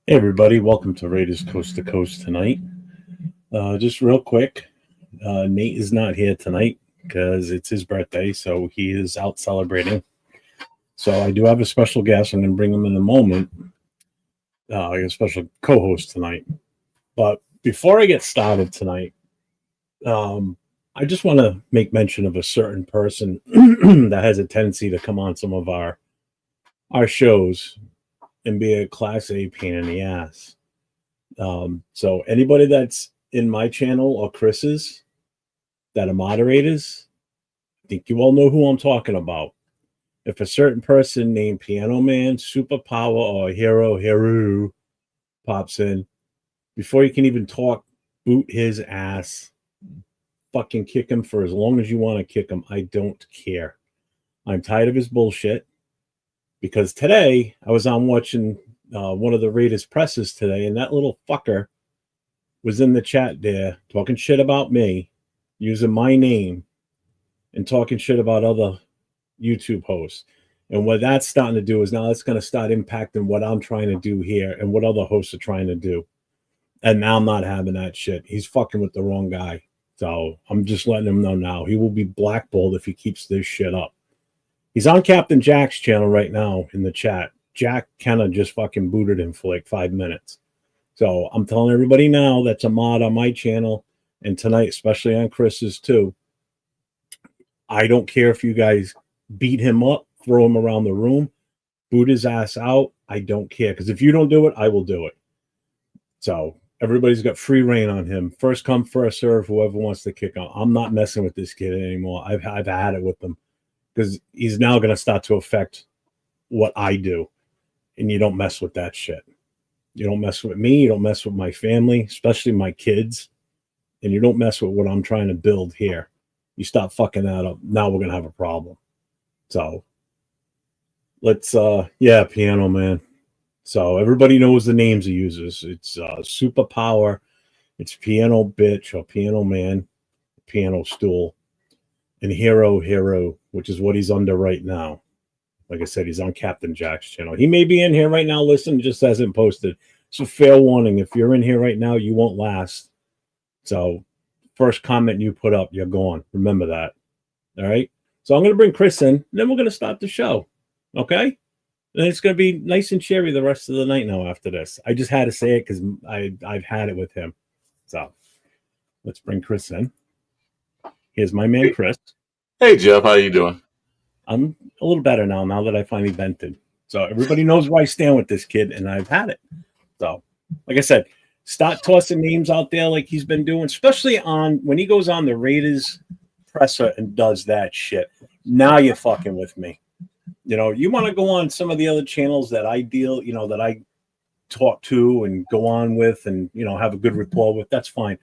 Hey everybody, welcome to Raiders Coast to Coast tonight. Just real quick, Nate is not here tonight because it's his birthday, so he is out celebrating. So I do have a special guest. I'm going to bring him in a moment. I got a special co-host tonight. But before I get started tonight, I just want to make mention of a certain person that has a tendency to come on some of our shows and be a class A pain in the ass. So anybody that's in my channel or Chris's that are moderators, I think you all know who I'm talking about. If a certain person named Piano Man, Superpower, or Hero pops in, before you can even talk, boot his ass, fucking kick him for as long as you want to kick him. I don't care. I'm tired of his bullshit. Because today I was on watching one of the Raiders presses today, and that little fucker was in the chat there talking shit about me, using my name, and talking shit about other YouTube hosts. And what that's starting to do is now it's going to start impacting what I'm trying to do here and what other hosts are trying to do. And now I'm not having that shit. He's fucking with the wrong guy. So I'm just letting him know now. He will be blackballed if he keeps this shit up. He's on Captain Jack's channel right now in the chat. Jack kind of just fucking booted him for like 5 minutes. So I'm telling everybody now that's a mod on my channel, and tonight, especially on Chris's too. I don't care if you guys beat him up, throw him around the room, boot his ass out. I don't care, because if you don't do it, I will do it. So everybody's got free reign on him. First come, first serve, whoever wants to kick on. I'm not messing with this kid anymore. I've had it with him. Because he's now going to start to affect what I do. And you don't mess with that shit. You don't mess with me. You don't mess with my family, especially my kids. And you don't mess with what I'm trying to build here. You stop fucking that up. Now we're going to have a problem. So let's, Piano Man. So everybody knows the names he uses. It's Superpower. It's Piano Bitch or Piano Man, Piano Stool. And Hero, which is what he's under right now. Like I said, he's on Captain Jack's channel. He may be in here right now, listen, just hasn't posted. So fair warning, if you're in here right now, you won't last. So first comment you put up, you're gone. Remember that. All right? So I'm going to bring Chris in, and then we're going to start the show. Okay? And it's going to be nice and cheery the rest of the night now after this. I just had to say it because I've had it with him. So let's bring Chris in. Here's my man, Chris. Hey, Jeff. How you doing? I'm a little better now that I finally vented. So everybody knows where I stand with this kid, and I've had it. So, like I said, start tossing names out there like he's been doing, especially on when he goes on the Raiders presser and does that shit. Now you're fucking with me. You know, you want to go on some of the other channels that I deal, that I talk to and go on with and, have a good rapport with, that's fine.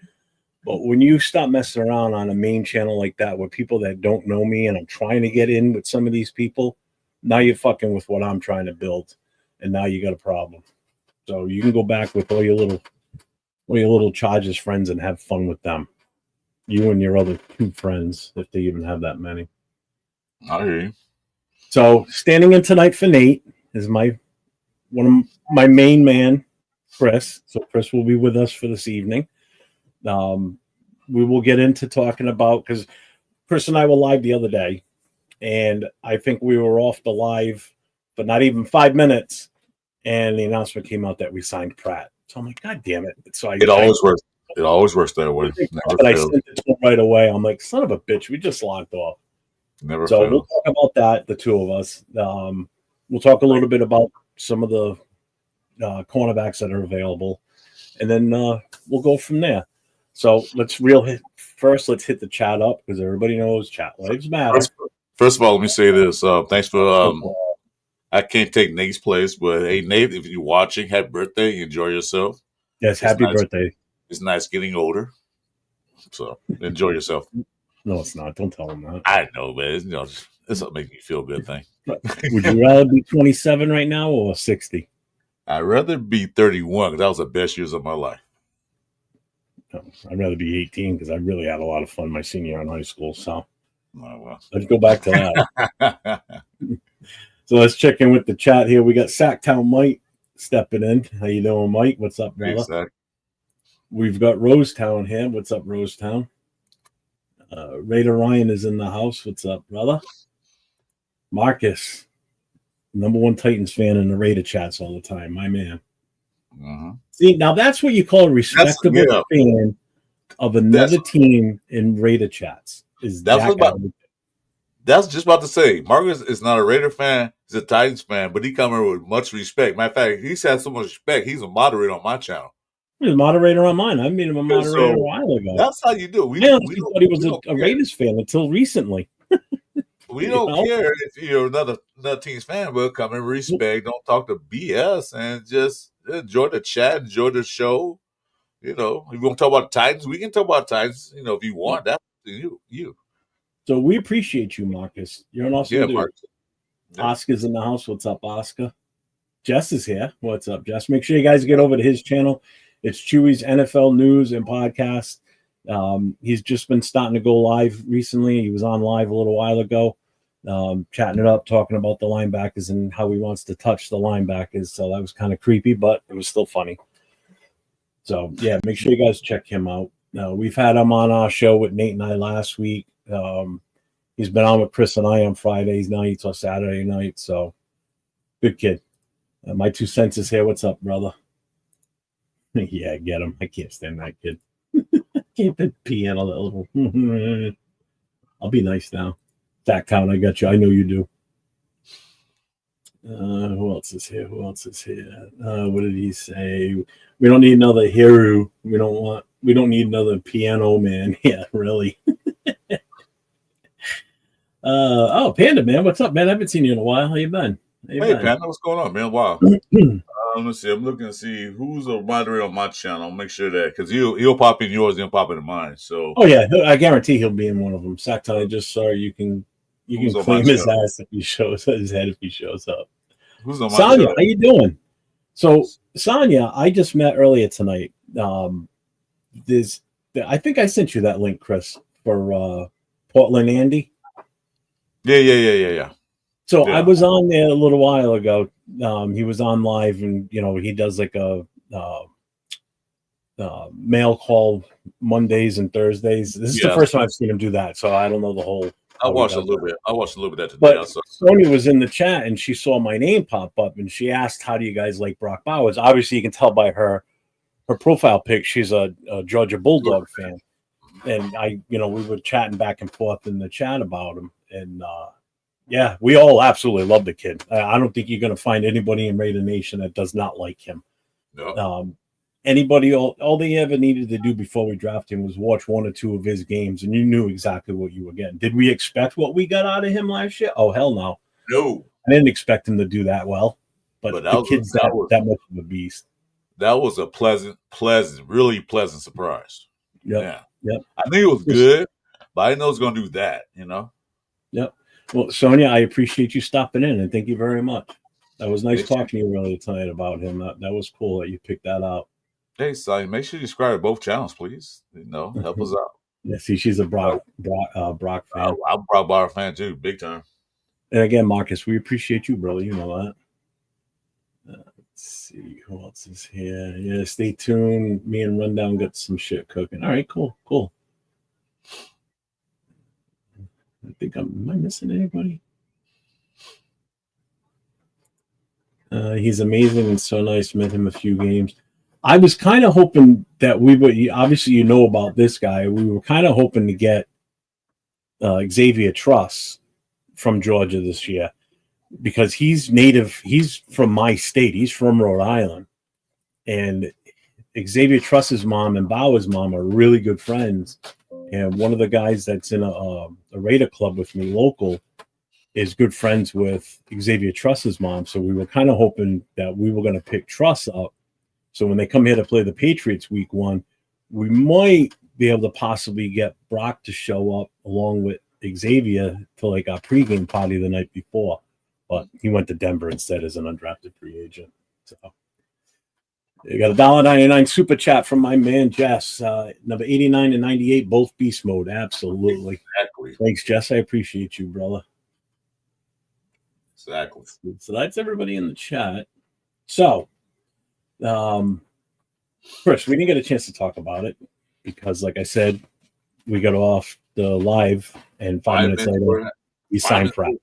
But when you stop messing around on a main channel like that with people that don't know me and I'm trying to get in with some of these people, now you're fucking with what I'm trying to build. And now you got a problem. So you can go back with all your little Chargers friends and have fun with them. You and your other 2 friends, if they even have that many. I hear you. So standing in tonight for Nate is one of my main man, Chris. So Chris will be with us for this evening. We will get into talking about, because Chris and I were live the other day, and I think we were off the live, but not even 5 minutes, and the announcement came out that we signed Pratt. So I'm like, God damn it! So it always works. It always works that way. But I sent it to him right away. I'm like, son of a bitch, we just locked off. Never. So we'll talk about that, the 2 of us. We'll talk a little bit about some of the cornerbacks that are available, and then we'll go from there. So let's hit the chat up, because everybody knows chat lives matter. First of all, let me say this. Thanks for I can't take Nate's place, but hey, Nate, if you're watching, happy birthday. Enjoy yourself. Yes, happy birthday. It's nice getting older. So enjoy yourself. No, it's not. Don't tell him that. I know, man. It's a make me feel good thing. Would you rather be 27 right now or 60? I'd rather be 31, because that was the best years of my life. I'd rather be 18, because I really had a lot of fun my senior year in high school. So let's go back to that. So let's check in with the chat here. We got Sacktown Mike stepping in. How you doing, Mike? What's up, brother? Exactly. We've got Rosetown here. What's up, Rosetown? Raider Ryan is in the house. What's up, brother? Marcus, number one Titans fan in the Raider chats all the time. My man. See, now that's what you call a respectable fan of another team in Raider chats. That's just about to say. Marcus is not a Raider fan; he's a Titans fan, but he comes in with much respect. Matter of fact, he's had so much respect. He's a moderator on my channel. He's a moderator on mine. I made him a moderator a while ago. That's how you do. I honestly thought he was a Raiders fan until recently. We don't care if you're another team's fan. We'll come in respect. Don't talk to BS and just enjoy the chat, enjoy the show. You know, if you want to talk about Titans, we can talk about Titans. You know, if you want, that's you. So we appreciate you, Marcus. You're an awesome dude. Marcus. Oscar's in the house. What's up, Oscar? Jess is here. What's up, Jess? Make sure you guys get over to his channel. It's Chewy's NFL News and Podcast. He's just been starting to go live recently. He was on live a little while ago, chatting it up, talking about the linebackers and how he wants to touch the linebackers. So that was kind of creepy, but it was still funny. So, yeah, make sure you guys check him out. We've had him on our show with Nate and I last week. He's been on with Chris and I on Fridays nights or Saturday night. So, good kid. My 2 cents is here. What's up, brother? Yeah, get him. I can't stand that kid. Can't pee in a little. I'll be nice now. That count, I got you. I know you do. Who else is here? What did he say? We don't need another hero. We don't need another piano man. Yeah, really. Panda man, what's up, man? I haven't seen you in a while. How you been? Hey, Panda, what's going on, man? Wow. Let's see. I'm looking to see who's a moderator on my channel. I'll make sure that because he'll pop in yours, he'll pop in mine. So. Oh yeah, I guarantee he'll be in one of them. Sacktown, I just saw you can claim his ass if he shows his head if he shows up. Who's on my Sonia, show? how you doing? So Sonia, I just met earlier tonight. I think I sent you that link, Chris, for Portland Andy. Yeah. So I was on there a little while ago. He was on live, and he does like a mail call Mondays and Thursdays. This is the first time I've seen him do that, so I don't know the whole. I watched a little bit of that today. But Sonia was in the chat, and she saw my name pop up, and she asked, "How do you guys like Brock Bowers?" Obviously, you can tell by her profile pic. She's a Georgia Bulldog fan, and we were chatting back and forth in the chat about him, and yeah, we all absolutely love the kid. I don't think you're going to find anybody in Raider Nation that does not like him. No. All they ever needed to do before we drafted him was watch 1 or 2 of his games, and you knew exactly what you were getting. Did we expect what we got out of him last year? Oh, hell no. No. I didn't expect him to do that well, but the kid's that much of a beast. That was a really pleasant surprise. Yep. I knew it was good, but I didn't know it was going to do that, Yep. Well, Sonia, I appreciate you stopping in, and thank you very much. That was nice talking to you earlier tonight about him. That was cool that you picked that out. Hey, Sonia, make sure you subscribe to both channels, please. Help us out. Yeah, see, she's a Brock fan. I'm a Brock Bauer fan too, big time. And again, Marcus, we appreciate you, brother. You know that. Let's see who else is here. Yeah, stay tuned. Me and Rundown got some shit cooking. All right, cool. I think am I missing anybody? He's amazing and so nice. Met him a few games. I was kind of hoping that we would. Obviously, about this guy. We were kind of hoping to get Xavier Truss from Georgia this year because he's native. He's from my state. He's from Rhode Island, and Xavier Truss's mom and Bauer's mom are really good friends. And one of the guys that's in a Raider club with me, local, is good friends with Xavier Truss's mom. So we were kind of hoping that we were going to pick Truss up. So when they come here to play the Patriots week 1, we might be able to possibly get Brock to show up along with Xavier to like our pregame party the night before. But he went to Denver instead as an undrafted free agent. So you got a $1.99 super chat from my man Jess. Number 89 and 98, both beast mode. Absolutely. Exactly. Thanks, Jess. I appreciate you, brother. Exactly. So that's everybody in the chat. So Chris, we didn't get a chance to talk about it because, like I said, we got off the live, and 5 minutes later, we signed Pratt.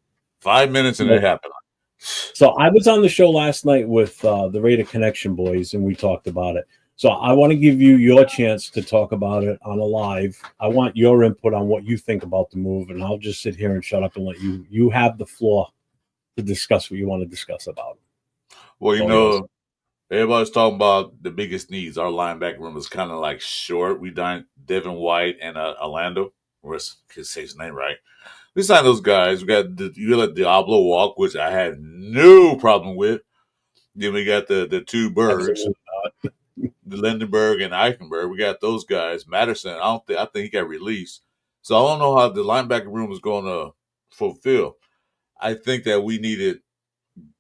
5 minutes and it happened. So I was on the show last night with the Raider Connection boys, and we talked about it. So I want to give you your chance to talk about it on a live. I want your input on what you think about the move, and I'll just sit here and shut up and let you have the floor to discuss what you want to discuss about it. Well, you know, everybody's talking about the biggest needs. Our linebacker room is kind of like short. We signed Devin White and Orlando. Or can say his name right. We signed those guys. We got you let Diablo walk, which I had no problem with. Then we got the two Bergs, the Lindenberg and Eichenberg. We got those guys. Matterson, I think he got released. So I don't know how the linebacker room is going to fulfill. I think that we needed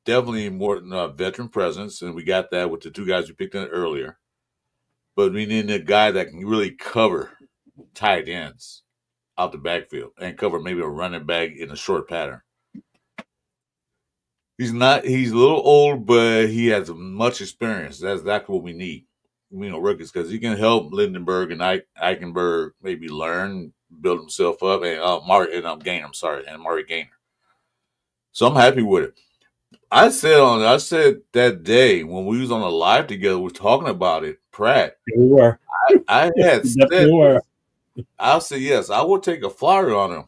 definitely more veteran presence, and we got that with the two guys we picked in earlier. But we need a guy that can really cover tight ends out the backfield and cover maybe a running back in a short pattern. He's a little old, but he has much experience. That's exactly what we need. We know rookies because he can help Lindenberg and Eichenberg maybe learn, build himself up, and Maury Gainer. So I'm happy with it. I said that day when we was on a live together, we were talking about it, Pratt. You were. I had said, I'll say yes. I will take a flyer on him.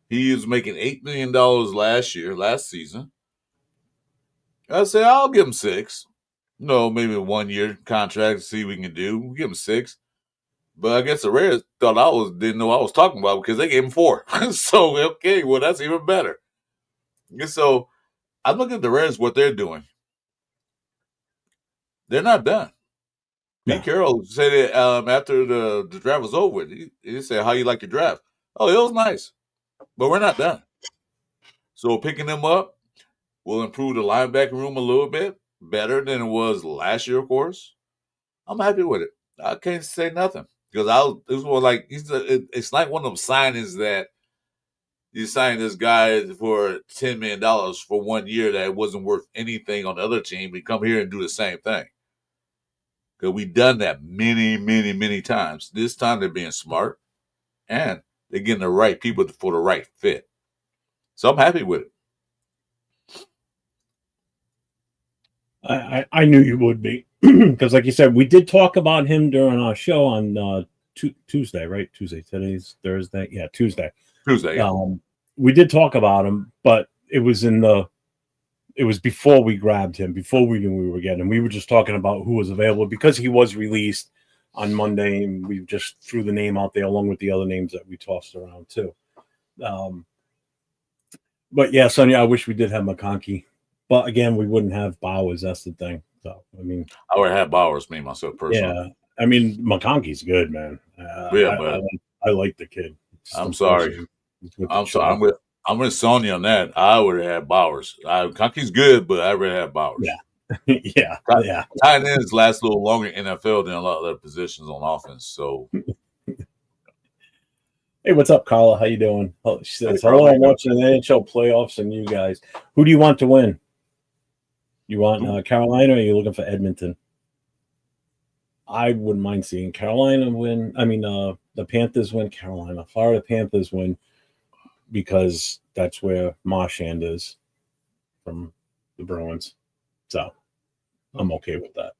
He was making $8 million last season. I said I'll give him 6. No, maybe a 1-year contract to see what we can do. We'll give him 6. But I guess the Raiders thought didn't know what I was talking about because they gave him 4. So okay, well that's even better. And so I'm looking at the Raiders, what they're doing. They're not done. No. Pete Carroll said it after the draft was over. He said, "How you like your draft?" Oh, it was nice, but we're not done. So picking them up will improve the linebacker room a little bit better than it was last year. Of course, I'm happy with it. I can't say nothing because it was more like it's like one of them signings that you signed this guy for $10 million for 1 year that wasn't worth anything on the other team. We come here and do the same thing. Because we've done that many, many, many times. This time they're being smart and they're getting the right people for the right fit. So I'm happy with it. I knew you would be. Because like you said, we did talk about him during our show on Tuesday, right? Tuesday. Today's Thursday. Yeah, Tuesday. Yeah. We did talk about him, but it was before we grabbed him, before we knew we were getting him. We were just talking about who was available because he was released on Monday, and we just threw the name out there along with the other names that we tossed around too. But yeah, Sonia, I wish we did have McConkey, but again, we wouldn't have Bowers. That's the thing. So I mean, I would have Bowers, me myself personally. Yeah, I mean McConkey's good, man. I like the kid. I'm sorry. I'm with Sonya on that. I would have had Bowers. McConkey's good, but I would have Bowers. Yeah. yeah. Tight ends last a little longer in NFL than a lot of other positions on offense. So, hey, what's up, Carla? How you doing? She says, "Hello, I'm watching the NHL playoffs and you guys. Who do you want to win? You want Carolina, or are you looking for Edmonton?" I wouldn't mind seeing Carolina win. I mean, the Panthers win. Carolina, Florida Panthers win because that's where Marchand is from the Bruins. So I'm okay with that.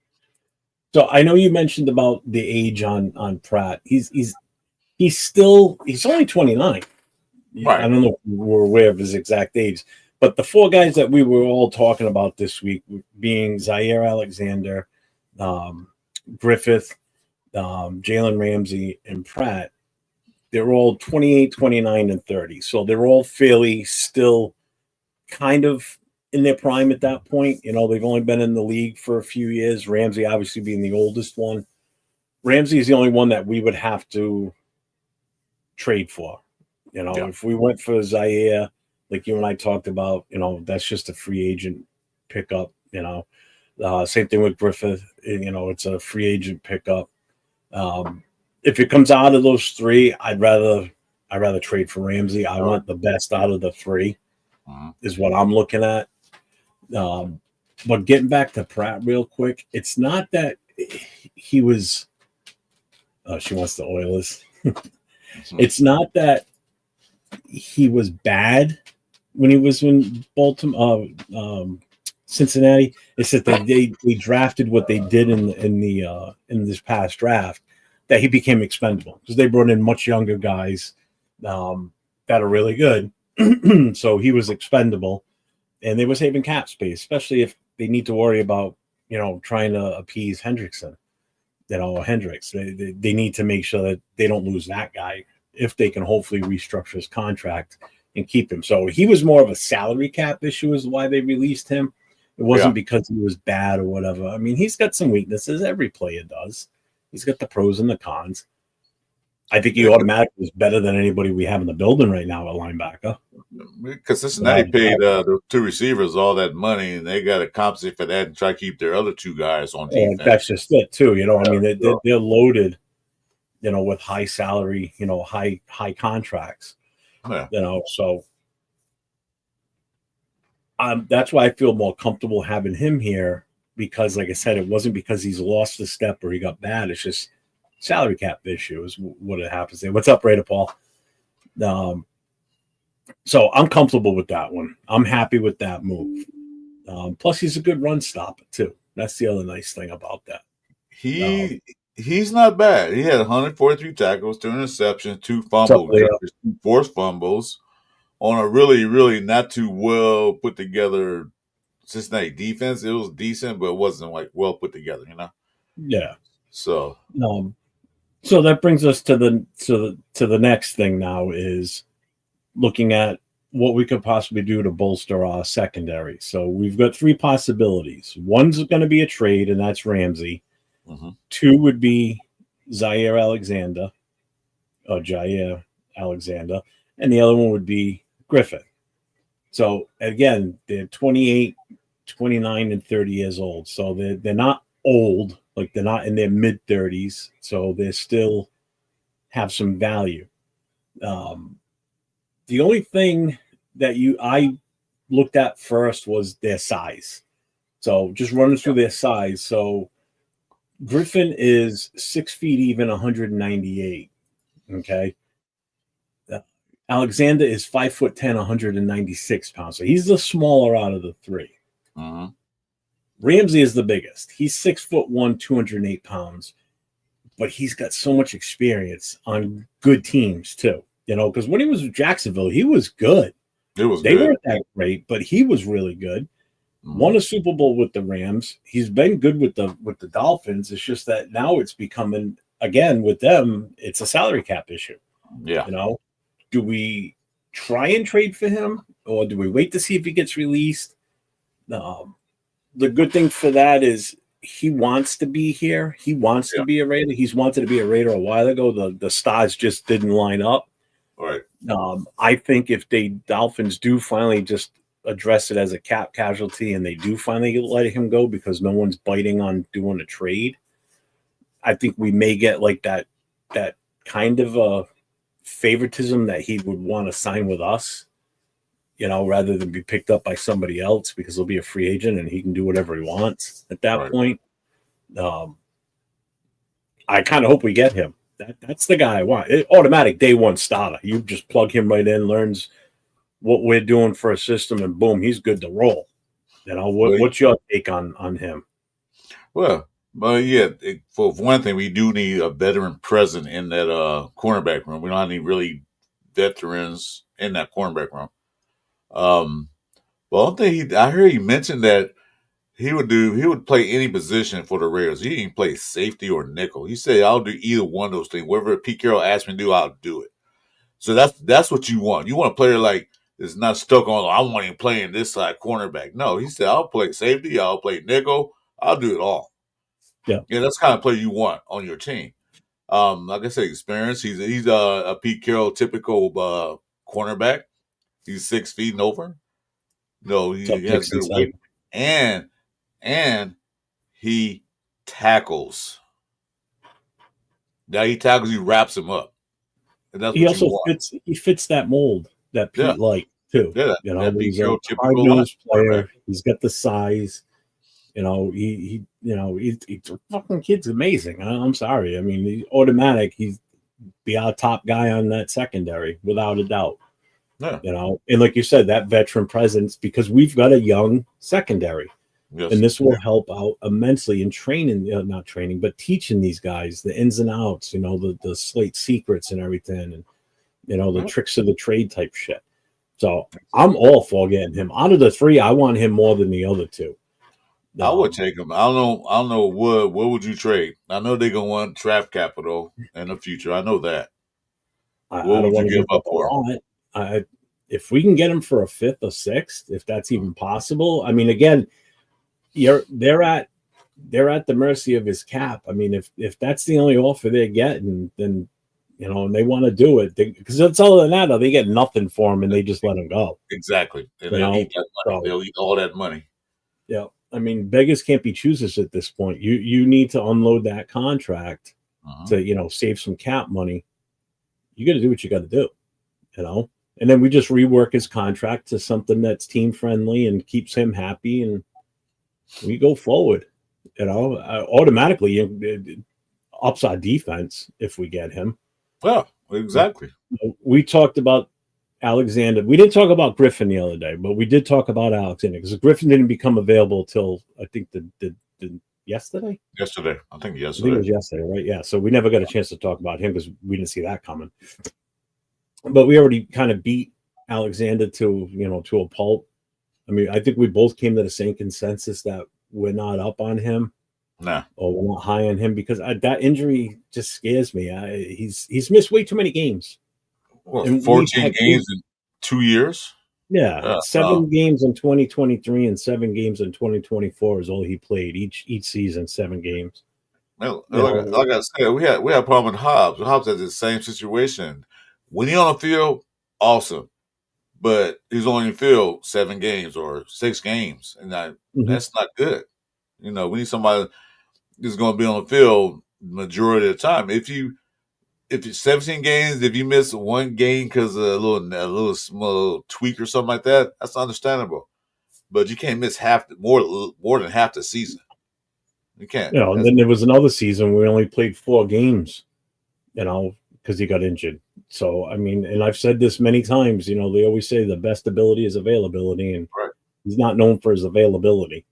So I know you mentioned about the age on Pratt. He's only 29. Right. I don't know if we're aware of his exact age, but the 4 guys that we were all talking about this week being Zaire Alexander, Griffith, Jalen Ramsey, and Pratt, they're all 28, 29, and 30. So they're all fairly still kind of in their prime at that point. You know, they've only been in the league for a few years. Ramsey obviously being the oldest one. Ramsey is the only one that we would have to trade for. You know, if we went for Zaire, like you and I talked about, you know, that's just a free agent pickup, you know. Same thing with Griffith. You know, it's a free agent pickup. If it comes out of those 3, I'd rather trade for Ramsey. I want the best out of the 3, is what I'm looking at. But getting back to Pratt real quick, it's not that he was. Oh, she wants to oil us. It's not that he was bad when he was in Baltimore, Cincinnati. It's that they drafted what they did in this past draft, that he became expendable because they brought in much younger guys that are really good. So he was expendable, and they were saving cap space, especially if they need to worry about trying to appease Hendrickson. Hendricks. They need to make sure that they don't lose that guy if they can hopefully restructure his contract and keep him. So he was more of a salary cap issue is why they released him. It wasn't because he was bad or whatever. I mean, he's got some weaknesses. Every player does. He's got the pros and the cons. I think he automatically is better than anybody we have in the building right now at linebacker. Because Cincinnati paid the two receivers all that money, and they got to compensate for that and try to keep their other two guys on defense. That's just it, too. I mean, they're loaded, with high salary, high contracts. Yeah. So that's why I feel more comfortable having him here because, like I said, it wasn't because he's lost a step or he got bad. It's just salary cap issue is what it happens there. What's up, Raider Paul? So I'm comfortable with that one. I'm happy with that move. Plus, he's a good run stopper, too. That's the other nice thing about that. He's not bad. He had 143 tackles, 2 interceptions, 2 fumbles, 2 forced fumbles on a really, really not too well put together Cincinnati defense. It was decent, but it wasn't like well put together, Yeah. So that brings us to the next thing now is looking at what we could possibly do to bolster our secondary. So we've got 3 possibilities. One's going to be a trade, and that's Ramsey. 2 would be Jair Alexander, and the other one would be Griffin. So again, they're 28, 29, and 30 years old. So they're not old, like they're not in their mid-30s. So they still have some value. The only thing that I looked at first was their size. So just running through their size. So Griffin is 6 feet even, 198. Okay. Alexander is 5'10", 196 pounds. So he's the smaller out of the 3. Ramsey is the biggest. He's 6'1", 208 pounds, but he's got so much experience on good teams too. Because when he was with Jacksonville, he was good. They weren't that great, but he was really good. Won a Super Bowl with the Rams. He's been good with the Dolphins. It's just that now it's becoming, again, with them, it's a salary cap issue. Yeah. Do we try and trade for him, or do we wait to see if he gets released? The good thing for that is he wants to be here. He wants to be a Raider. He's wanted to be a Raider a while ago. The stars just didn't line up. Right. I think if the Dolphins do finally just address it as a cap casualty and they do finally let him go because no one's biting on doing a trade, I think we may get like that kind of a favoritism that he would want to sign with us, rather than be picked up by somebody else because he'll be a free agent and he can do whatever he wants at that point. I kind of hope we get him. That's the guy I want. Automatic day 1 starter. You just plug him right in, learns what we're doing for a system, and boom, he's good to roll. What's your take on him? Well, for one thing, we do need a veteran present in that cornerback room. We don't have any really veterans in that cornerback room. One thing I heard he mentioned that he would play any position for the Raiders. He didn't play safety or nickel. He said, "I'll do either one of those things. Whatever Pete Carroll asked me to do, I'll do it." So that's what you want. You want a player like is not stuck on, I want him playing this side cornerback. No, he said, "I'll play safety. I'll play nickel. I'll do it all." Yeah, that's the kind of player you want on your team. Like I said, experience. He's a Pete Carroll typical cornerback. He's 6 feet and over. No, he has good weight, and he tackles. Now he tackles. He wraps him up. And that's he also fits. He fits that mold that Pete liked too. Yeah, he's a hard-nosed player. He's got the size. He's fucking kid's amazing. I'm sorry. I mean, he's automatic. He's be our top guy on that secondary without a doubt. Yeah. And like you said, that veteran presence, because we've got a young secondary. Yes. And this will help out immensely in training, not training, but teaching these guys the ins and outs, the slate secrets and everything, and the tricks of the trade type shit. So I'm all for getting him. Out of the three, I want him more than the other two. I would take him. I don't know what would you trade? I know they're gonna want draft capital in the future. I know that. I don't want to give up a lot. If we can get him for a fifth or sixth, if that's even possible. I mean, again, they're at the mercy of his cap. I mean, if that's the only offer they're getting, then and they want to do it, because it's other than that, they get nothing for him and they just let him go. Exactly, and they'll eat that money. They'll eat all that money. Yeah, I mean, beggars can't be choosers at this point. You need to unload that contract to save some cap money. You got to do what you got to do, and then we just rework his contract to something that's team friendly and keeps him happy, and we go forward. Automatically it ups our defense if we get him. Well, exactly. We talked about Alexander. We didn't talk about Griffin the other day, but we did talk about Alexander because Griffin didn't become available till I think the yesterday. Yesterday, I think it was yesterday, right? Yeah. So we never got a chance to talk about him because we didn't see that coming. But we already kind of beat Alexander to a pulp. I mean, I think we both came to the same consensus that we're not up on him. Nah. Or we're not high on him because that injury just scares me. He's missed way too many games. Well, 14 games in 2 years? Yeah, 7 games in 2023 and 7 games in 2024 is all he played each season. 7 games. Well, like I said, we had a problem with Hobbs. Hobbs had the same situation. When he's on the field, awesome, but he's only in the field 7 games or 6 games, and that's not good. We need somebody that's going to be on the field majority of the time. If you 17 games, if you miss 1 game because of a little small tweak or something like that, that's understandable. But you can't miss more than half the season. You can't. And then there was another season where we only played 4 games, because he got injured. So I mean, and I've said this many times. They always say the best ability is availability, and he's not known for his availability.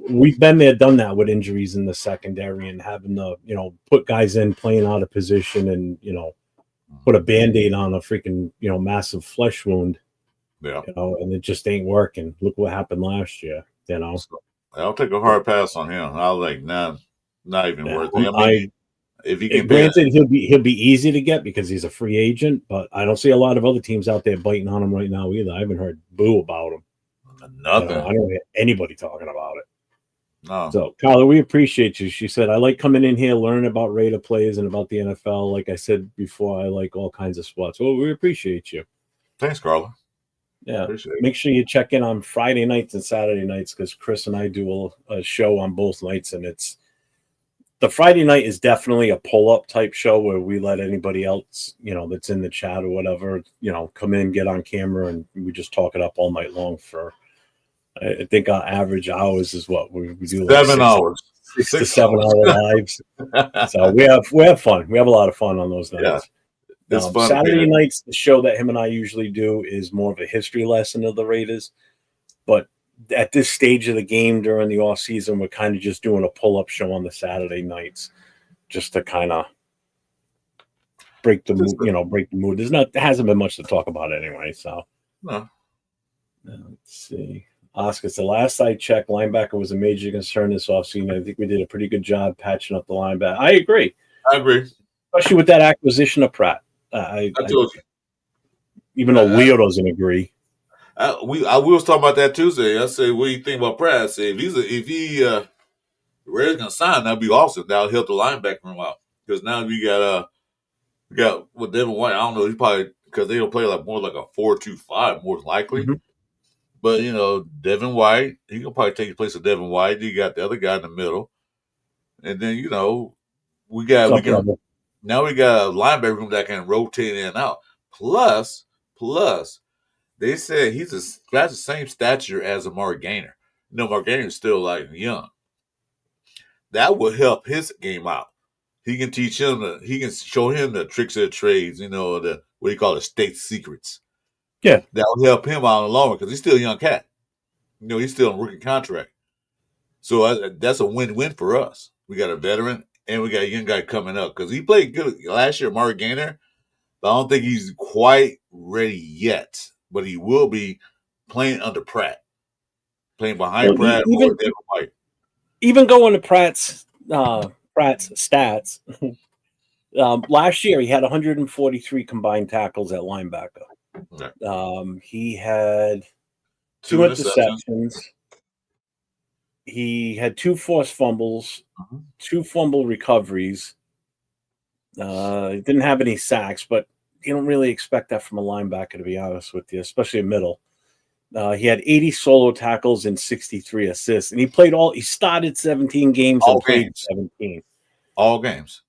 We've been there, done that with injuries in the secondary and having to, put guys in playing out of position and, put a Band-Aid on a freaking, massive flesh wound. Yeah. And it just ain't working. Look what happened last year, I'll take a hard pass on him. I'll not even worth it. I mean, if he can granted, he'll be easy to get because he's a free agent, but I don't see a lot of other teams out there biting on him right now either. I haven't heard boo about him. Nothing. I don't hear anybody talking about it. No. So, Carla, we appreciate you. She said, I like coming in here, learning about Raider players and about the NFL. Like I said before, I like all kinds of sports. Well, we appreciate you. Thanks, Carla. Yeah. Make sure you check in on Friday nights and Saturday nights because Chris and I do a show on both nights. And the Friday night is definitely a pull-up type show where we let anybody else, that's in the chat or whatever, come in, get on camera, and we just talk it up all night long for, I think our average hours is what we do. 7 hours. 6 to 7 hour lives. So we have fun. We have a lot of fun on those nights. Yeah. It's fun. Saturday nights, the show that him and I usually do is more of a history lesson of the Raiders. But at this stage of the game during the off season, we're kind of just doing a pull-up show on the Saturday nights just to kind of break the mood. There hasn't been much to talk about anyway. So no. Let's see. Oscar, the last I checked, linebacker was a major concern this offseason. I think we did a pretty good job patching up the linebacker. I agree. Especially with that acquisition of Pratt. I told you. Even though Leo doesn't agree. We was talking about that Tuesday. I said, what do you think about Pratt? I said, if he Raiders gonna sign, that'd be awesome. That'll help the linebacker room out. Because now we got with Devin White. I don't know, he probably because they'll play more like a 4-2-5, more likely. Mm-hmm. But Devin White, he can probably take the place of Devin White. You got the other guy in the middle, and then we got a linebacker room that can rotate in and out. Plus, they said he's got the same stature as Amari Gainer. Mark Andrews still like young. That will help his game out. He can teach him. He can show him the tricks of the trades. The what do you call it, state secrets. Yeah. That will help him out in the long run because he's still a young cat. He's still on rookie contract. So that's a win-win for us. We got a veteran and we got a young guy coming up because he played good last year, Mark Gainer. But I don't think he's quite ready yet. But he will be playing under Pratt, playing behind Pratt or Devin White. Even going to Pratt's stats, last year he had 143 combined tackles at linebacker. Okay. He had 2 interceptions. He had 2 forced fumbles, 2 fumble recoveries. He didn't have any sacks, but you don't really expect that from a linebacker, to be honest with you, especially a middle. He had 80 solo tackles and 63 assists, and he started 17 games and played 17. All games.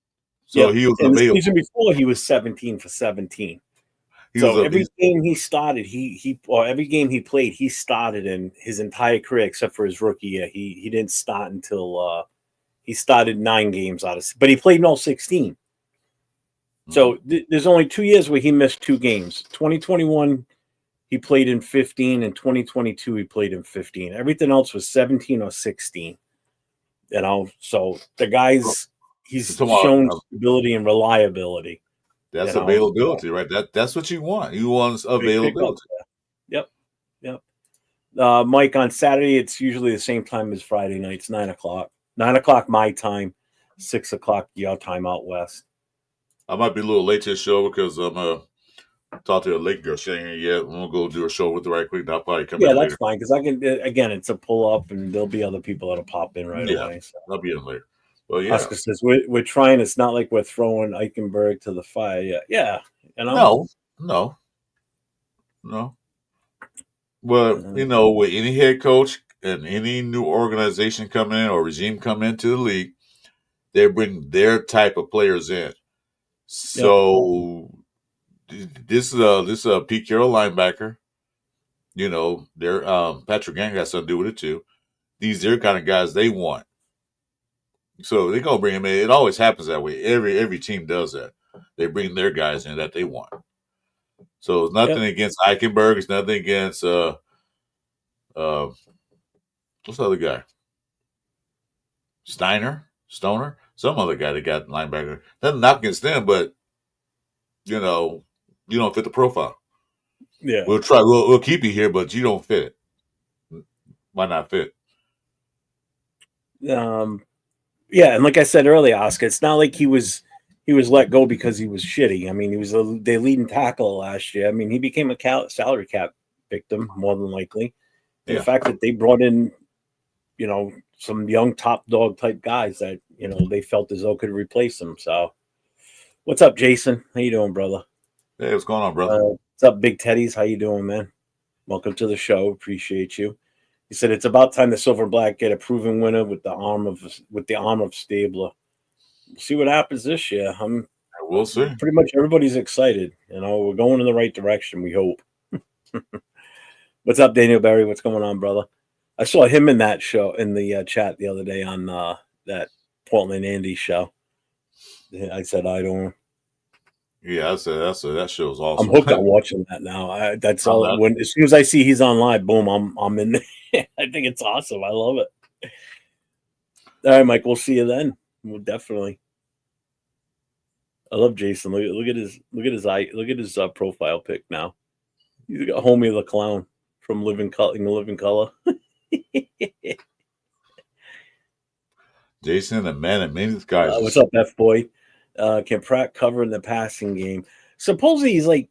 So he was available. The season before, he was 17 for 17. Every game he started, every game he played, he started in his entire career except for his rookie year. He didn't start until he started 9 games but he played in all 16. So there's only 2 years where he missed 2 games. 2021, he played in 15, and 2022 he played in 15. Everything else was 17 or 16. So the guy's he's shown stability and reliability. That's availability, right? That's what you want. You want availability. Yep. Mike, on Saturday, it's usually the same time as Friday nights, 9 o'clock. 9 o'clock my time, 6 o'clock your time out west. I might be a little late to the show because I'm talk to a late girl. She ain't here yet. I'm gonna go do a show with her right quick. I'll probably come in later. Yeah, that's fine because I can. Again, it's a pull up, and there'll be other people that'll pop in right away. So. I'll be in later. Well, yeah. Oscar says we're trying. It's not like we're throwing Eichenberg to the fire yet. Yeah, No. Well, with any head coach and any new organization coming in or regime coming into the league, they bring their type of players in. So. Yep. This is a Pete Carroll linebacker. They're Patrick Gang got something to do with it too. These are the kind of guys they want. So they're gonna bring him in. It always happens that way. Every team does that. They bring their guys in that they want. So it's nothing against Eichenberg. It's nothing against what's the other guy? Stoner, some other guy that got linebacker. Nothing knock against them, but you don't fit the profile. Yeah, we'll try. We'll keep you here, but you don't fit. Why not fit? Yeah, and like I said earlier, Oscar, it's not like he was let go because he was shitty. I mean, he was the leading tackle last year. I mean, he became a salary cap victim more than likely. And the fact that they brought in, some young top dog type guys that they felt as though could replace him. So, what's up, Jason? How you doing, brother? Hey, what's going on, brother? What's up, Big Teddies? How you doing, man? Welcome to the show. Appreciate you. He said it's about time the Silver and Black get a proven winner with the arm of Stabler. We'll see what happens this year. We'll see. Pretty much everybody's excited. We're going in the right direction. We hope. What's up, Daniel Berry? What's going on, brother? I saw him in that show in the chat the other day on that Portland Andy show. I said I don't. Yeah, that show's awesome. I'm hooked on watching that now. That's all. When as soon as I see he's on live, boom, I'm in there. I think it's awesome. I love it. All right, Mike. We'll see you then. We'll definitely. I love Jason. Look at his profile pic now. He's got Homie the Clown from Living Color. Jason, the man that made this guy. What's up, F boy? Can Pratt cover in the passing game? Supposedly he's like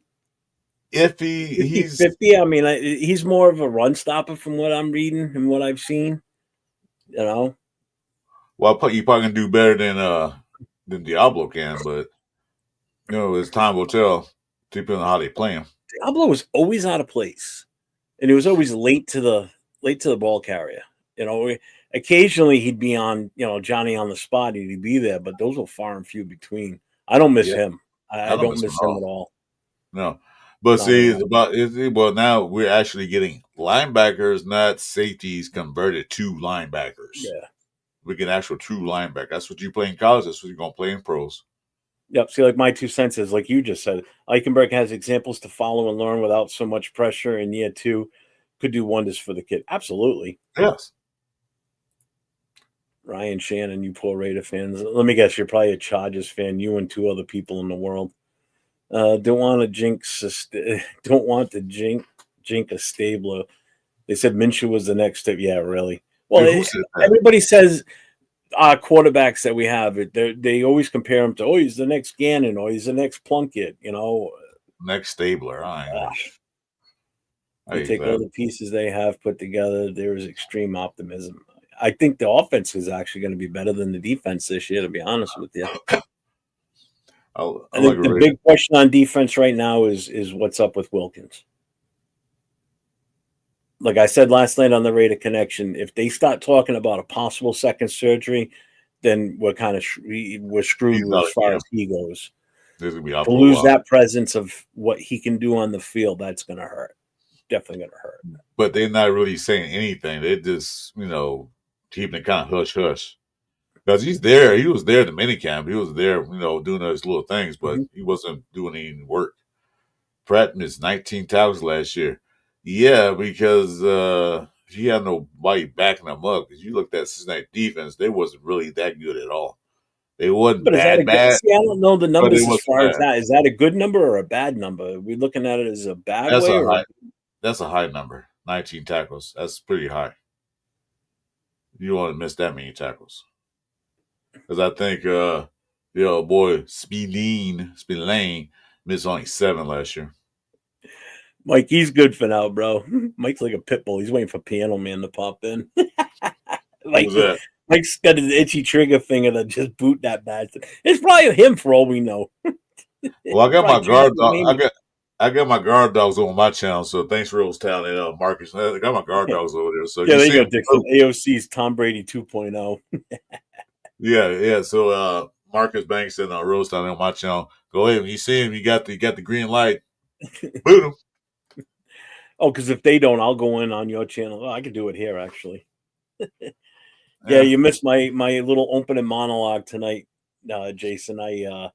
he's 50. I mean, he's more of a run stopper from what I'm reading and what I've seen. Well, you probably can do better than Diablo can, but as time will tell, depending on how they play him. Diablo was always out of place, and he was always late to the ball carrier. Occasionally he'd be on, Johnny on the spot. He'd be there, but those were far and few between. I don't miss him. I don't miss him at all. No, But Not see, at it's all. about well now we're actually getting linebackers, not safeties, converted to linebackers. Yeah. We get actual true linebacker. That's what you play in college. That's what you're gonna play in pros. Yep. See, like my 2 cents is like you just said, Eichenberg has examples to follow and learn without so much pressure. And year two could do wonders for the kid. Absolutely. Yes. Ryan Shannon, you poor Raider fans. Let me guess, you're probably a Chargers fan. You and two other people in the world. Don't want to don't want to jink a Stabler. They said Minshew was the next step. Yeah, really. Well, Dude, who said that? everybody says quarterbacks that we have, they always compare him to, oh, he's the next Gannon or he's the next Plunkett. Next Stabler. I You hate take all that. the pieces they have put together, there is extreme optimism. I think the offense is actually going to be better than the defense this year, to be honest with you. I I like think a the Raider. big question on defense right now is what's up with Wilkins. Like I said last night on the Raider Connection, if they start talking about a possible second surgery, then we're kind of we're screwed He's as out. far Yeah, as he goes. he's gonna be out To for a lose while. that presence of what he can do on the field, that's going to hurt. Definitely going to hurt. But they're not really saying anything. They're just keeping it kind of hush hush. Because he's there. He was there at the minicamp. He was there, doing those little things, but Mm-hmm. he wasn't doing any work. Pratt missed 19 tackles last year. Yeah, because he had nobody backing him up. Because you looked at Cincinnati defense, they wasn't really that good at all. They wasn't But is that a bad, good? bad, See, I don't know the but it numbers as wasn't far as bad. that. Is that a good number or a bad number? Are we looking at it as a bad That's way a or? high. That's a high number. 19 tackles. That's pretty high. You don't want to miss that many tackles. Because I think, boy, Spillane missed only 7 last year. Mike, he's good for now, bro. Mike's like a pit bull. He's waiting for Piano Man to pop in. Who was that? Mike's got his itchy trigger finger to just boot that bastard. It's probably him for all we know. Well, I got my Probably trying guard to dog. name I got my guard dogs on my channel. So thanks for those Town and Marcus. I got my guard it. dogs over there. So Yeah, you there you see go, them. Dixon. AOC's Tom Brady 2.0. Yeah, yeah. So Marcus Banks and Rose Town on my channel. Go ahead. When you see him, you got the green light. Boot him. Oh, because if they don't, I'll go in on your channel. Oh, I could do it here, actually. Yeah, Yeah. you missed my little opening monologue tonight, Jason. I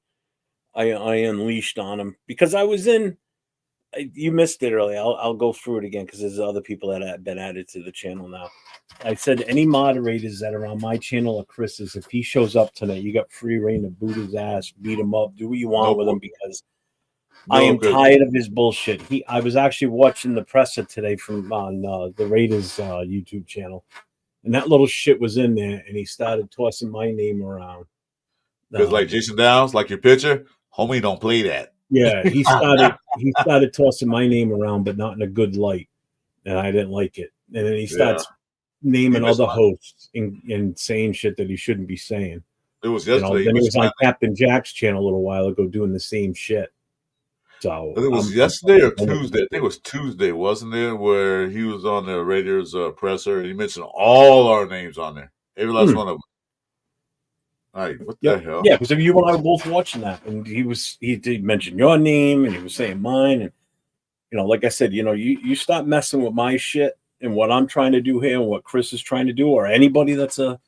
unleashed on him because I was in. You missed it early. I'll go through it again because there's other people that have been added to the channel now. I said any moderators that are on my channel or Chris's, if he shows up tonight, you got free reign to boot his ass, beat him up, do what you want with him because I am because tired of his bullshit. I was actually watching the presser today from on the Raiders YouTube channel, and that little shit was in there, and he started tossing my name around. like Jason Downs, like your pitcher, homie, don't play that. Yeah, he started tossing my name around, but not in a good light, and I didn't like it. And then he Yeah. starts naming missed other my- hosts and saying shit that he shouldn't be saying. It was yesterday. Then he was on my- Captain Jack's channel a little while ago doing the same shit. So It was yesterday or Tuesday. I think it was Tuesday, wasn't it? Where he was on the Raiders presser and he mentioned all our names on there. Every last one of them. Like, what the hell? Yeah, because you and I were both watching that, and he did mention your name, and he was saying mine, and like I said, you stop messing with my shit and what I'm trying to do here, and what Chris is trying to do, or anybody that's a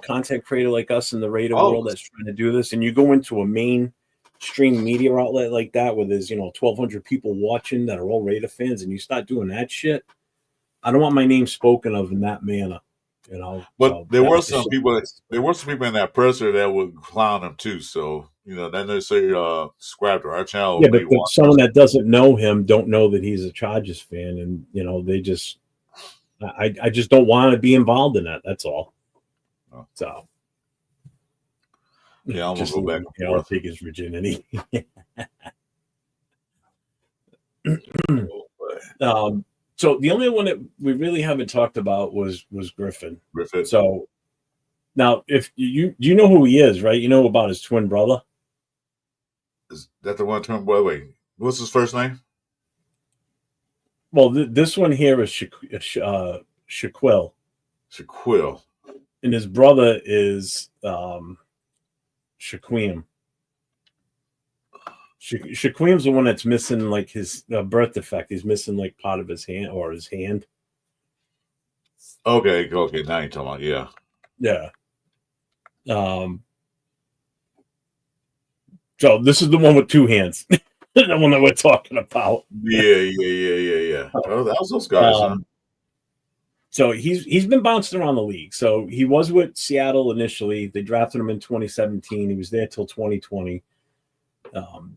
content creator like us in the Raider world that's trying to do this, and you go into a mainstream media outlet like that where there's 1,200 people watching that are all Raider fans, and you start doing that shit, I don't want my name spoken of in that manner. But so there were some people. There were some people in that presser that would clown him too. So not necessarily subscribe to our channel. Yeah, but someone that doesn't know him don't know that he's a Chargers fan, and they just, I just don't want to be involved in that. That's all. Oh. So yeah, I'm just gonna go back. take his virginity. So the only one that we really haven't talked about was Griffin. So now, if you know who he is, right? You know about his twin brother. Is that the one twin brother? Wait, what's his first name? Well, this one here is Shaquille. Shaquille. And his brother is Shaquem. Shaquem's the one that's missing like his birth defect. He's missing like part of his hand or his hand. Okay. Now you're talking about, yeah. Yeah. So this is the one with two hands. The one that we're talking about. Yeah. Oh, that was those guys, huh? So he's been bouncing around the league. So he was with Seattle initially. They drafted him in 2017. He was there till 2020.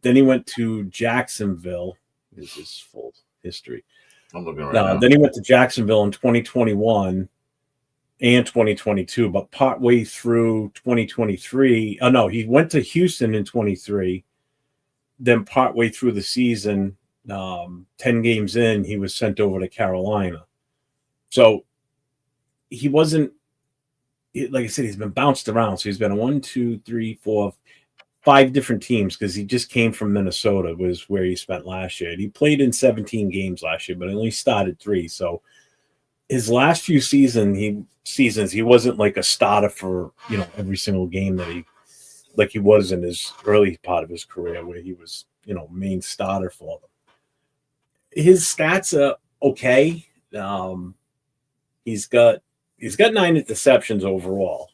Then he went to Jacksonville. This is his full history. I'm looking right now. Then he went to Jacksonville in 2021 and 2022, but partway through 2023, he went to Houston in 23. Then partway through the season, 10 games in, he was sent over to Carolina. So he wasn't, like I said, he's been bounced around. So he's been on 1, 2, 3, 4, 5 different teams because he just came from Minnesota, was where he spent last year. And he played in 17 games last year, but only started 3. So his last few seasons, he wasn't like a starter for every single game that he was in his early part of his career, where he was main starter for them. His stats are okay. He's got 9 interceptions overall.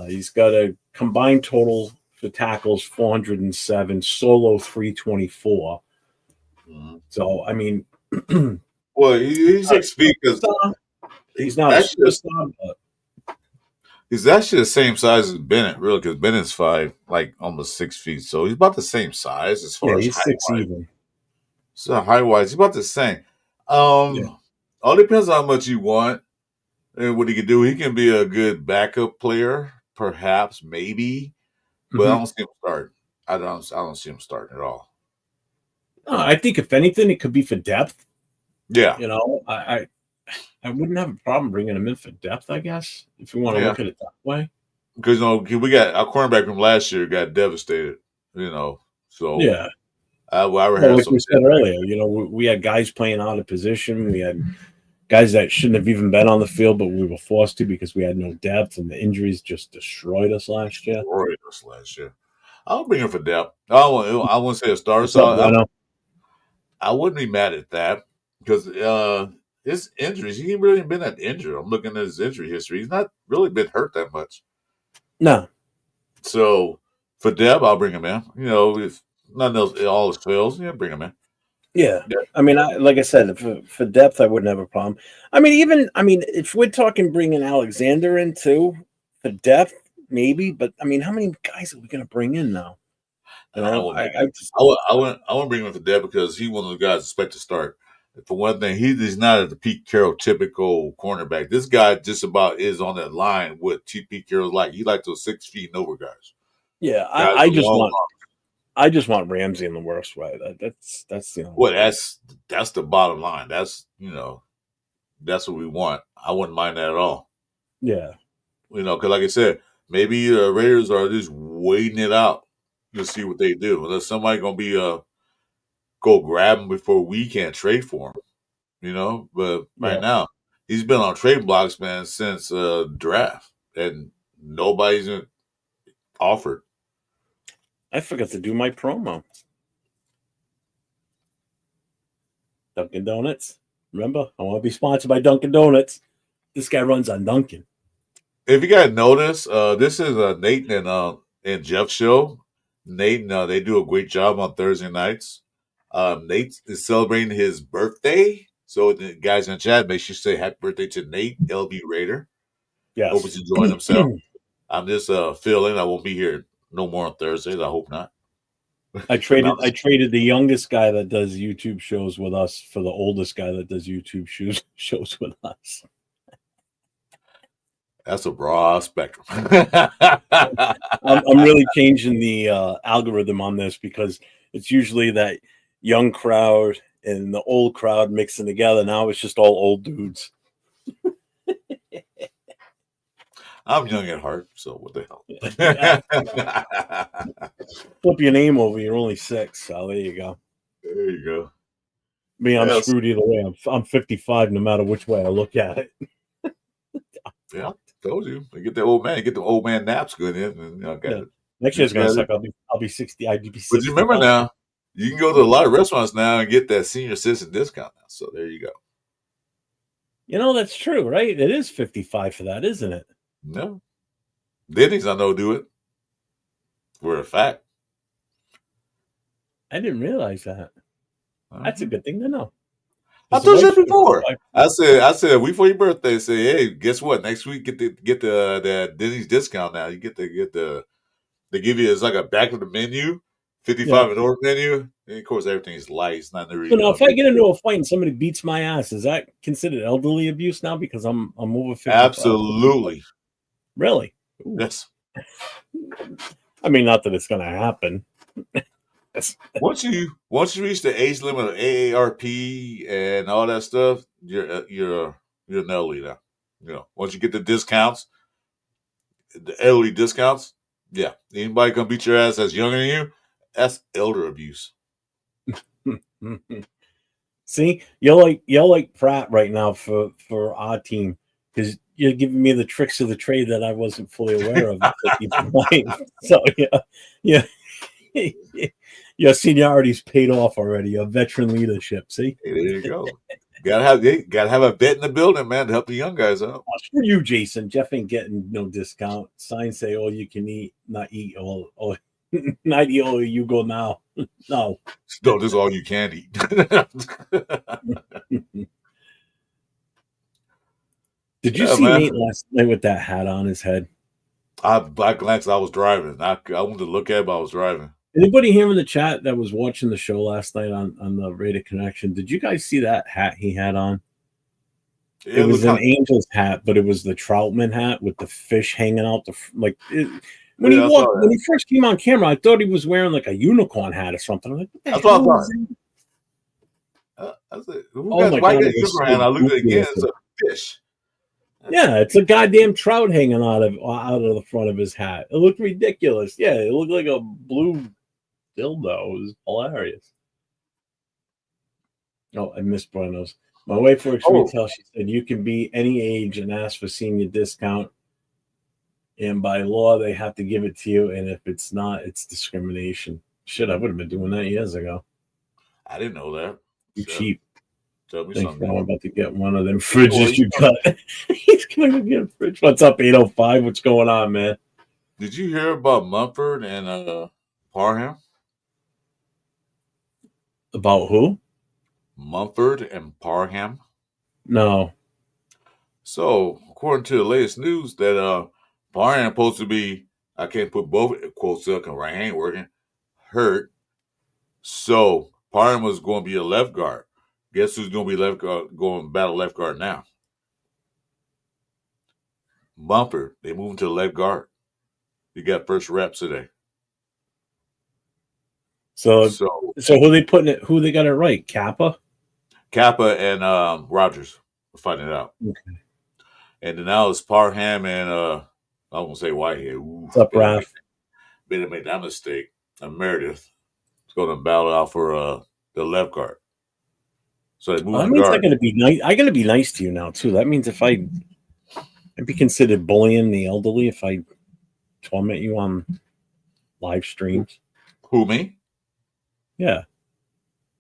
He's got a combined total for tackles 407, solo 324. Mhm. So I mean, well, he's XP because he's not a superstar, but he's actually the same size as Bennett, really, because Bennett's almost 6 feet. So he's about the same size as far as he's height 6 wise. even. So height wise, he's about the same. All depends on how much you want and what he can do. He can be a good backup player, perhaps, maybe, but I don't see him starting. I don't see him starting at all. I think if anything, it could be for depth. Yeah, I wouldn't have a problem bringing him in for depth, I guess, if you want to look at it that way. Because we got our cornerback from last year got devastated. So yeah. Like we said earlier, we had guys playing out of position. We had guys that shouldn't have even been on the field, but we were forced to because we had no depth, and the injuries just destroyed us last year. I'll bring him for depth. I wouldn't say a starter. So I wouldn't be mad at that because his injuries, he ain't really been that injured. I'm looking at his injury history. He's not really been hurt that much. No. So for depth, I'll bring him in. If nothing else, all else fails, bring him in. Yeah. I mean, like I said, for depth, I wouldn't have a problem. I mean, if we're talking bringing Alexander in too for depth, maybe. But I mean, how many guys are we going to bring in now? I wouldn't bring him in for depth because he's one of the guys expect to start. For one thing, he's not at the Pete Carroll typical cornerback. This guy just about is on that line with Pete Carroll's like. He like those 6 feet and over guys. Yeah, I just want Ramsey in the worst way. That's that's the bottom line. That's that's what we want. I wouldn't mind that at all. Yeah, because like I said, maybe the Raiders are just waiting it out to see what they do. Unless somebody gonna be go grab him before we can't trade for him. But right now he's been on trade blocks, man, since draft, and nobody's offered. I forgot to do my promo. Dunkin' Donuts. Remember, I want to be sponsored by Dunkin' Donuts. This guy runs on Dunkin'. If you guys notice, this is Nate and Jeff's show. Nate, they do a great job on Thursday nights. Nate is celebrating his birthday. So the guys in the chat, make sure you say happy birthday to Nate, LB Raider. Yes. Hope he's enjoying himself. I'm just feeling I won't be here no more on Thursdays. I hope not. I traded the youngest guy that does YouTube shows with us for the oldest guy that does YouTube shows with us. That's a broad spectrum. I'm really changing the algorithm on this because it's usually that young crowd and the old crowd mixing together. Now it's just all old dudes. I'm young at heart, so what the hell? Flip your name over. You're only 6, so there you go. There you go. I'm screwed either way. I'm 55 no matter which way I look at it. Yeah, told you. Get the old man. Get the old man naps good in. And, Next year's gonna suck. I'll be 60. I'd be 60. But you remember now, you can go to a lot of restaurants now and get that senior citizen discount now. So there you go. You know, that's true, right? It is 55 for that, isn't it? No. Denny's, I know, do it. For a fact. I didn't realize that. That's a good thing to know. I told you that before. I said a week before your birthday, say, hey, guess what? Next week get the Denny's discount now. You get the they give you, it's like a back of the menu, 55 and over menu. And of course everything is light. It's not the So now if I get into a fight and somebody beats my ass, is that considered elderly abuse now because I'm over 50? Absolutely. Really? Ooh. Yes. I mean, not that it's gonna happen. Once you reach the age limit of AARP and all that stuff, you're an elderly now. You know, once you get the discounts, the elderly discounts, yeah, anybody can beat your ass that's younger than you. That's elder abuse. See, you're like Pratt right now for our team because you're giving me the tricks of the trade that I wasn't fully aware of. So yeah. Your seniority's paid off already. Your veteran leadership. See, hey, there you go. Gotta have a vet in the building, man, to help the young guys out. Screw you, Jason. Jeff ain't getting no discount. Signs say all you can eat, not eat all, not eat all you go now. No, this is all you can eat. Did you see Nate last night with that hat on his head? I glanced. I was driving. I wanted to look at it, but I was driving. Anybody here in the chat that was watching the show last night on the Raider Connection? Did you guys see that hat he had on? It was an Angels hat, but it was the Troutman hat with the fish hanging out. When he first came on camera, I thought he was wearing like a unicorn hat or something. I'm like, what the That's hell what I thought. Oh my God! I looked at it again. It's a fish. Yeah, it's a goddamn trout hanging out of the front of his hat. It looked ridiculous. Yeah, it looked like a blue dildo. It was hilarious. Oh, I missed Bruno's. My wife works retail. She said you can be any age and ask for senior discount, and by law they have to give it to you. And if it's not, it's discrimination. Shit, I would have been doing that years ago. I didn't know that. You cheap. Tell me something. I'm about to get one of them fridges you cut. He's going to get a fridge. What's up, 805? What's going on, man? Did you hear about Mumford and Parham? About who? Mumford and Parham. No. So, according to the latest news, that Parham supposed to be, I can't put both quotes up because right ain't working, hurt. So, Parham was going to be a left guard. Guess who's going to be left guard, going to battle left guard now? Mumford. They moved to the left guard. He got first reps today. So who they putting it? Who they got it right? Kappa and Rogers. We're finding it out. Okay. And then now it's Parham and I won't say Whitehead. What's up, Raph? Better make that mistake. And Meredith is going to battle out for the left guard. So they move that means I got to be nice. I got to be nice to you now too. That means if I'd be considered bullying the elderly if I torment you on live streams. Who, me? Yeah.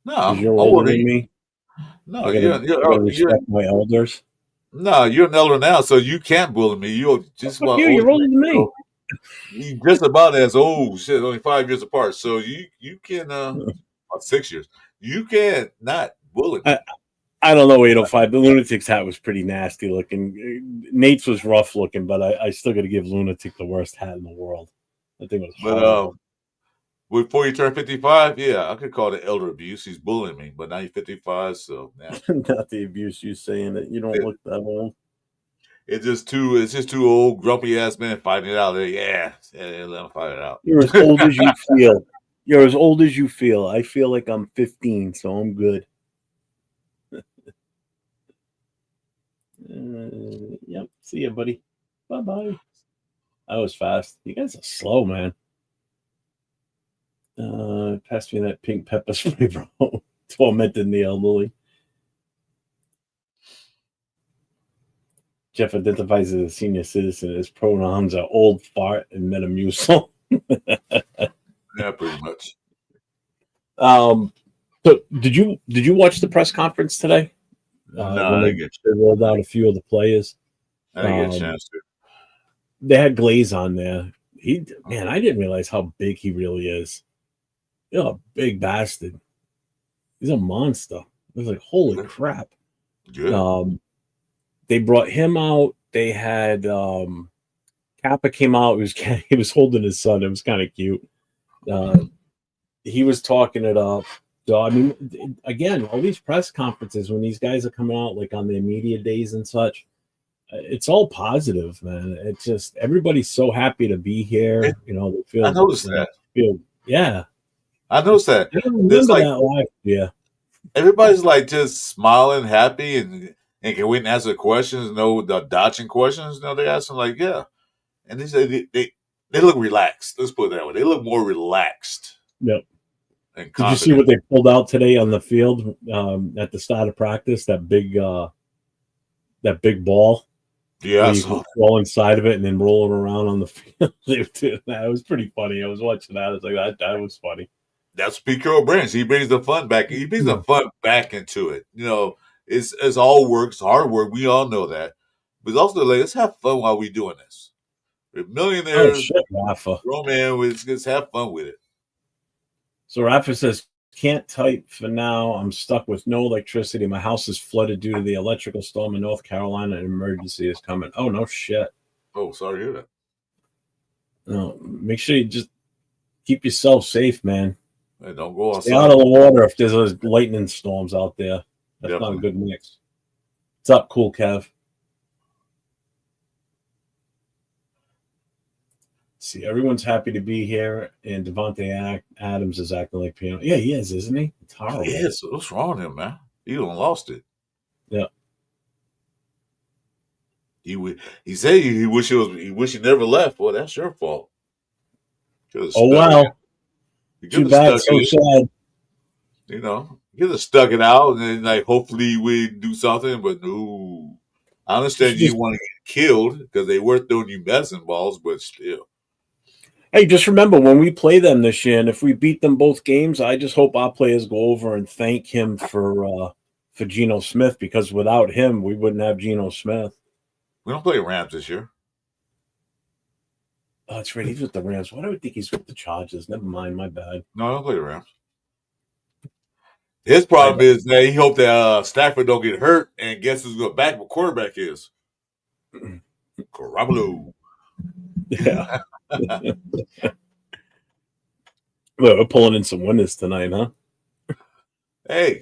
No, you're older than me. No, you're respect my elders. No, you're an elder now, so you can't bully me. You're just about you're older than me. You just about as old. Shit, only 5 years apart. So you can 6 years. You can not bully me. I don't know, 805. The Lunatic's hat was pretty nasty looking. Nate's was rough looking, but I still got to give Lunatic the worst hat in the world. I think it was horrible. Before you turn 55, yeah, I could call it elder abuse. He's bullying me, but now you're 55, so yeah. Not the abuse you saying that you don't look that old. It's just two old grumpy ass men fighting it out. Yeah, let them fight it out. You're as old as you feel. You're as old as you feel. I feel like I'm 15, so I'm good. Yep. See ya, buddy. Bye-bye. That was fast. You guys are slow, man. Pass me that pink pepper spray, bro. Tormenting the elderly. Jeff identifies as a senior citizen. His pronouns are old fart and metamucil. Yeah, pretty much. So did you watch the press conference today No, when I they didn't get. rolled out a few of the players? I didn't get a Um, chance to. they had Glaze on there. Man, I didn't realize how big he really is. He's a big bastard. He's a monster. I was like, holy Good. crap. Good. Um, they brought him out. They had Kappa came out. He was holding his son. It was kind of cute. Uh, he was talking it up. So I mean, again, all these press conferences when these guys are coming out like on their media days and such, it's all positive, man. It's just everybody's so happy to be It, here. You know, they I feel, noticed that. yeah. I noticed that. I don't There's remember like that last year. everybody's like just smiling, happy, and can wait and answer questions. No, the dodging questions. No, they asking like, yeah, and they say they look relaxed. Let's put it that way. They look more relaxed Yep. and Did you see confident. what they pulled out today on the field at the start of practice? That big ball Yeah, where I you saw can that. roll inside of it and then roll it around on the field. They were doing that. It was pretty funny. I was watching that. I was like, that was funny. That's what Pete Carroll brings. He brings the fun back. He brings the fun back into it. You know, it's all work. It's hard work. We all know that. But it's also like, let's have fun while we doing this. We're Oh millionaires, shit, Rafa. grown man. We just have fun with it. So Rafa says, can't type for now. I'm stuck with no electricity. My house is flooded due to the electrical storm in North Carolina. An emergency is coming. Oh no shit. Oh, sorry to hear that. No, make sure you just keep yourself safe, man. Hey, don't go Stay out outside. of the water if there's those lightning storms out there. That's not a Definitely. good mix. What's up, Cool Kev? See, everyone's happy to be here, and Devontae Adams is acting like piano. Yeah, he is, isn't he? It's horrible. Yes. What's wrong with him, man? He done lost it. Yeah. He said he wish he never left. Well, that's your fault. Oh well. You could Too have bad. stuck So it. sad. You know, you could have stuck it out, and then like hopefully we do something. But no, I understand you Just want to get killed because they were throwing you medicine balls, but still. hey, just remember when we play them this year, and if we beat them both games, I just hope our players go over and thank him for Geno Smith, because without him, we wouldn't have Geno Smith. We don't play Rams this year. Oh, that's right. He's with the Rams. Why do I think he's with the Chargers? Never mind. My bad. No, I don't play the Rams. His My problem bad. is that he hope that Stafford don't get hurt, and guess who's going back? What quarterback is? Garoppolo. Yeah. Well, we're pulling in some winners tonight, huh? Hey,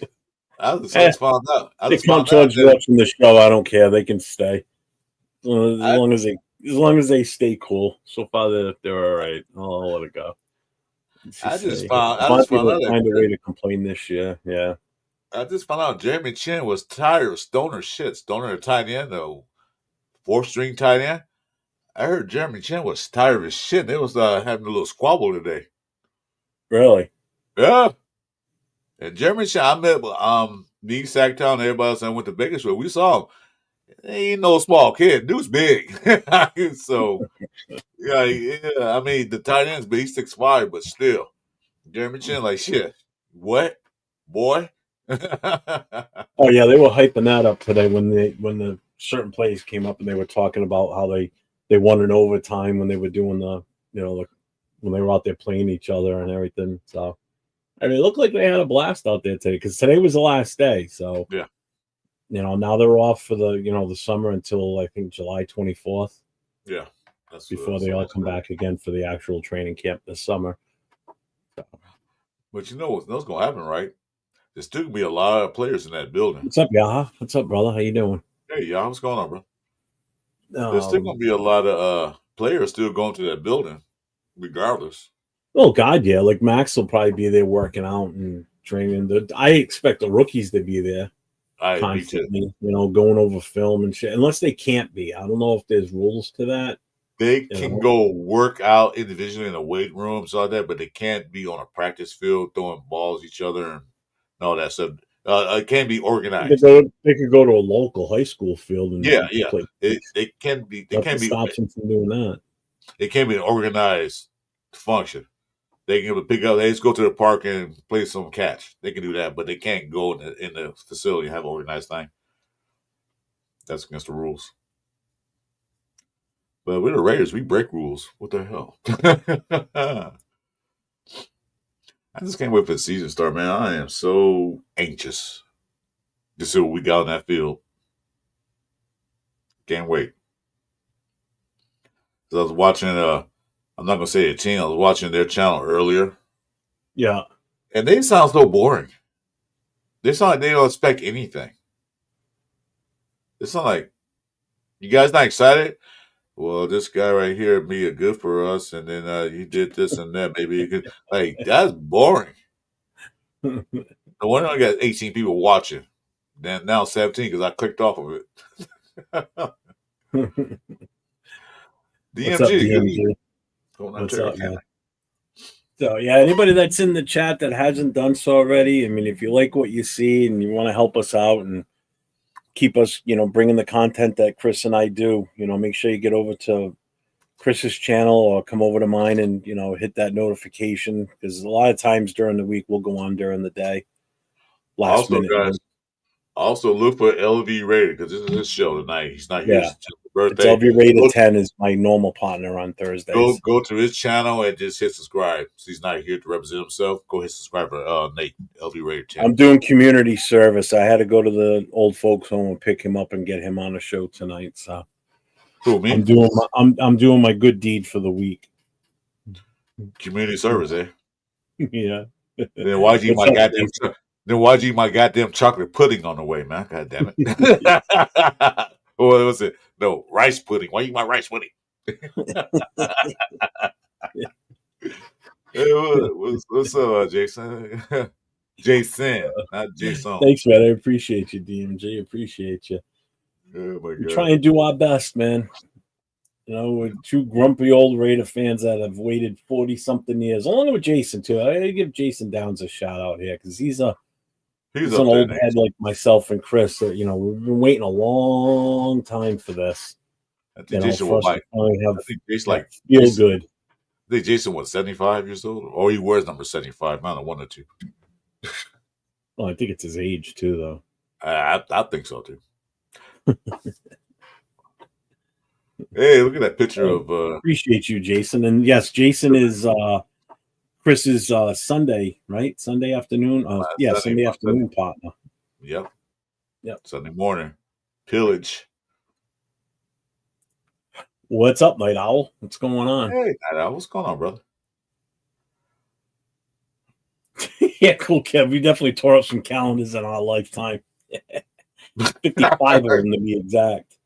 I just found out. I They just come found out towards that watching the show. I don't care. They can stay. As I, long as they stay cool. So far, they're all right. I'll let it go. I just Say, found will out find a that way to complain this year. Yeah. I just found out Jeremy Chin was tired of Stoner shit. Stoner, the tight end, the fourth string tight end. I heard Jeremy Chin was tired of his shit. They was having a little squabble today. Really? Yeah. And Jeremy Chin, I met me, Sacktown, and everybody else I went to Vegas with. We saw him. He ain't no small kid. Dude's big. So yeah. I mean, the tight end's big. He's 6'5", but still, Jeremy Chin like shit. What, boy? Oh yeah, they were hyping that up today when the certain plays came up and they were talking about how they won in overtime when they were doing when they were out there playing each other and everything. So I mean, it looked like they had a blast out there today because today was the last day. So Yeah. now they're off for the summer until I think July 24th Yeah. That's before they all come back again for the actual training camp this summer. But you know what's going to happen, right? There's still going to be a lot of players in that building. What's up, Yaha? What's up, brother? How you doing? Hey, y'all, what's going on, bro? There's still going to be a lot of players still going to that building, regardless. Oh God, yeah. Like Max will probably be there working out and training. I expect the rookies to be there constantly, going over film and shit. Unless they can't be. I don't know if there's rules to that. They can go work out individually in a weight room, so like that, but they can't be on a practice field throwing balls at each other and all that stuff. It can be organized. They could go to a local high school field and play. They can be. They Nothing can be. stops them from doing that. It can be an organized function. They can pick up. They just go to the park and play some catch. They can do that, but they can't go in the facility and have an organized thing. That's against the rules. But we're the Raiders. We break rules. What the hell? I just can't wait for the season to start, man. I am so anxious to see what we got on that field. Can't wait. So I was watching. I'm not gonna say a team. I was watching their channel earlier. Yeah. And they sound so boring. They sound like they don't expect anything. It sounds like, you guys not excited? Well, this guy right here be a good for us, and then you did this and that. Maybe you could, like, that's boring. No wonder I got 18 people watching. Then now 17 because I clicked off of it. DMG. What's up, DMG? What's up, man? So, yeah, anybody that's in the chat that hasn't done so already, I mean, if you like what you see and you want to help us out and keep us, bringing the content that Chris and I do, make sure you get over to Chris's channel or come over to mine and, hit that notification, because a lot of times during the week we'll go on during the day. Last minute. Guys, also look for LV Rated, because this is his show tonight. He's not here. Yeah. It's just a birthday. It's LV Rated 10 is my normal partner on Thursdays. Go to his channel and just hit subscribe. So he's not here to represent himself. Go hit subscribe for Nate, LV Rated 10. I'm doing community service. I had to go to the old folks home and pick him up and get him on the show tonight. So who, me? I'm doing my good deed for the week. Community service, eh? Yeah. Then why'd you eat my goddamn chocolate pudding on the way, man? God damn it. What was it? No, rice pudding. Why you eat my rice pudding? Hey, what's up, Jason? Jason, not Jason. Thanks, man. I appreciate you, DMG. Appreciate you. Oh, my God. We try and do our best, man. We're two grumpy old Raider fans that have waited 40-something years, along with Jason, too. I gotta give Jason Downs a shout-out here, because he's an old head like myself and Chris. We've been waiting a long time for this. I think Jason was like, feel good. I think Jason was 75 years old, or he wears number 75. Not a one or two. Well, I think it's his age too, though. I think so too. Hey, look at that picture of. Appreciate you, Jason. And yes, Jason is Chris's Sunday, right? Sunday afternoon. Sunday afternoon partner. Yep. Sunday morning. Pillage. What's up, Night Owl? What's going on? Hey, Night Owl. What's going on, brother? Yeah, cool, Kev. We definitely tore up some calendars in our lifetime. 55 of them to be exact.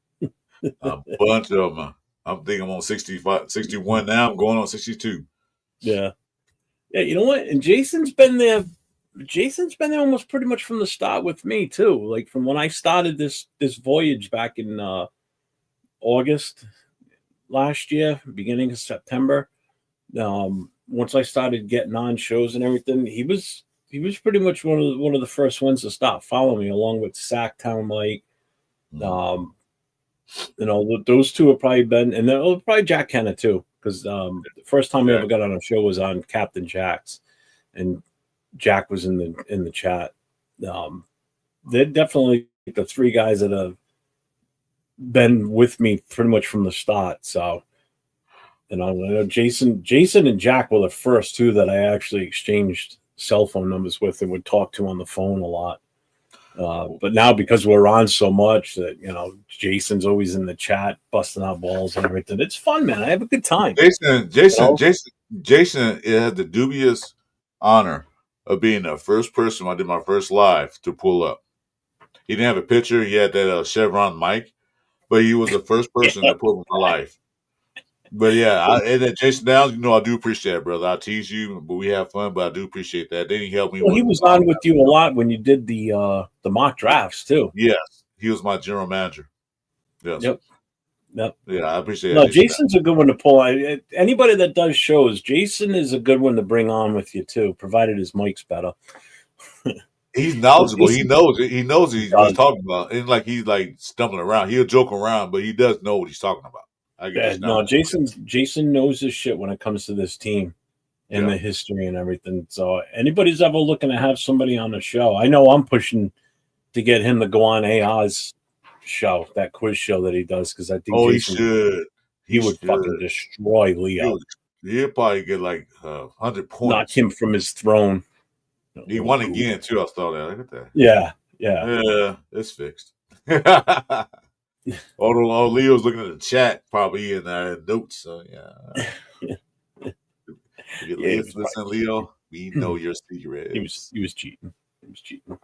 A bunch of them. I'm thinking I'm on 65, 61 now. I'm going on 62. Yeah. Yeah, you know what? And Jason's been there. Jason's been there almost pretty much from the start with me too. Like from when I started this voyage back in August last year, beginning of September. Once I started getting on shows and everything, he was pretty much one of the first ones to stop following me, along with Sacktown Mike. Those two have probably been, and then probably Jack Kenna too, because the first time I ever got on a show was on Captain Jack's, and Jack was in the chat. They're definitely the three guys that have been with me pretty much from the start. So, Jason and Jack were the first two that I actually exchanged cell phone numbers with and would talk to on the phone a lot. But now, because we're on so much that, Jason's always in the chat, busting out balls and everything. It's fun, man. I have a good time. Jason had the dubious honor of being the first person when I did my first live to pull up. He didn't have a picture. He had that Chevron mic, but he was the first person to pull up my life. But yeah, Jason Downs, I do appreciate it, brother. I tease you, but we have fun. But I do appreciate that. Then he helped me. Well, he was on with you a lot when you did the mock drafts too. Yes, he was my general manager. Yes. Yep. Yeah, I appreciate it. No, Jason's a good one to pull. Anybody that does shows, Jason is a good one to bring on with you too, provided his mic's better. He's knowledgeable. He knows it. He knows what he's talking about. And he's like stumbling around. He'll joke around, but he does know what he's talking about. I could Yeah, just no, not. Jason knows his shit when it comes to this team and Yeah. the history and everything. So anybody's ever looking to have somebody on the show, I know I'm pushing to get him to go on AR's show, that quiz show that he does, because I think Oh, he Jason should. he He would should. fucking destroy Leo, He'll probably get like 100 knock points. him from his throne. He won again too. I saw that. Look at that. Yeah. Yeah, it's fixed. Although Leo's looking at the chat, probably in notes. So yeah. If you Yeah, listen, Leo, we know your he was secrets. he was cheating. He was cheating.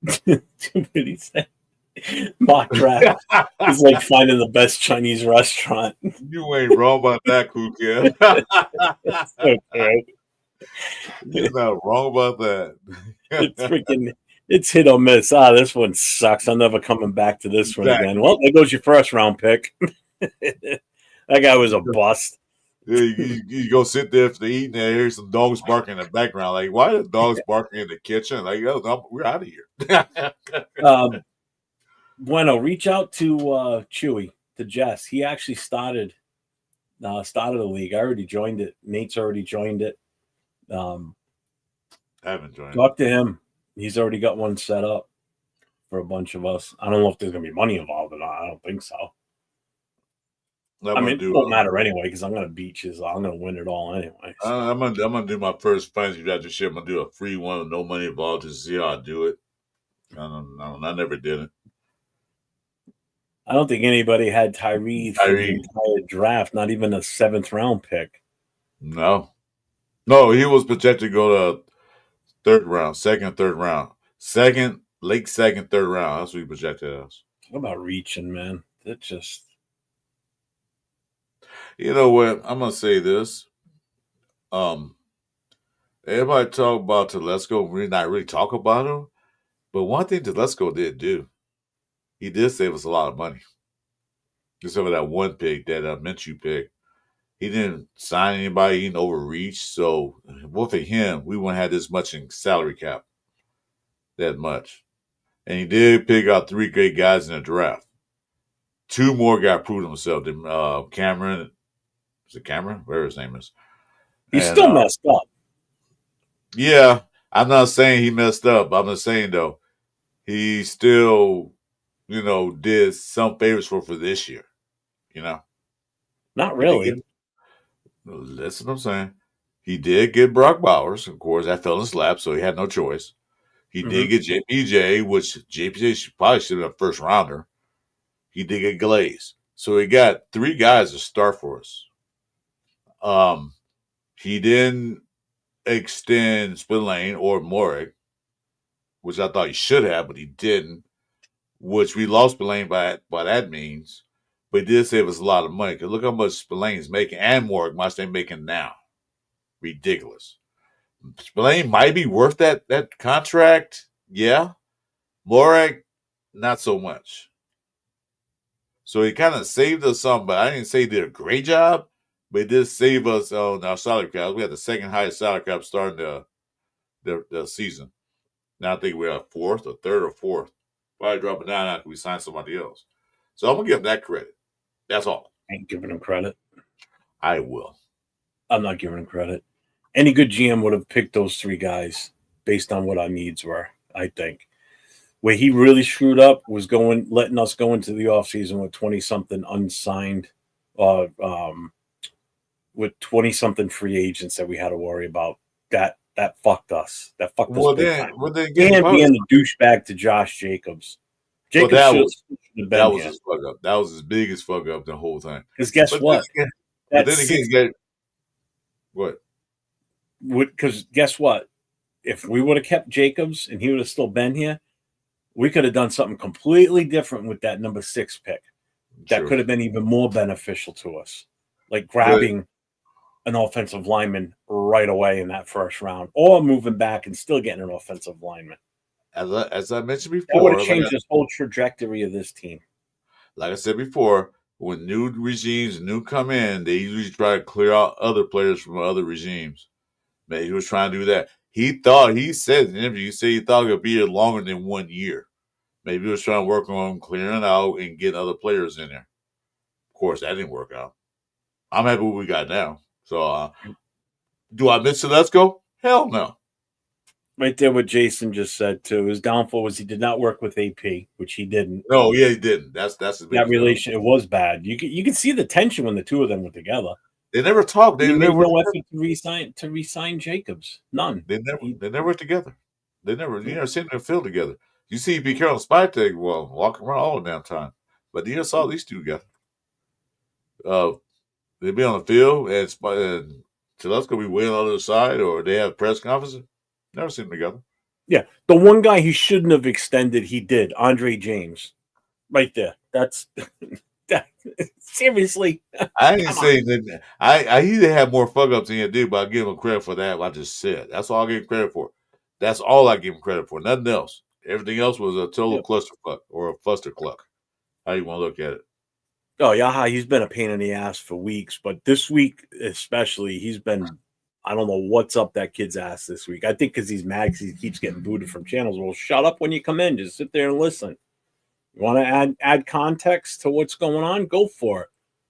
What did he say? Mock draft is like finding the best Chinese restaurant. You ain't wrong about that, Cool Kid. Okay. You're not wrong about that. It's hit or miss. This one sucks. I'm never coming back to this one again. Exactly. Well, there goes your first round pick. That guy was a bust. Yeah, you go sit there after eating and hear some dogs barking in the background. Like, why are dogs barking in the kitchen? Like, oh, no, we're out of here. Bueno, reach out to Chewy, to Jess. He actually started the league. I already joined it. Nate's already joined it. I haven't joined. Talk to him. He's already got one set up for a bunch of us. I don't know if there's gonna be money involved or not. I don't think so. I mean, it won't matter anyway because I'm gonna beat you. So I'm gonna win it all anyway. So. I'm gonna do my first fantasy draft this year. I'm gonna do a free one with no money involved to see how I do it. I never did it. I don't think anybody had Tyree for the entire draft, not even a 7th round pick. No, he was projected to go to third round, second, third round, late second, third round. That's what he projected as. What about reaching, man? That just. You know what? I'm gonna say this. Everybody talk about Telesco. We not really talk about him, but one thing Telesco did do, he did save us a lot of money. Except for that one pick, that Minshew pick. He didn't sign anybody. He didn't overreach. So, well, for him, we wouldn't have this much in salary cap. That much. And he did pick out 3 great guys in the draft. 2 more guys proved themselves. Cameron. Is it Cameron? Whatever his name is. He's still messed up. Yeah. I'm not saying he messed up. I'm just saying, though, he still, did some favors for this year. Not really. Listen what I'm saying. He did get Brock Bowers. Of course, that fell in his lap, so he had no choice. He did get JPJ, which JPJ probably should have been a first rounder. He did get Glaze. So he got 3 guys to start for us. He didn't extend Spillane or Morrig, which I thought he should have, but he didn't, which we lost Spillane by that means. But he did save us a lot of money. Because look how much Spillane's making and Morrig much they're making now. Ridiculous. Spillane might be worth that contract. Yeah. Morrig, not so much. So he kind of saved us some, but I didn't say he did a great job, but he did save us on our salary cap. We had the second highest salary cap starting the season. Now I think we're at 4th or 3rd or 4th. Probably dropping down after we sign somebody else. So I'm going to give him that credit. That's all. I ain't giving him credit. I will. I'm not giving him credit. Any good GM would have picked those 3 guys based on what our needs were, I think. Where he really screwed up was letting us go into the offseason with 20-something unsigned, with 20-something free agents that we had to worry about. That fucked us. That fucked us big time. And being the douchebag to Josh Jacobs. Jacobs should have been that was his fuck up. That was his biggest fuck up the whole thing. Because guess what? What? Because guess what? If we would have kept Jacobs and he would have still been here, we could have done something completely different with that number 6 pick. That could have been even more beneficial to us. Like grabbing an offensive lineman right away in that first round, or moving back and still getting an offensive lineman. As I mentioned before, that would have changed this whole trajectory of this team. Like I said before, when new regimes come in, they usually try to clear out other players from other regimes. Man, he was trying to do that. He said in the interview, he thought it would be longer than 1 year. Maybe he was trying to work on clearing out and getting other players in there. Of course, that didn't work out. I'm happy with what we got now. So, do I miss Telesco? Hell no. Right there, what Jason just said too. His downfall was he did not work with AP, which he didn't. No, yeah, he didn't. That's his That biggest relation, it was bad. You could see the tension when the two of them were together. They never talked. He They made never no effort to resign Jacobs. None. They never worked together. You never seen them field together. You see B. Carroll and Spytek, well, walking around all the damn time. But you never saw these two together. They'd be on the field and Telesco be waiting on the other side, or they have press conferences. Never seen them together. Yeah. The one guy he shouldn't have extended, he did. Andre James. Right there. That's seriously. I ain't saying that. He did have more fuck ups than he did, but I give him credit for that. What I just said. That's all I give him credit for. That's all I give him credit for. Nothing else. Everything else was a total clusterfuck or a fustercluck. How you want to look at it? Oh, yeah, he's been a pain in the ass for weeks, but this week especially, he's been. I don't know what's up that kid's ass this week. I think because he's mad because he keeps getting booted from channels. Well, shut up when you come in. Just sit there and listen. You want to add context to what's going on? Go for it.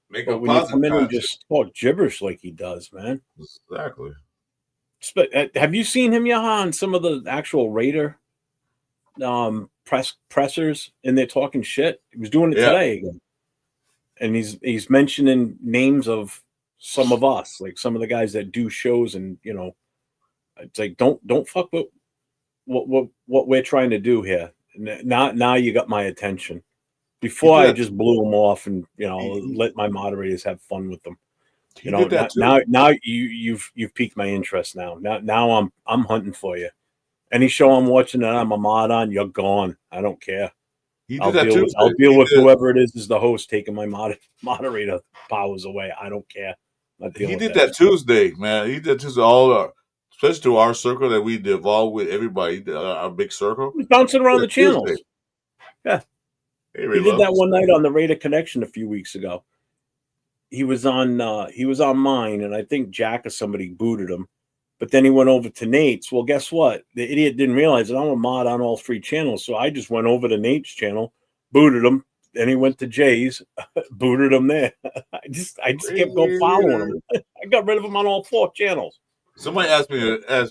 Make but a when you come in context. and just talk gibberish like he does, man. Exactly. Have you seen him, Yaha, on some of the actual Raider pressers? And they're talking shit. He was doing it today again, and he's mentioning names of some of us, like some of the guys that do shows, and it's like don't fuck with what we're trying to do here. Now you got my attention. Before I just blew them off and let my moderators have fun with them. Now you've piqued my interest. Now I'm hunting for you. Any show I'm watching that I'm a mod on, you're gone. I don't care. I'll deal with whoever it is the host taking my moderator powers away. I don't care. He did that Tuesday, man. He did Tuesday especially to our circle that we devolved with everybody, our big circle. He's bouncing around the channels. Yeah. He did that one night on the Raider Connection a few weeks ago. He was on mine, and I think Jack or somebody booted him. But then he went over to Nate's. Well, guess what? The idiot didn't realize that I'm a mod on all three channels. So I just went over to Nate's channel, booted him. Then he went to Jay's, booted him there. I just kept going following him. I got rid of him on all four channels. Somebody asked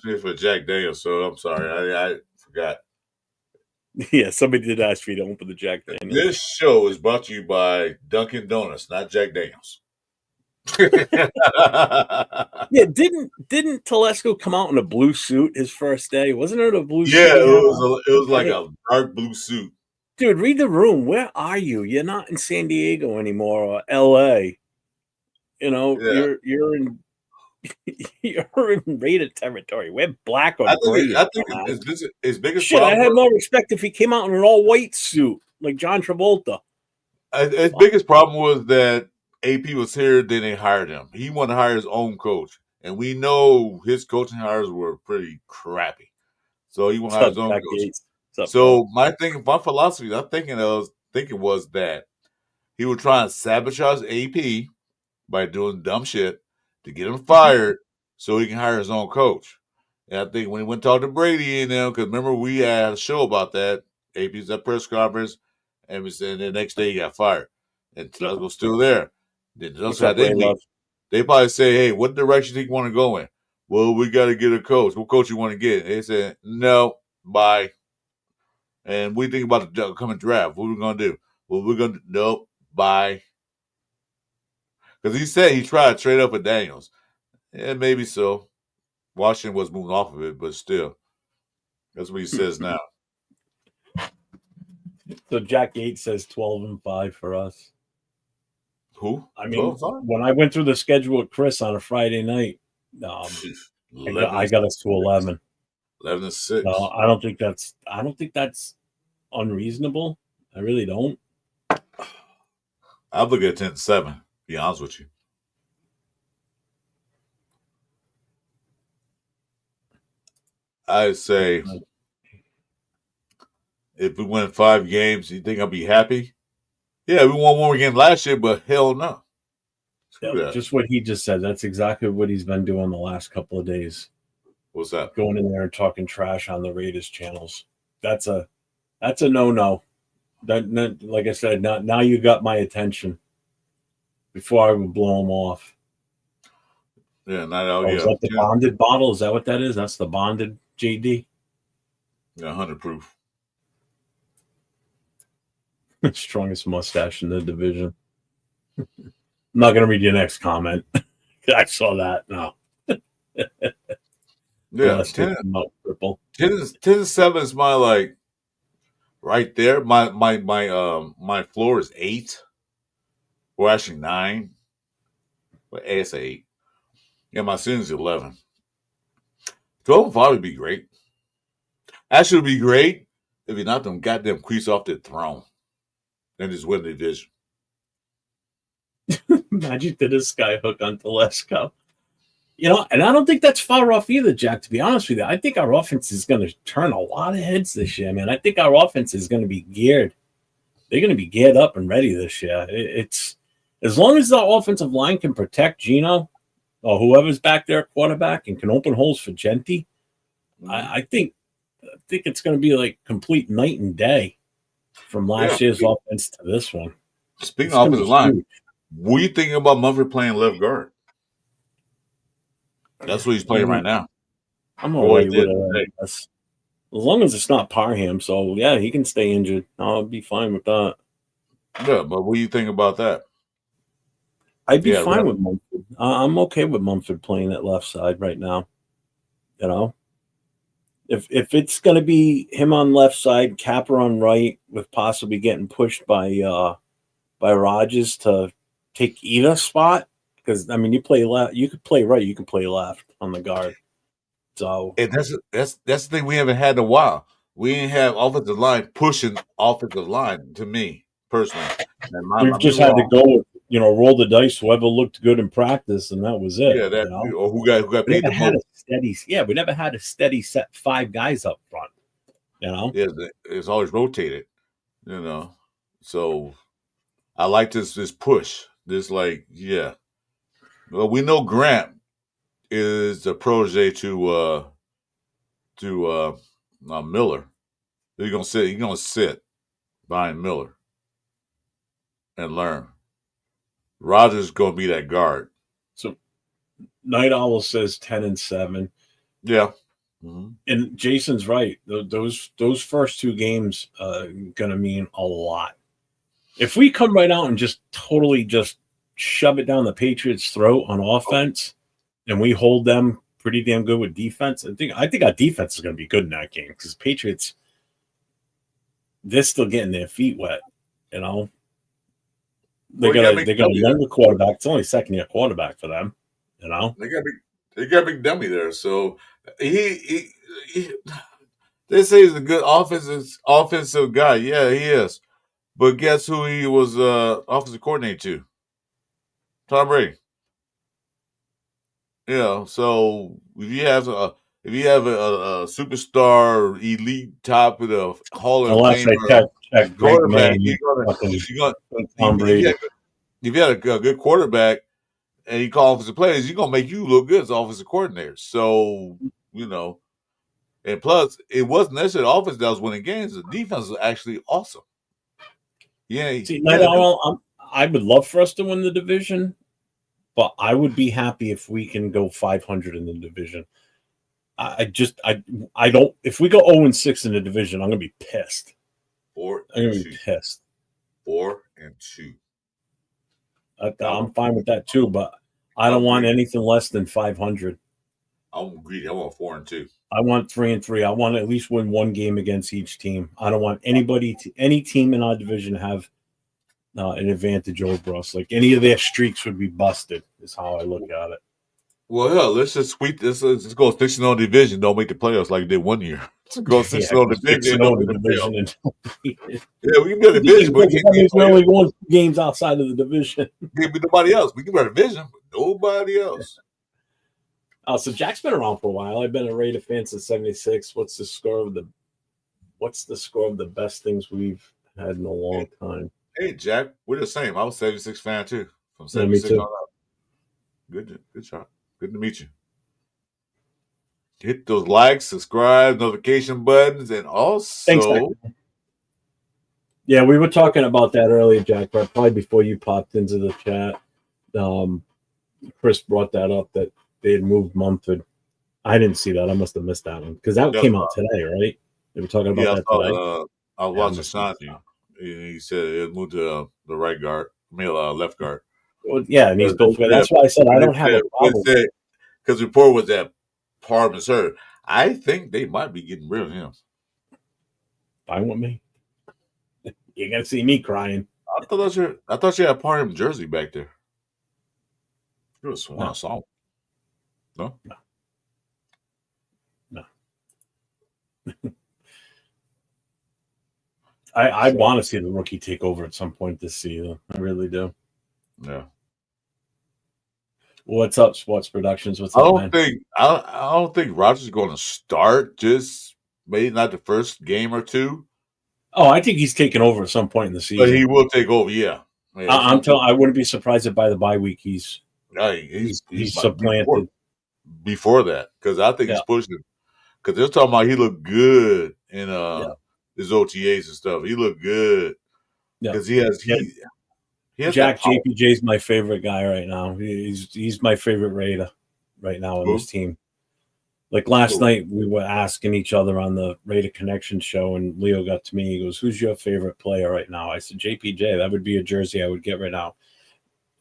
me for Jack Daniels, so I'm sorry. I forgot. Yeah, somebody did ask me to open the Jack Daniels. This show is brought to you by Dunkin' Donuts, not Jack Daniels. Yeah, didn't Telesco come out in a blue suit his first day? Wasn't it a blue suit? Yeah, it was like a dark blue suit. Dude, read the room. Where are you? You're not in San Diego anymore or LA. You're in you're in Raider territory. We're black or gray. I think his biggest shit. problem. I had more respect if he came out in an all white suit like John Travolta. His biggest problem was that AP was here, then they hired him. He wanted to hire his own coach, and we know his coaching hires were pretty crappy. So he wanted to hire his own coach. So my philosophy, I'm thinking was that he would try and sabotage AP by doing dumb shit to get him fired so he can hire his own coach. And I think when he went and talked to Brady and them, because remember we had a show about that, AP's at press conference, and the next day he got fired. And Telesco's still there. Then they probably say, hey, what direction do you want to go in? Well, we got to get a coach. What coach you want to get? And they said, no, bye. And we think about the coming draft. What are we going to do? Well, we're going to, nope, bye. Because he said he tried to trade up with Daniels. Yeah, maybe so. Washington was moving off of it, but still. That's what he says now. So Jack Yates says 12-5 for us. Who? I mean, when I went through the schedule with Chris on a Friday night, I got us to 11. 11-6. I don't think that's unreasonable. I really don't. I'll look at 10-7, to be honest with you. I'd say if we win 5 games, you think I'll be happy? Yeah, we won 1 more game last year, but hell no. Just what he just said. That's exactly what he's been doing the last couple of days. What's that? Going in there and talking trash on the Raiders channels. That's a no-no. Like I said, now you got my attention. Before I would blow them off. Yeah, not out. Oh, is Yeah, that the bonded bottle? Is that what that is? That's the bonded JD. yeah, 100 proof. Strongest mustache in the division. I'm not gonna read your next comment. I saw that. No. Yeah, 10, triple. 10-7 is my like right there. My floor is 8. Well, actually 9, but it's 8. Yeah, my ceiling is 11. 12-5 would be great. Actually, it would be great if you knocked them goddamn crease off the throne and just win the division. Magic did a skyhook on Telesco. And I don't think that's far off either, Jack, to be honest with you. I think our offense is going to turn a lot of heads this year, man. I think our offense is going to be geared. They're going to be geared up and ready this year. It's as long as the offensive line can protect Gino or whoever's back there at quarterback and can open holes for Genty. I think it's going to be like complete night and day from last year's offense to this one. Speaking of offensive line, what are you thinking about Muffet playing left guard? That's what he's playing right now. I'm all right with it. As long as it's not Parham, so yeah, he can stay injured. I'll be fine with that. Yeah, but what do you think about that? I'd be fine with Mumford. I'm okay with Mumford playing that left side right now. If it's going to be him on left side, Capper on right, with possibly getting pushed by Rodgers to take either spot, because I mean you play left, you could play right, you can play left on the guard. So and that's the thing we haven't had in a while. We didn't have offensive line pushing offensive line. To me personally, we've just had to go with roll the dice. Whoever looked good in practice, and that was it. Yeah, or who got paid the most. We never had a steady set 5 guys up front. Yeah, it's always rotated. So I like this push. This well, we know Grant is a protege to Miller. He's gonna sit behind Miller and learn. Rodgers gonna be that guard. So Night Owl says 10-7. Yeah. Mm-hmm. And Jason's right. Those first 2 games gonna mean a lot. If we come right out and just totally just shove it down the Patriots' throat on offense, and we hold them pretty damn good with defense, I think our defense is going to be good in that game, because Patriots, they're still getting their feet wet. They got a younger quarterback. It's only second-year quarterback for them. They got big dummy there. So he they say he's a good offensive guy. Yeah, he is. But guess who he was offensive coordinator to? Tom Brady. Yeah, so if you have a superstar, elite, top of the Hall of Fame quarterback, if you had a good quarterback and you call offensive plays, he's gonna make you look good as offensive coordinator. So and plus, it wasn't necessarily the offense that was winning games; the defense was actually awesome. Yeah, I would love for us to win the division, but I would be happy if we can go 500 in the division. I don't. If we go 0-6 in the division, I'm gonna be pissed. I'm gonna be pissed. 4-2. I'm fine with that too, but I don't want anything less than 500. I'm greedy. I want 4-2. I want 3-3. I want to at least win 1 game against each team. I don't want any team in our division have an advantage over us. Like any of their streaks would be busted. Is how I look at it. Well, yeah, let's just sweep this. Let's go 6-0 division. Don't make the playoffs like they did one year. Let's go 6-0 division. Yeah, we can be a division, but we're only going 2 games outside of the division. Can't be nobody else. We can be a division, but nobody else. So Jack's been around for a while. I've been a Raider fan since '76. What's the score of the best things we've had in a long time? Hey, Jack, we're the same. I was a '76 fan too. From '76 on up. Good job. Good to meet you. Hit those likes, subscribe, notification buttons, and also Yeah, we were talking about that earlier, Jack, but probably before you popped into the chat. Um, Chris brought that up that they had moved Mumford. I didn't see that. I must have missed that one because that That's came out today, right? They were talking about yeah. I that today. saw. I was Yeah, I watching must have missed Santi. that. He said it moved to the right guard, left guard. Well, yeah, and he's Because both. That's why I said I when don't have a they problem. said because the report was that Parham is hurt. I think they might be getting rid of him. Fine with me. You got to see me crying. I thought you had Parham jersey back there. It was one I No, saw. No, no, no. I so want to see the rookie take over at some point this season. I really do. yeah. What's up, Sports Productions? What's I up, don't man? think I don't think Rogers is going to start. Just maybe not the first game or two, Oh, I think he's taking over at some point in the but he season. will take over. Yeah, yeah. He's I'm going to. telling. I wouldn't be surprised if by the bye week Hey, he's he's supplanted. before that because I think Yeah, he's pushing. Because they're talking about he looked good in yeah, his OTAs and stuff. He looked good yeah. because Yeah, he has that Jack power. JPJ is my favorite guy right now. He's my favorite Raider right now on this Who? team. Like last Who? night, we were asking each other on the Raider Connection show, and Leo got to me. He goes, "Who's your favorite player right now?" I said, "JPJ. That would be a jersey I would get right now."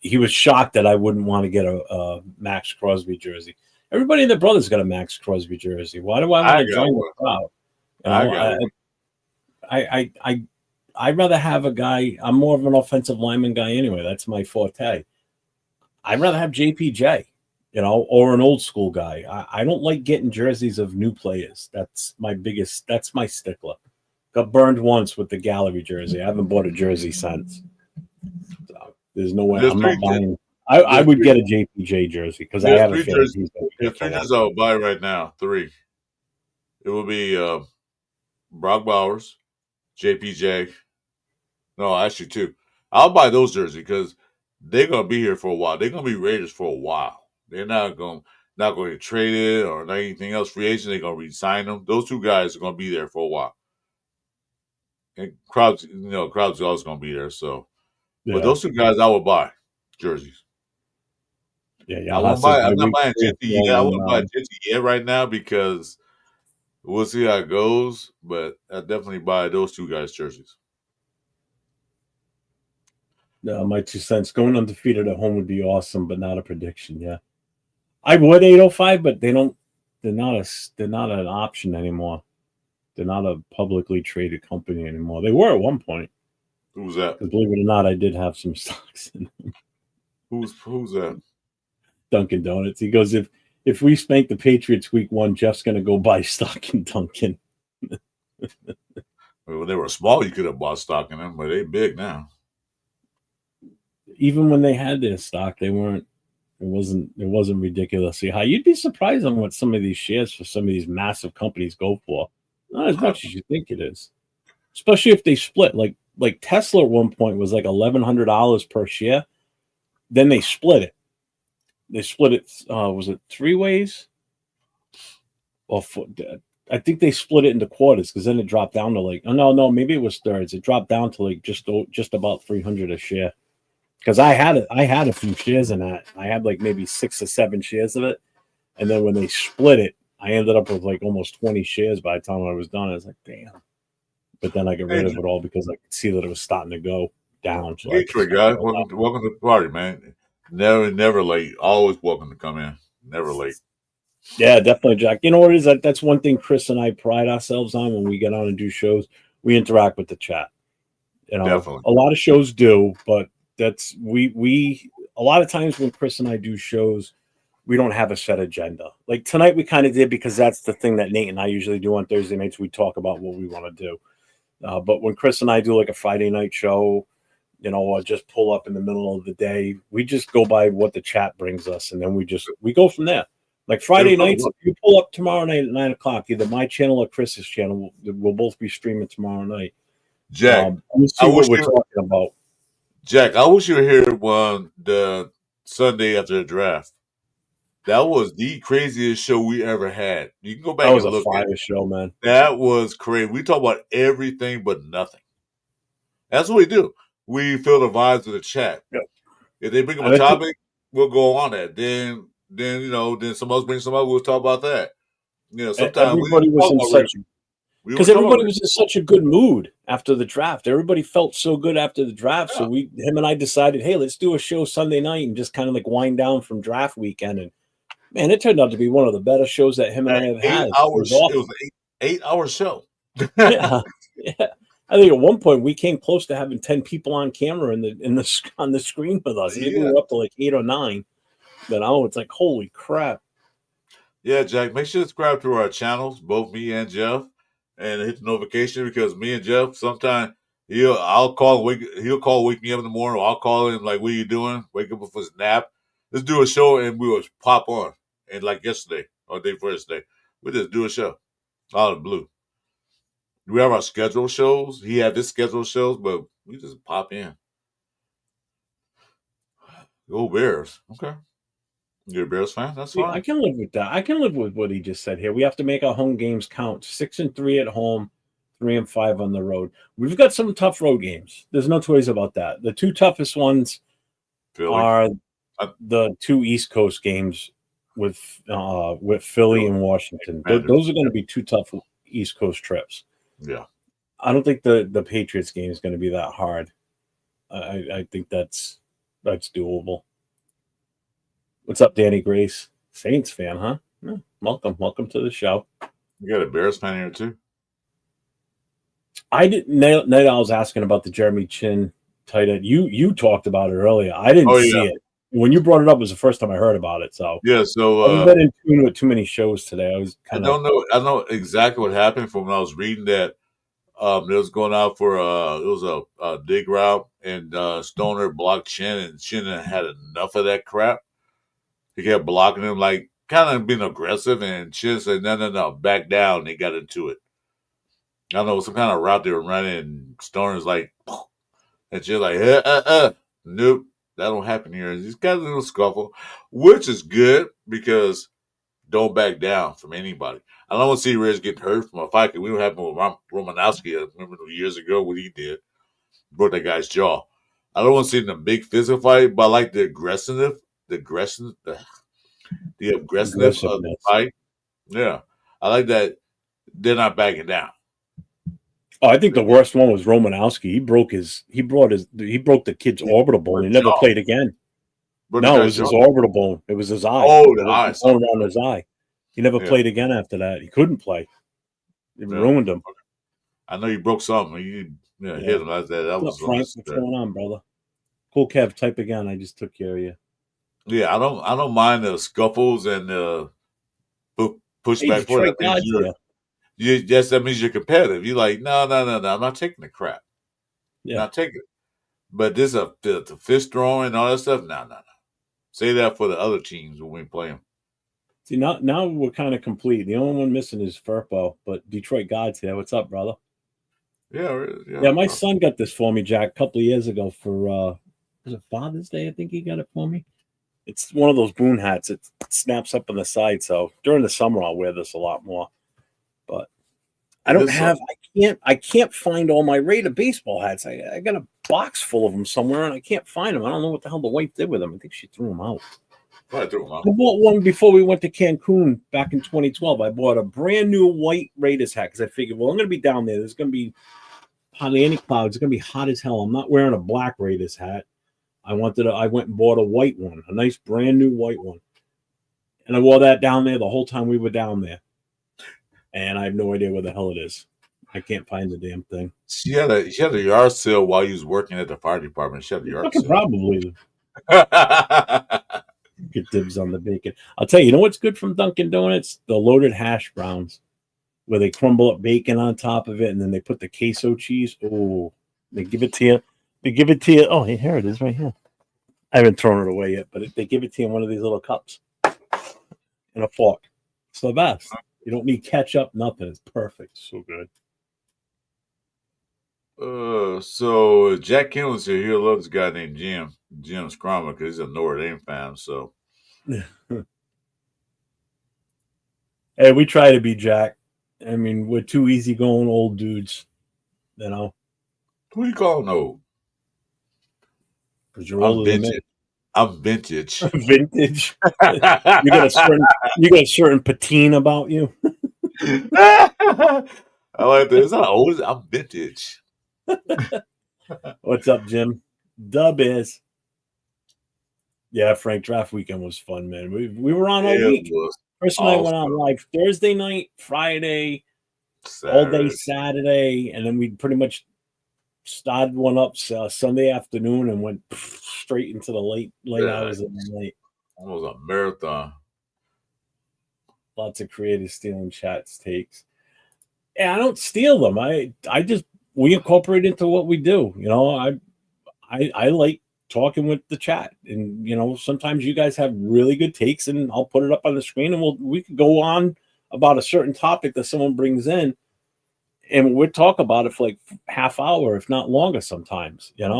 He was shocked that I wouldn't want to get a Max Crosby jersey. Everybody and their brother's got a Max Crosby jersey. Why do I want I to got join the one. crowd? You I know, got one. I'd rather have a guy. I'm more of an offensive lineman guy anyway. That's my forte. I'd rather have JPJ, or an old school guy. I don't like getting jerseys of new players. That's my stickler. Got burned once with the gallery jersey. I haven't bought a jersey since. So there's no way There's I'm three. not buying. I There's would three. get a JPJ jersey because I There's have a three feeling jerseys. he's going to be here There's for a three long jerseys I'll time. buy right now. Three. It will be Brock Bowers, JPJ. No, actually two. I'll buy those jerseys because they're gonna be here for a while. They're gonna be Raiders for a while. They're not going to trade it or anything else. Free agent, they're gonna re-sign them. Those two guys are gonna be there for a while. And crowds are always gonna be there. So, but Yeah, those two guys I will buy jerseys. yeah. I I'll have won't to buy. by I'm not week buying 3 or Jinty 4 yet. I when won't buy Jinty yet right now because we'll see how it goes. But I definitely buy those two guys jerseys. my 2 cents going undefeated at home would be awesome, but not a prediction. Yeah, I would 805, but they don't. They're not an option anymore. They're not a publicly traded company anymore. They were at one point. Who's that? Because believe it or not, I did have some stocks in Who's that? Dunkin' Donuts. He goes, if we spank the Patriots week 1, Jeff's going to go buy stock in Dunkin'. When they were small, you could have bought stock in them, but they big now. Even when they had their stock, they weren't. It wasn't ridiculously high. You'd be surprised on what some of these shares for some of these massive companies go for. Not as much as you think it is, especially if they split. Like Tesla at one point was like $1,100 per share. Then they split it. They split it. Was it 3 ways? Or four, I think they split it into quarters because then it dropped down to like, oh no, maybe it was thirds. It dropped down to like just about 300 a share. Because I had a few shares in that. I had like maybe 6 or 7 shares of it, and then when they split it, I ended up with like almost 20 shares by the time I was done. I was like, damn. But then I got Hey, rid of it all because I could see that it was starting to go down. So I just Detroit got guy, rid of that. welcome to the party, man. Never late. Always welcome to come in. Never late. Yeah, definitely, Jack. You know what it is? That's one thing Chris and I pride ourselves on when we get on and do shows. We interact with the chat. Definitely. A lot of shows do, but that's we a lot of times when Chris and I do shows, we don't have a set agenda. Like tonight, we kind of did because that's the thing that Nate and I usually do on Thursday nights. We talk about what we want to do. But when Chris and I do like a Friday night show, or just pull up in the middle of the day, we just go by what the chat brings us, and then we go from there. Like Friday nights, if you pull up tomorrow night at 9:00, either my channel or Chris's channel, we'll both be streaming tomorrow night. Jack, Let me I see what wish we're you talking about. Jack, I wish you were here one the Sunday after the draft. That was the craziest show we ever had. You can go That back was and a look at fire it. show, man. That was crazy. We talk about everything but nothing. That's what we do. We feel the vibes of the chat. Yeah. If they bring up I a bet you- topic, we'll go on that. Then then someone else brings something up. We'll talk about that. Sometimes we everybody was talk in about such we were because talking everybody about was in such a good mood after the draft. Everybody felt so good after the draft. So him and I decided, hey, let's do a show Sunday night and just kind of like wind down from draft weekend. And man, it turned out to be one of the better shows that him and I have had. It was It was awesome. an 8 hour show. Yeah, yeah. I think at one point we came close to having 10 people on camera on the screen with us. I think we were up to like 8 or 9. But now it's like, holy crap. Yeah, Jack, make sure to subscribe to our channels, both me and Jeff, and hit the notification because me and Jeff sometimes he'll call wake me up in the morning, or I'll call him like, what are you doing? Wake up for his nap. Let's do a show and we will pop on. And like yesterday or day before yesterday, we just do a show out of the blue. We have our scheduled shows. He had his scheduled shows, but we just pop in. Go Bears. Okay. You're a Bears fan? That's Yeah, I fine. can live with that. I can live with what he just said here. We have to make our home games count. 6-3 at home, 3-5 on the road. We've got some tough road games. There's no choice about that. The 2 toughest ones Philly. are the 2 East Coast games with Philly and Washington. Those are going to be 2 tough East Coast trips. Yeah. I don't think the Patriots game is going to be that hard. I think that's doable. What's up, Danny Grace? Saints fan, huh? Yeah, welcome to the show. You got a Bears fan here too. I didn't. Night I was asking about the Jeremy Chin tight end. You talked about it earlier. I didn't see it. When you brought it up, it was the first time I heard about it. So yeah, so I've been in tune with too many shows today. I don't know. I know exactly what happened from when I was reading that. It was going out for it was a dig route, and Stoner blocked Chin, and Chin had enough of that crap. He kept blocking him, like kind of being aggressive, and Chin said, "No, back down." They got into it. I don't know, some kind of route they were running, and Stoner's like, and Chin's like, nope, that don't happen here. He's got a little scuffle, which is good because don't back down from anybody. I don't want to see Reg getting hurt from a fight. We don't have with Romanowski. I remember years ago what he did. Broke that guy's jaw. I don't want to see in a big physical fight, but I like the aggressiveness of the fight. Yeah. I like that they're not backing down. Oh, I think the worst one was Romanowski. He broke the kid's orbital bone. He never played again. No, it was his orbital bone. It was his eye. Oh, the eye. Bone around his eye. He never played again after that. He couldn't play. It ruined him. I know you broke something. You hit him. That was Frank, what's going on, brother? Cool, Kev. Type again. I just took care of you. Yeah, I don't mind the scuffles and the pushback for that. That means you're competitive. You're like, no, I'm not taking the crap. Yeah. Not taking it. But this the fist throwing and all that stuff. No. Say that for the other teams when we play them. See, now we're kind of complete. The only one missing is Furpo, but Detroit God's here. What's up, brother? Yeah. My son got this for me, Jack, a couple of years ago for was it Father's Day? I think he got it for me. It's one of those Boone hats. It snaps up on the side. So during the summer, I'll wear this a lot more. But I can't find all my Raider baseball hats. I got a box full of them somewhere, and I can't find them. I don't know what the hell the wife did with them. I think she threw them out. I bought one before we went to Cancun back in 2012. I bought a brand new white Raiders hat because I figured, well, I'm going to be down there. There's going to be hardly any clouds. It's going to be hot as hell. I'm not wearing a black Raiders hat. I went and bought a white one, a nice brand new white one. And I wore that down there the whole time we were down there. And I have no idea where the hell it is. I can't find the damn thing. She had a yard sale while you was working at the fire department. She had a yard sale. Probably. Get dibs on the bacon. I'll tell you, you know what's good from Dunkin' Donuts? The loaded hash browns, where they crumble up bacon on top of it, and then they put the queso cheese. Oh, they give it to you. Oh, here it is right here. I haven't thrown it away yet, but they give it to you in one of these little cups and a fork. It's the best. You don't need ketchup, nothing. It's perfect. So good. So Jack Kimmel's here. He loves this guy named Jim Scrummer because he's a Notre Dame fan. So, hey, we try to be Jack. I mean, we're two easygoing old dudes, you know. Who you calling old? Because you're I'm older than vintage. me. I'm vintage. Vintage. You got a certain patine about you. I like this. I'm old. I'm vintage. What's up, Jim? Dub is. Yeah, Frank, draft weekend was fun, man. We were on all It week. was Chris and I went on awesome. live Thursday night, Friday, all day Saturday. Saturday, and then we pretty much started one up Sunday afternoon and went straight into the late Yeah, hours of the night. almost a marathon. Lots of creative stealing chats takes. And I don't steal them. I just we incorporate into what we do. I like talking with the chat, and sometimes you guys have really good takes, and I'll put it up on the screen, and we could go on about a certain topic that someone brings in, and we'd talk about it for like half hour, if not longer. Sometimes, Yeah.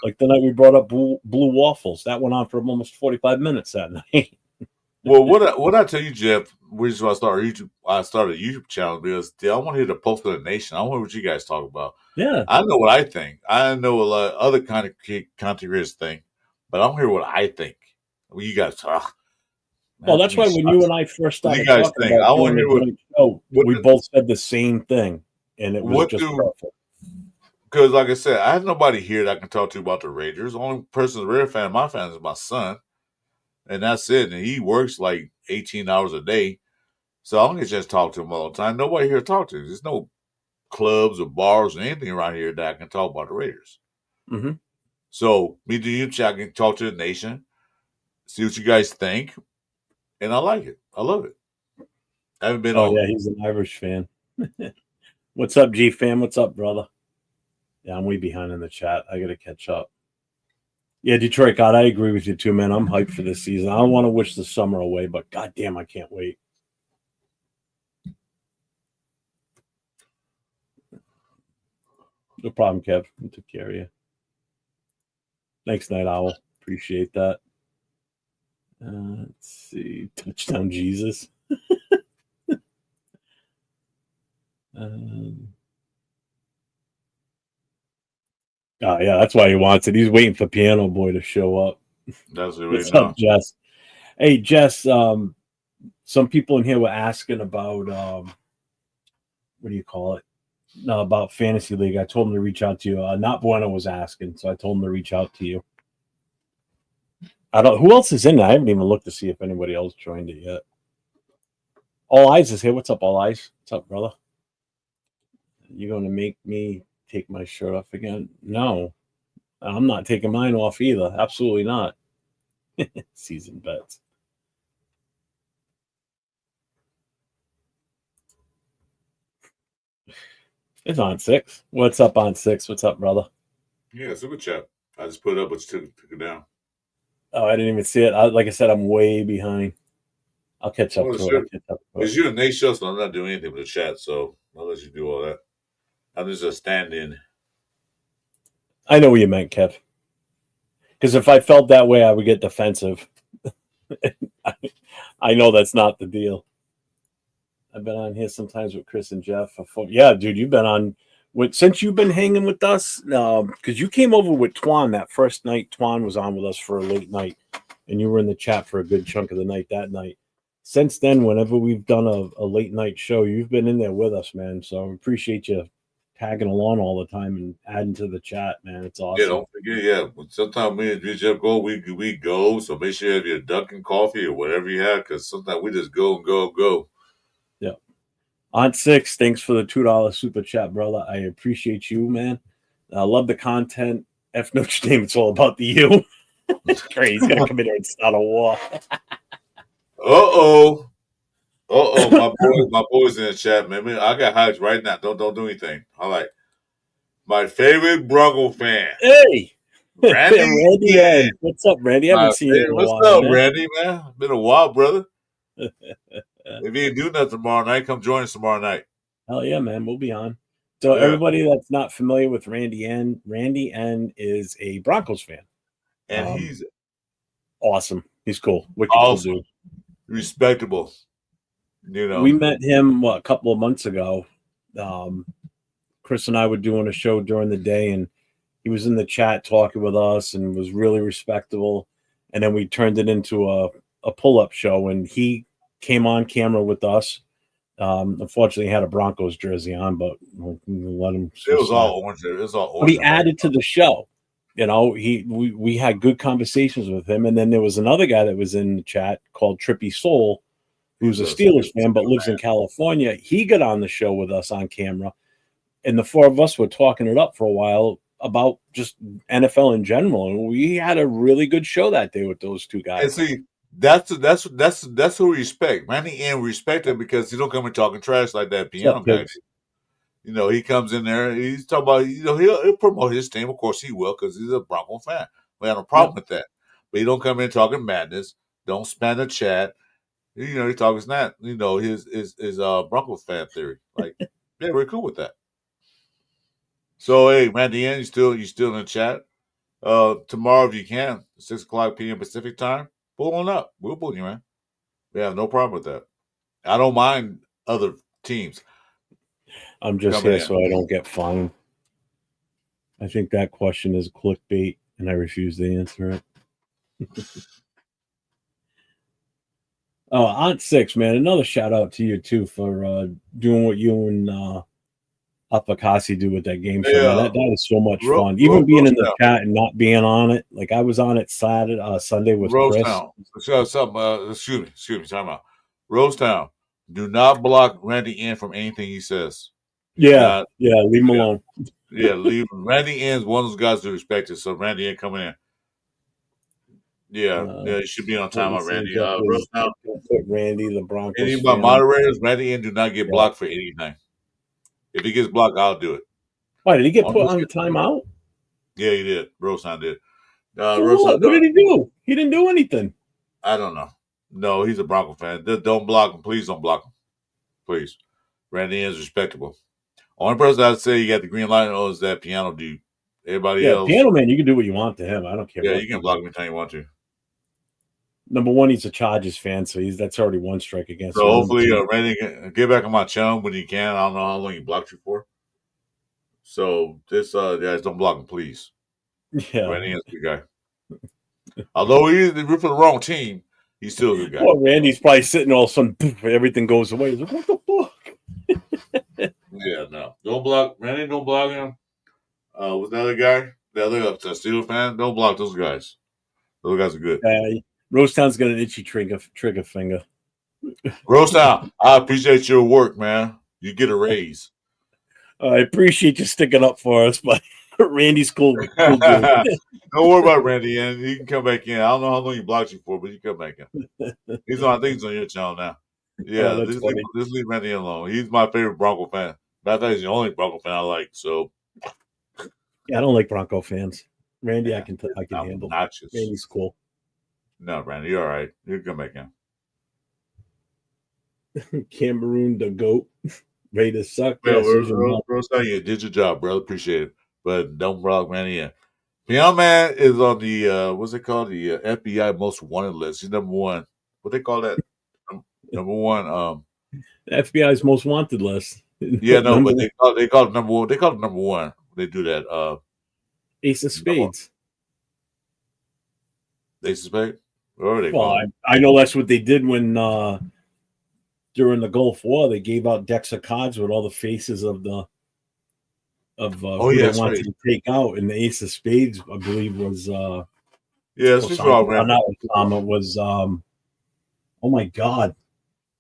like the night we brought up blue waffles, that went on for almost 45 minutes that night. Well, what I tell you, Jeff, which is why I started a YouTube channel because I want to hear the pulse of the nation. I want to hear what you guys talk about. Yeah. I know what I think. I know a lot of other kind of content creators think, but I want to hear what I think. Well, you guys, Well, man, to that's me why when you sucks. and I first What do you started guys talking think? about I want doing to the hear joint show, what we both said the same thing, and it was what just do perfect. because, like I said, I have nobody here that I can talk to about the Raiders. The only person that's a Raider fan of my family is my son, and that's it. And he works like 18 hours a day. So I don't get a chance to talk to him all the time. Nobody here to talk to. There's no clubs or bars or anything around here that I can talk about the Raiders. Mm-hmm. So me to you, I can talk to the nation, see what you guys think, and I like it. I love it. I haven't been Oh yeah, on. he's an Irish fan. What's up, G fam? What's up, brother? Yeah, I'm way behind in the chat. I gotta catch up. Yeah, Detroit, God, I agree with you too, man. I'm hyped for this season. I don't want to wish the summer away, but goddamn, I can't wait. No problem, Kev. I took care of you. Thanks, Night Owl. Appreciate that. Let's see. Touchdown Jesus. Oh, yeah, that's why he wants it. He's waiting for Piano Boy to show up. That's it right What's up, now. Jess? Hey, Jess, some people in here were asking about, what do you call it? No, about Fantasy League. I told him to reach out to you. Not Bueno was asking, so I told him to reach out to you. I don't. Who else is in there? I haven't even looked to see if anybody else joined it yet. All Eyes is here. What's up, All Eyes? What's up, brother? You going to make me take my shirt off again? No, I'm not taking mine off either. Absolutely not. Season bets. It's on 6. What's up on 6? What's up, brother? Yeah, super chat. I just put it up, but you took it down. Oh, I didn't even see it. Like I said, I'm way behind. I'll catch up to it. It's you and Nate show, so I'm not doing anything with the chat, so I'll let you do all that. I'm just a stand-in. I know what you meant, Kev. Because if I felt that way, I would get defensive. I know that's not the deal. I've been on here sometimes with Chris and Jeff. Yeah, dude, you've been on since you've been hanging with us. Because you came over with Twan that first night. Twan was on with us for a late night, and you were in the chat for a good chunk of the night that night. Since then, whenever we've done a late night show, you've been in there with us, man. So I appreciate you tagging along all the time and adding to the chat, man. It's awesome. Yeah, don't forget. Yeah, sometimes me and Jeff go. We go. So make sure you have your Dunkin' coffee or whatever you have, because sometimes we just go and go. Yeah. On 6, thanks for the $2 super chat, brother. I appreciate you, man. I love the content. F Notre Dame, it's all about the U. Great, he's gonna come in here and start a war. My boys in the chat, man. I got hyped right now. Don't do anything. All right. My favorite Bronco fan. Hey, Randy N. What's up, Randy? I haven't seen you in a What's while, up, man. Randy, man? It's been a while, brother. If you ain't do nothing tomorrow night, come join us tomorrow night. Hell yeah, man. We'll be on. So everybody that's not familiar with Randy N is a Broncos fan. And he's awesome. He's cool. Wicked awesome. Cool dude. Respectable. You know. We met him a couple of months ago. Chris and I were doing a show during the day, and He was in the chat talking with us and was really respectable. And then we turned it into a pull-up show, and he came on camera with us. Unfortunately, he had a Broncos jersey on, but we'll let him. It was all orange. It was all orange. But he added to the show. You know, we had good conversations with him, and then there was another guy that was in the chat called Trippy Soul, who's a Steelers fan but lives in California. He got on the show with us on camera, and the four of us were talking it up for a while about just NFL in general, and we had a really good show that day with those two guys. And see, that's who we respect. Randy and we respect him because he don't come in talking trash like that piano guy. You know, he comes in there, he's talking about, you know, he'll promote his team. Of course he will, because he's a Bronco fan. We have no problem with that. But he don't come in talking madness, don't spam the chat. You know, he talks not, you know, his Bronco fan theory. Like, yeah, we're cool with that. So hey, Randy, you still in the chat. Tomorrow if you can, 6:00 p.m. Pacific time, pull on up. We'll pull you, man. We have no problem with that. I don't mind other teams. I'm just here so I don't get fined. I think that question is clickbait, and I refuse to answer it. Oh, Aunt Six, man, another shout out to you too for doing what you and Apakasi do with that game show. Man. That is so much fun. Even being in the chat and not being on it. Like I was on it Sunday with Chris. Excuse me, time out. Rosetown, do not block Randy N from anything he says. Leave him alone. Leave Randy N is one of those guys to respect it. So Randy N coming in. You should be on time out, Randy. Rosetown. Put Randy, the Broncos. Any of my moderators, Randy N do not get blocked for anything. If he gets blocked, I'll do it. Why did he get put on the timeout? Yeah, he did. Rosetown did. What did he do? He didn't do anything. I don't know. No, he's a Bronco fan. Don't block him. Please don't block him. Please. Randy is respectable. Only person I'd say you got the green light on is that piano dude. Everybody else. Piano man, you can do what you want to him. I don't care. Yeah, you can block him anytime you want to. Number one, he's a Chargers fan, so that's already one strike against him. So hopefully, Randy, get back on my channel when you can. I don't know how long he blocked you for. So this, guys, don't block him, please. Yeah, Randy is a good guy. Although he's root for the wrong team, he's still a good guy. Well, Randy's probably sitting all of a sudden, poof, everything goes away. He's like, what the fuck? Yeah, no, don't block Randy. Don't block him. Was the other guy, the other Steelers fan? Don't block those guys. Those guys are good. Rosetown's got an itchy trigger finger. Rosetown, I appreciate your work, man. You get a raise. I appreciate you sticking up for us, but Randy's cool. Don't worry about Randy, and he can come back in. I don't know how long he blocked you for, but you come back in. I think he's on your channel now. Yeah, just leave Randy alone. He's my favorite Bronco fan. Matter of fact, he's the only Bronco fan I like. So, yeah, I don't like Bronco fans. Randy, I can handle. Obnoxious. Randy's cool. No, Randy, you're all right. You can come back in. Cameroon, the goat, ready to suck. Yeah, you did your job, brother. Appreciate it, but don't block Randy in. Piano Man is on the what's it called? The FBI most wanted list. He's number one. What they call that? Number one. FBI's most wanted list. Yeah, no, but they call it number one. They call it number one. They do that. Ace of Spades. Ace of Spades. I know that's what they did when during the Gulf War they gave out decks of cards with all the faces of who they wanted to take out, and the Ace of Spades, I believe, was it's free for all, man. It was oh my god.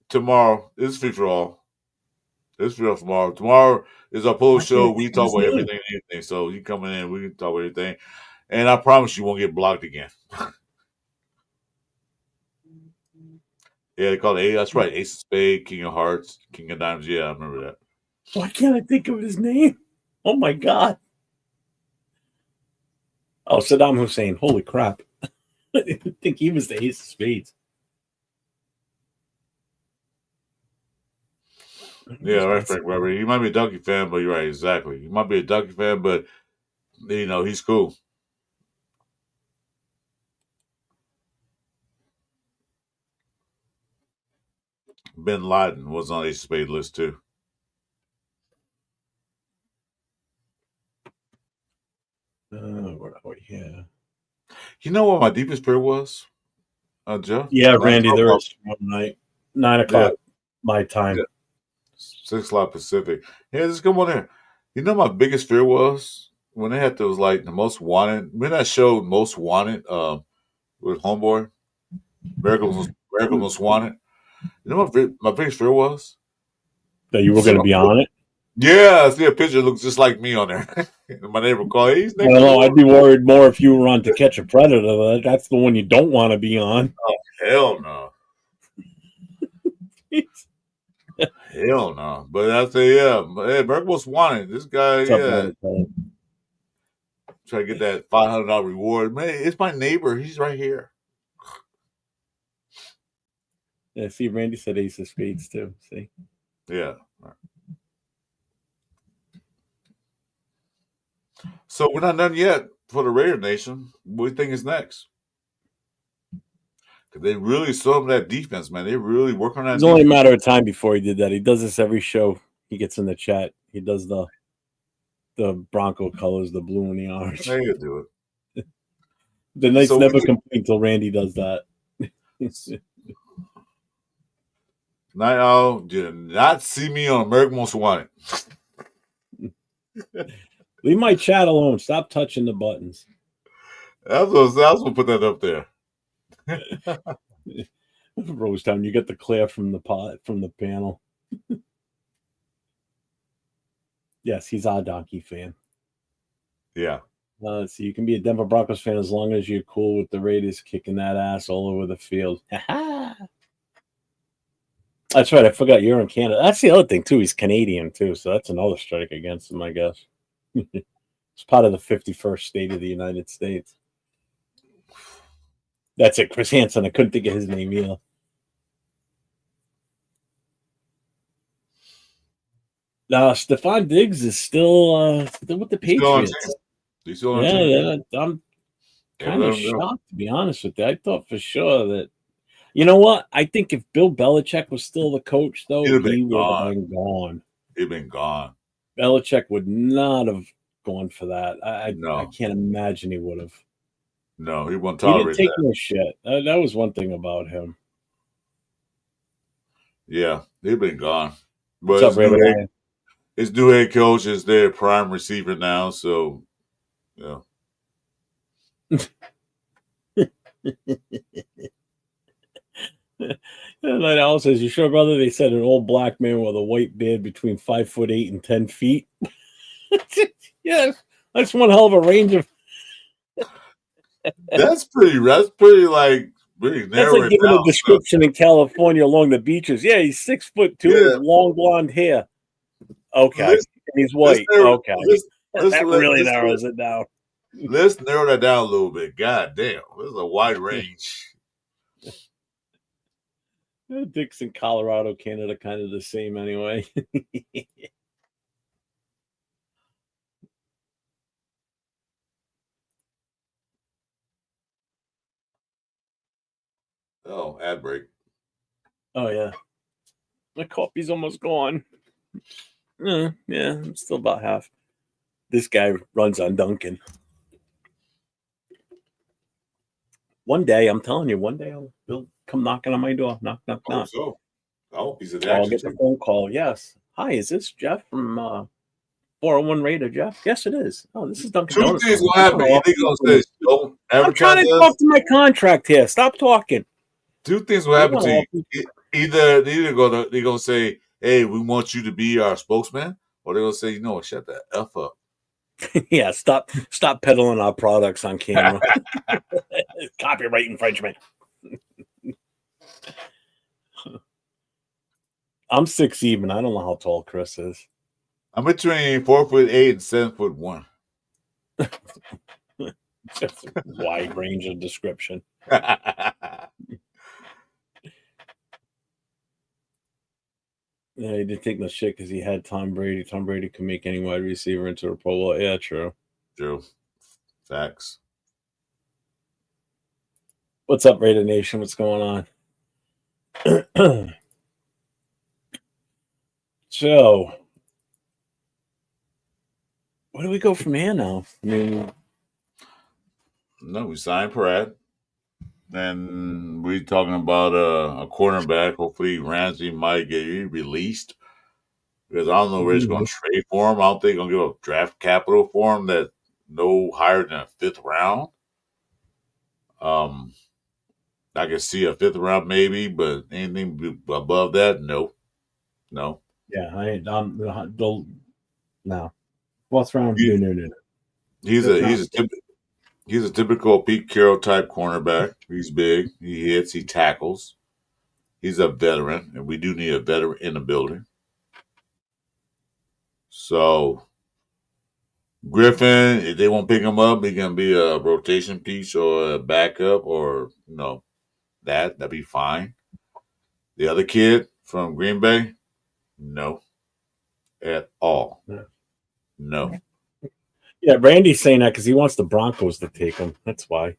Tomorrow it's free for all. It's free for all tomorrow. Tomorrow is our post show. We talk about everything and anything. So you coming in, we can talk about everything. And I promise you won't get blocked again. Yeah, they call it that's right. Ace of Spades, King of Hearts, King of Diamonds. Yeah, I remember that. Why can't I think of his name? Oh my god. Oh, Saddam Hussein. Holy crap. I didn't think he was the Ace of Spades. Yeah, right, Frank Weber. He might be a Ducky fan, but you're right, exactly. He might be a Ducky fan, but he's cool. Bin Laden was on Ace of Spades list too. Oh, yeah. You know what my deepest fear was, Jeff? Yeah, 9 Randy, there o'clock. is tomorrow night, 9 Yeah, o'clock my yeah, time. 6 o'clock Pacific. Yeah, just come on there. You know, my biggest fear was when they had those like the most wanted. When I showed most wanted, with Homeboy, American Most Wanted. You know what my biggest fear was? That you were See going to my be on it? Yeah, I see a picture looks just like me on there. My neighbor called. He's I next don't know. door. I'd be worried more if you were on To Catch a Predator. That's the one you don't want to be on. Oh, hell no. Hell no. But I say, yeah, hey, Merc Most Wanted. This guy, What's up, yeah, man? try to get that $500 reward. Man, it's my neighbor. He's right here. Yeah, see, Randy said Ace of Spades, too. See? Yeah. So we're not done yet for the Raider Nation. What do you think is next? Because they really saw that defense, man. They really work on that It's only a defense. matter of time before he did that. He does this every show. He gets in the chat. He does the Bronco colors, the blue and the orange. They could do it. The Knights So never complain until Randy does that. Night Owl did not see me on American Most Wanted. Leave my chat alone. Stop touching the buttons. I was gonna put that up there. Rosetown, you get the clear from the panel. Yes, he's our Donkey fan. Yeah. So you can be a Denver Broncos fan as long as you're cool with the Raiders kicking that ass all over the field. That's right. I forgot you're in Canada. That's the other thing, too. He's Canadian, too. So that's another strike against him, I guess. It's part of the 51st state of the United States. That's it. Chris Hansen. I couldn't think of his name either. Stephon Diggs is still with the Patriots. He's still on team. Yeah, I'm kind of shocked, to be honest with you. I thought for sure that, you know what? I think if Bill Belichick was still the coach, though, he would have been gone. He'd been gone. Belichick would not have gone for that. No. I can't imagine he would have. No, he wouldn't tolerate He didn't take no shit. That was one thing about him. Yeah, he'd been gone. But What's up, his new head coach is their prime receiver now, so yeah. Night Owl says, "You sure, brother?" They said an old black man with a white beard between 5'8" and 10 feet. Yeah, that's one hell of a range of. That's pretty like really narrow. That's like giving a description in California along the beaches. Yeah, he's 6'2" with long blonde hair. Okay, and he's white. Okay, that really narrows it down. Let's narrow that down a little bit. God damn, this is a wide range. Dixon, Colorado, Canada, kind of the same anyway. Oh, ad break. Oh, yeah. My coffee's almost gone. Yeah, I'm still about half. This guy runs on Duncan. One day, I'm telling you, he'll come knocking on my door. Knock, knock, knock. So, I hope he's I'll get the phone call. Yes. Hi, is this Jeff from 401 Raider, Jeff? Yes, it is. Oh, this is Duncan Donuts. Two things will happen. Either gonna say, don't advertise. I'm trying to talk to my contract here. Stop talking. Two things will happen to you. Either they're gonna say, "Hey, we want you to be our spokesman," or they're gonna say, "You know what? Shut the f up." Yeah, stop peddling our products on camera. Copyright infringement. I'm 6'7". I don't know how tall Chris is. I'm between 4'8" and 7'1". That's a wide range of description. Yeah, he didn't take no shit because he had Tom Brady. Tom Brady can make any wide receiver into a Pro Bowl. Yeah, true. True. Facts. What's up, Raider Nation? What's going on? So, where do we go from here now? I mean, No, we signed Pratt, and we're talking about a cornerback. Hopefully, Ramsey might get released because I don't know where he's going to trade for him. I don't think they're going to give up draft capital for him that no higher than a fifth round. Um, I can see a fifth round maybe, but anything above that, no. Yeah, no. Fourth round, He, no. he's Fifth a round, he's a he's a typical Pete Carroll type cornerback. He's big. He hits. He tackles. He's a veteran, and we do need a veteran in the building. So Griffin, if they won't pick him up, he can be a rotation piece or a backup, or that'd be fine. The other kid from Green Bay, no, at all, no. yeah, Randy's saying that because he wants the Broncos to take him. That's why.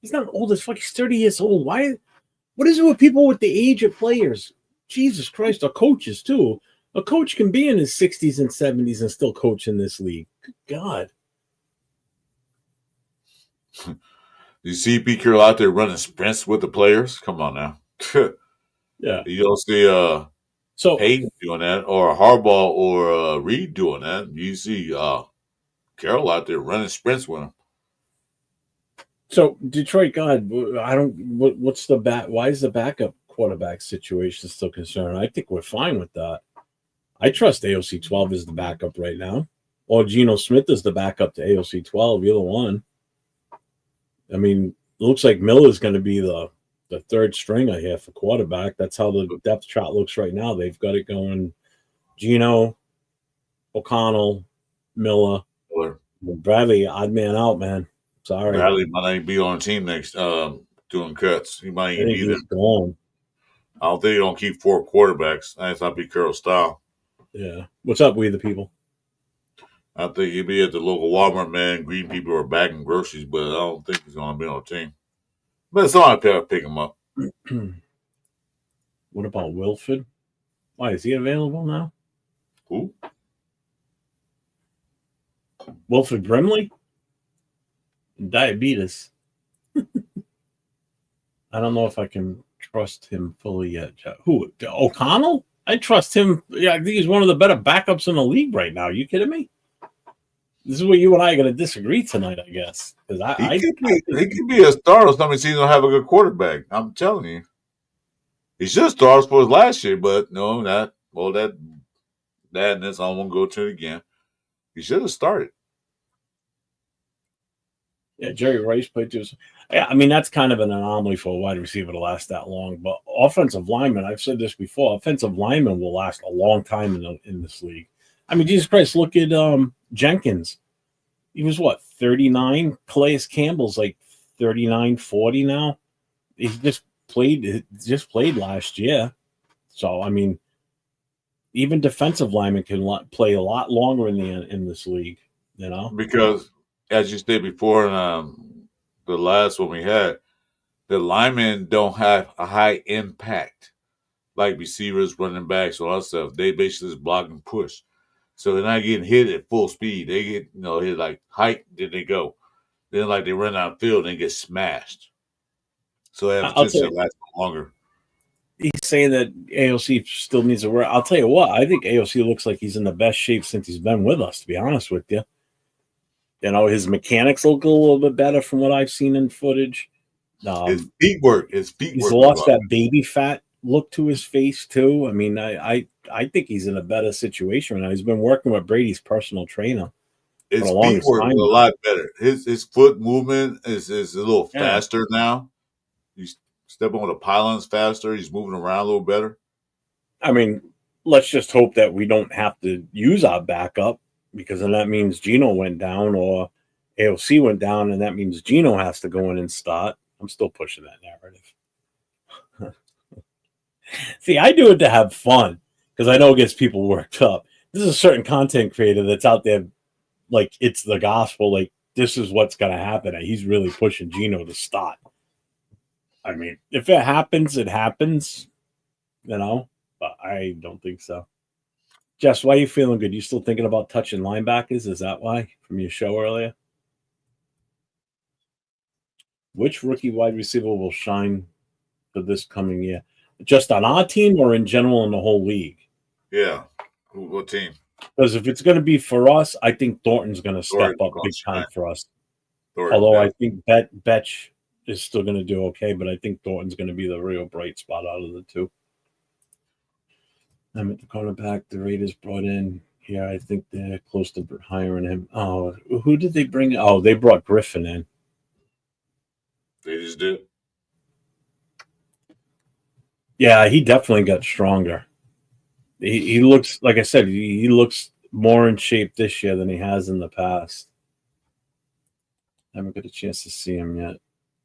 He's not old as fuck. He's 30 years old. Why? What is it with people with the age of players? Jesus Christ, or coaches too. A coach can be in his 60s and 70s and still coach in this league. Good God. You see Pete Carroll out there running sprints with the players? Come on now. Yeah. You don't see Payton doing that, or Harbaugh or Reed doing that. You see Carroll out there running sprints with him. So Detroit, God, I don't. What's the Why is the backup quarterback situation still concerned? I think we're fine with that. I trust AOC 12 is the backup right now, or Geno Smith is the backup to AOC 12. Either one. I mean, it looks like Miller's going to be the third stringer here for quarterback. That's how the depth chart looks right now. They've got it going. Geno, O'Connell, Miller, Bradley, odd man out, man. Sorry. Bradley might not be on the team next doing cuts. He might even be there. Gone. I don't think they're going to keep four quarterbacks. That's not Pete Carroll's style. Yeah. What's up, we the people? I think he'd be at the local Walmart, man. Greeting people are bagging groceries, but I don't think he's going to be on the team. But somebody pick him up. What about Wilford? Why, is he available now? Who? Wilford Brimley? Diabetes. I don't know if I can trust him fully yet. Who? O'Connell? I trust him. Yeah, I think he's one of the better backups in the league right now. Are you kidding me? This is where you and I are going to disagree tonight, I guess. Because he could be a starter. Somebody seems to have a good quarterback. I'm telling you, he should start for his last year, but no, that and this I won't go to it again. He should have started. Yeah, Jerry Rice played too. Yeah, I mean, that's kind of an anomaly for a wide receiver to last that long. But offensive linemen, I've said this before, offensive linemen will last a long time in this league. I mean, Jesus Christ, look at Jenkins. He was, 39? Calais Campbell's like 39, 40 now. He just played last year. So, I mean, even defensive linemen can play a lot longer in this league, Because, as you said before, the last one we had, the linemen don't have a high impact like receivers, running backs, all that stuff. They basically just block and push. So they're not getting hit at full speed. They get, hit like height, then they go. Then like they run out of field and get smashed. So they have a chance to last longer. He's saying that AOC still needs to work. I'll tell you what, I think AOC looks like he's in the best shape since he's been with us, to be honest with you. His mechanics look a little bit better from what I've seen in footage. His feet work. He's lost that baby fat look to his face too. I mean, I think he's in a better situation right now. He's been working with Brady's personal trainer. His feet work a lot better. His foot movement is a little faster now. He's stepping on the pylons faster. He's moving around a little better. I mean, let's just hope that we don't have to use our backup, because then that means Geno went down or AOC went down, and that means Geno has to go in and start. I'm still pushing that narrative. See, I do it to have fun because I know it gets people worked up. This is a certain content creator that's out there like it's the gospel. Like, this is what's going to happen. And he's really pushing Geno to start. I mean, if it happens, it happens, but I don't think so. Jess, why are you feeling good? You still thinking about touching linebackers? Is that why from your show earlier? Which rookie wide receiver will shine for this coming year? Just on our team or in general in the whole league? Yeah. What team? Because if it's going to be for us, I think Thornton's going to step Thornton's up gonna big time shine. for us. Thornton, Although I definitely. think Betch is still going to do okay, but I think Thornton's going to be the real bright spot out of the two. I'm at the cornerback. The Raiders brought in here. I think they're close to hiring him. Oh, who did they bring? Oh, they brought Griffin in. They just did. Yeah, he definitely got stronger. He looks, like I said, he looks more in shape this year than he has in the past. I haven't got a chance to see him yet.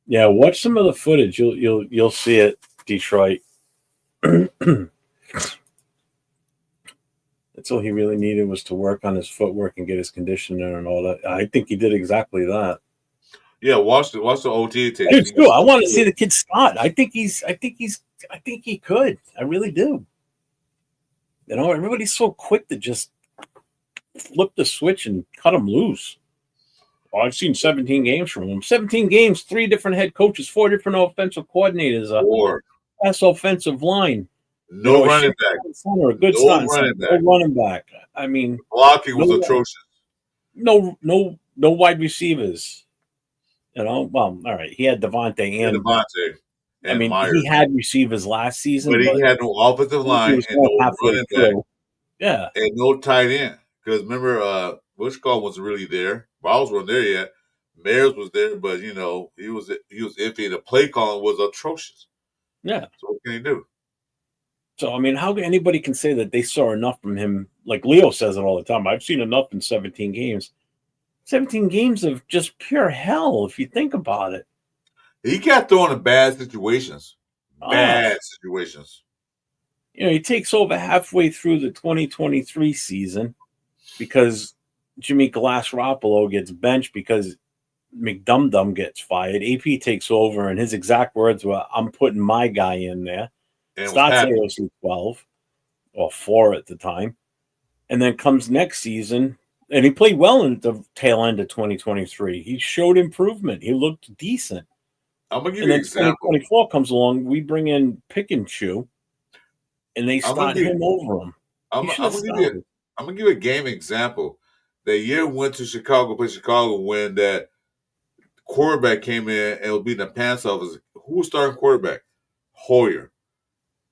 Yeah, watch some of the footage. You'll see it, Detroit. That's all he really needed was to work on his footwork and get his conditioner and all that. I think he did exactly that. Yeah, watch the OTA I tapes. do You can too. I see want to see the kid Scott. I think he could. I really do. You know, everybody's so quick to just flip the switch and cut him loose. Well, I've seen 17 games from him. 17 games, 3 different head coaches, 4 different offensive coordinators, or pass offensive line. You no know, a running shit back. center, a good No starting center, running no back. running back. I mean, Blocking was no, atrocious. no wide receivers. You know, well, all right. He had Devontae And and Devontae I and mean, Myers. he had receivers last season, But he but had no offensive he line was and more no halfway running back through. Yeah, and no tight end. Because remember, Wishcall wasn't really there. Bowles wasn't there yet. Mayers was there, but he was iffy. The play calling was atrocious. yeah. So what can he do? So I mean, how anybody can say that they saw enough from him? Like Leo says it all the time. I've seen enough in 17 games. 17 games of just pure hell, if you think about it. He got thrown in bad situations. Ah, Bad situations. he takes over halfway through the 2023 season because Jimmy Galasropolo gets benched because McDumdum gets fired. AP takes over, and his exact words were, "I'm putting my guy in there." And was Starts happy. AOC 12 or 4 at the time, and then comes next season, and he played well in the tail end of 2023. He showed improvement. He looked decent. I'm gonna give And you an then example. 2024 comes along. We bring in Pick and Chew, and they I'm gonna start give him over him. He I'm, should I'm have gonna give you started. I'm gonna give you a game example. That year went to Chicago, played Chicago when that quarterback came in and was beating the pants off us. Who was starting quarterback? Hoyer.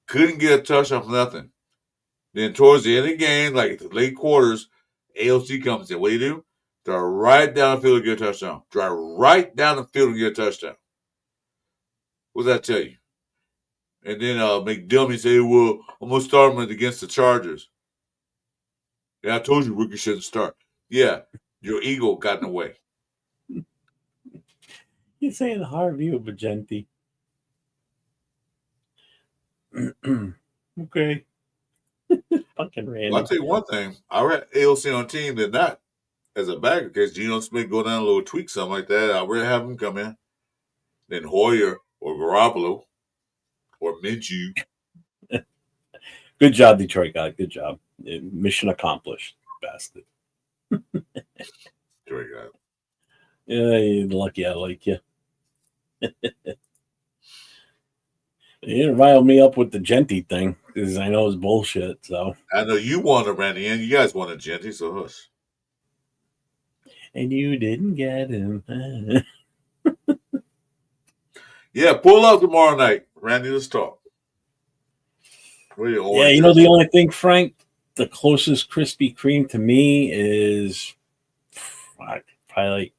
Couldn't get a touchdown for nothing. Then towards the end of the game, like the late quarters, AOC comes in. What do? Drive right down the field and get a touchdown. Drive right down the field and get a touchdown. What does that tell you? And then McDummy say, "Well, I'm gonna start him against the Chargers." Yeah, I told you rookie shouldn't start. Yeah, your ego got in the way. He's saying the hard view of Bagenti. Okay. Fucking Well, I'll Randy. tell you one thing. I read AOC on team than not as a backup in case Geno Smith go down a little tweak, something like that. I'd rather have him come in than Hoyer or Garoppolo or Minshew. Good job, Detroit guy. Good job. Mission accomplished. Bastard. Detroit guy. Yeah, you're lucky I like you. You didn't rile me up with the Genty thing because I know it's bullshit. So, I know you wanted Randy and you guys wanted Genty, so hush. and you didn't get him. Yeah, pull up tomorrow night. Randy, let's talk. What are your Yeah, orange the dress? only thing, Frank, the closest Krispy Kreme to me is probably like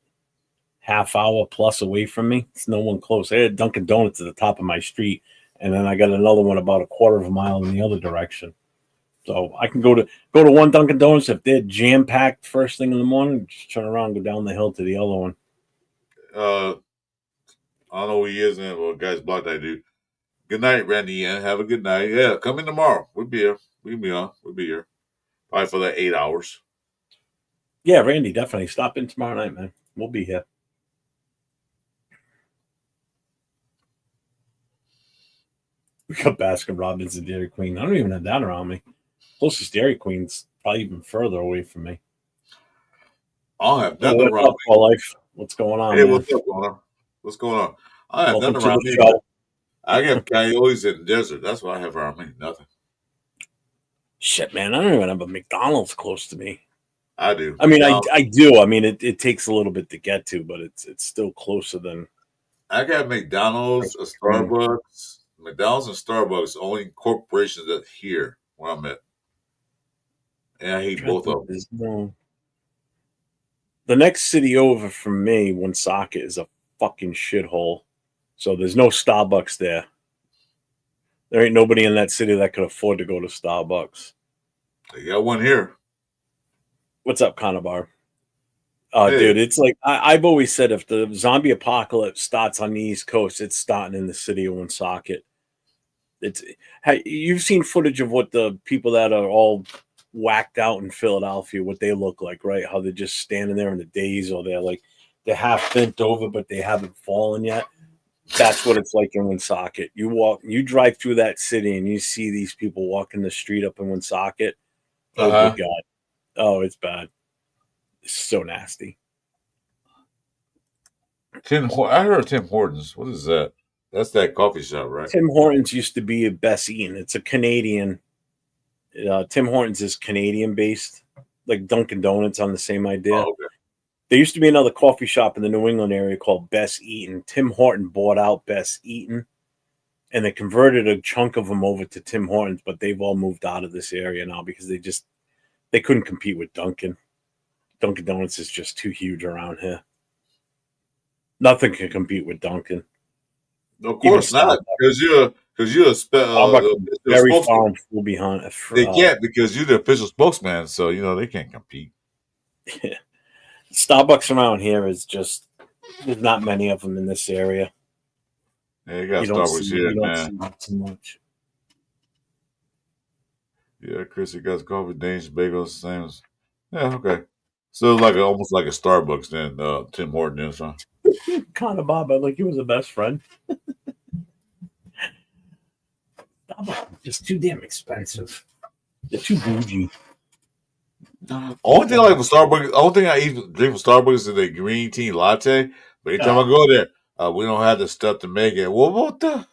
half hour plus away from me. It's no one close. I had Dunkin' Donuts at the top of my street, and then I got another one about a quarter of a mile in the other direction. So I can go to one Dunkin' Donuts if they're jam packed first thing in the morning. Just turn around, and go down the hill to the other one. I don't know who he is and what guy's blocked I do. Good night, Randy. And have a good night. Yeah, come in tomorrow. We'll be here. We'll be on. We'll be here. Probably for that 8 hours. Yeah, Randy, definitely stop in tomorrow night, man. We'll be here. We got Baskin Robbins and Dairy Queen. I don't even have that around me. Closest Dairy Queen's probably even further away from me. I don't have Oh, nothing what's wrong up, Paul Life? What's going on, Hey, man? what's up, Connor? What's going on? I have Welcome nothing to around the me. show. I have coyotes in the desert. That's what I have around me. Nothing. Shit, man, I don't even have a McDonald's close to me. I do. I mean, McDonald's. I do. I mean, it takes a little bit to get to, but it's still closer than. I got McDonald's, a Starbucks. McDonald's and Starbucks only corporations that here where I'm at, and I hate both of them. There's no. The next city over from me, Woonsocket, is a fucking shithole. So there's no Starbucks there. There ain't nobody in that city that could afford to go to Starbucks. They got one here. What's up, Conabar? Hey, Dude, it's like I've always said, if the zombie apocalypse starts on the East Coast, it's starting in the city of Woonsocket. You've seen footage of what the people that are all whacked out in Philadelphia, what they look like, right? How they're just standing there in the daze, or they're half bent over, but they haven't fallen yet. That's what it's like in Woonsocket. You drive through that city and you see these people walking the street up in Woonsocket. Oh, good God. Oh, it's bad. It's so nasty. I heard Tim Hortons. What is that? That's that coffee shop, right? Tim Hortons used to be a Best Eaten. It's a Canadian. Tim Hortons is Canadian based, like Dunkin' Donuts on the same idea. Oh, okay. There used to be another coffee shop in the New England area called Best Eaten. Tim Horton bought out Best Eaten, and they converted a chunk of them over to Tim Hortons, but they've all moved out of this area now because they couldn't compete with Dunkin'. Dunkin' Donuts is just too huge around here. Nothing can compete with Dunkin'. Of course not, because you're a very far and full behind. They can't, because you're the official spokesman, so they can't compete. Starbucks around here is just, there's not many of them in this area. Yeah, you got Starbucks here, man. See too much. Yeah, Chris, you got coffee, Danish bagels, same as. Yeah, okay. So like almost like a Starbucks then, Tim Hortons, huh? Kind of Bob, like he was a best friend. Starbucks is just too damn expensive. They're too bougie. Only thing I like from Starbucks, only thing I drink from Starbucks is the green tea latte. But every time I go there, we don't have the stuff to make it. What about the?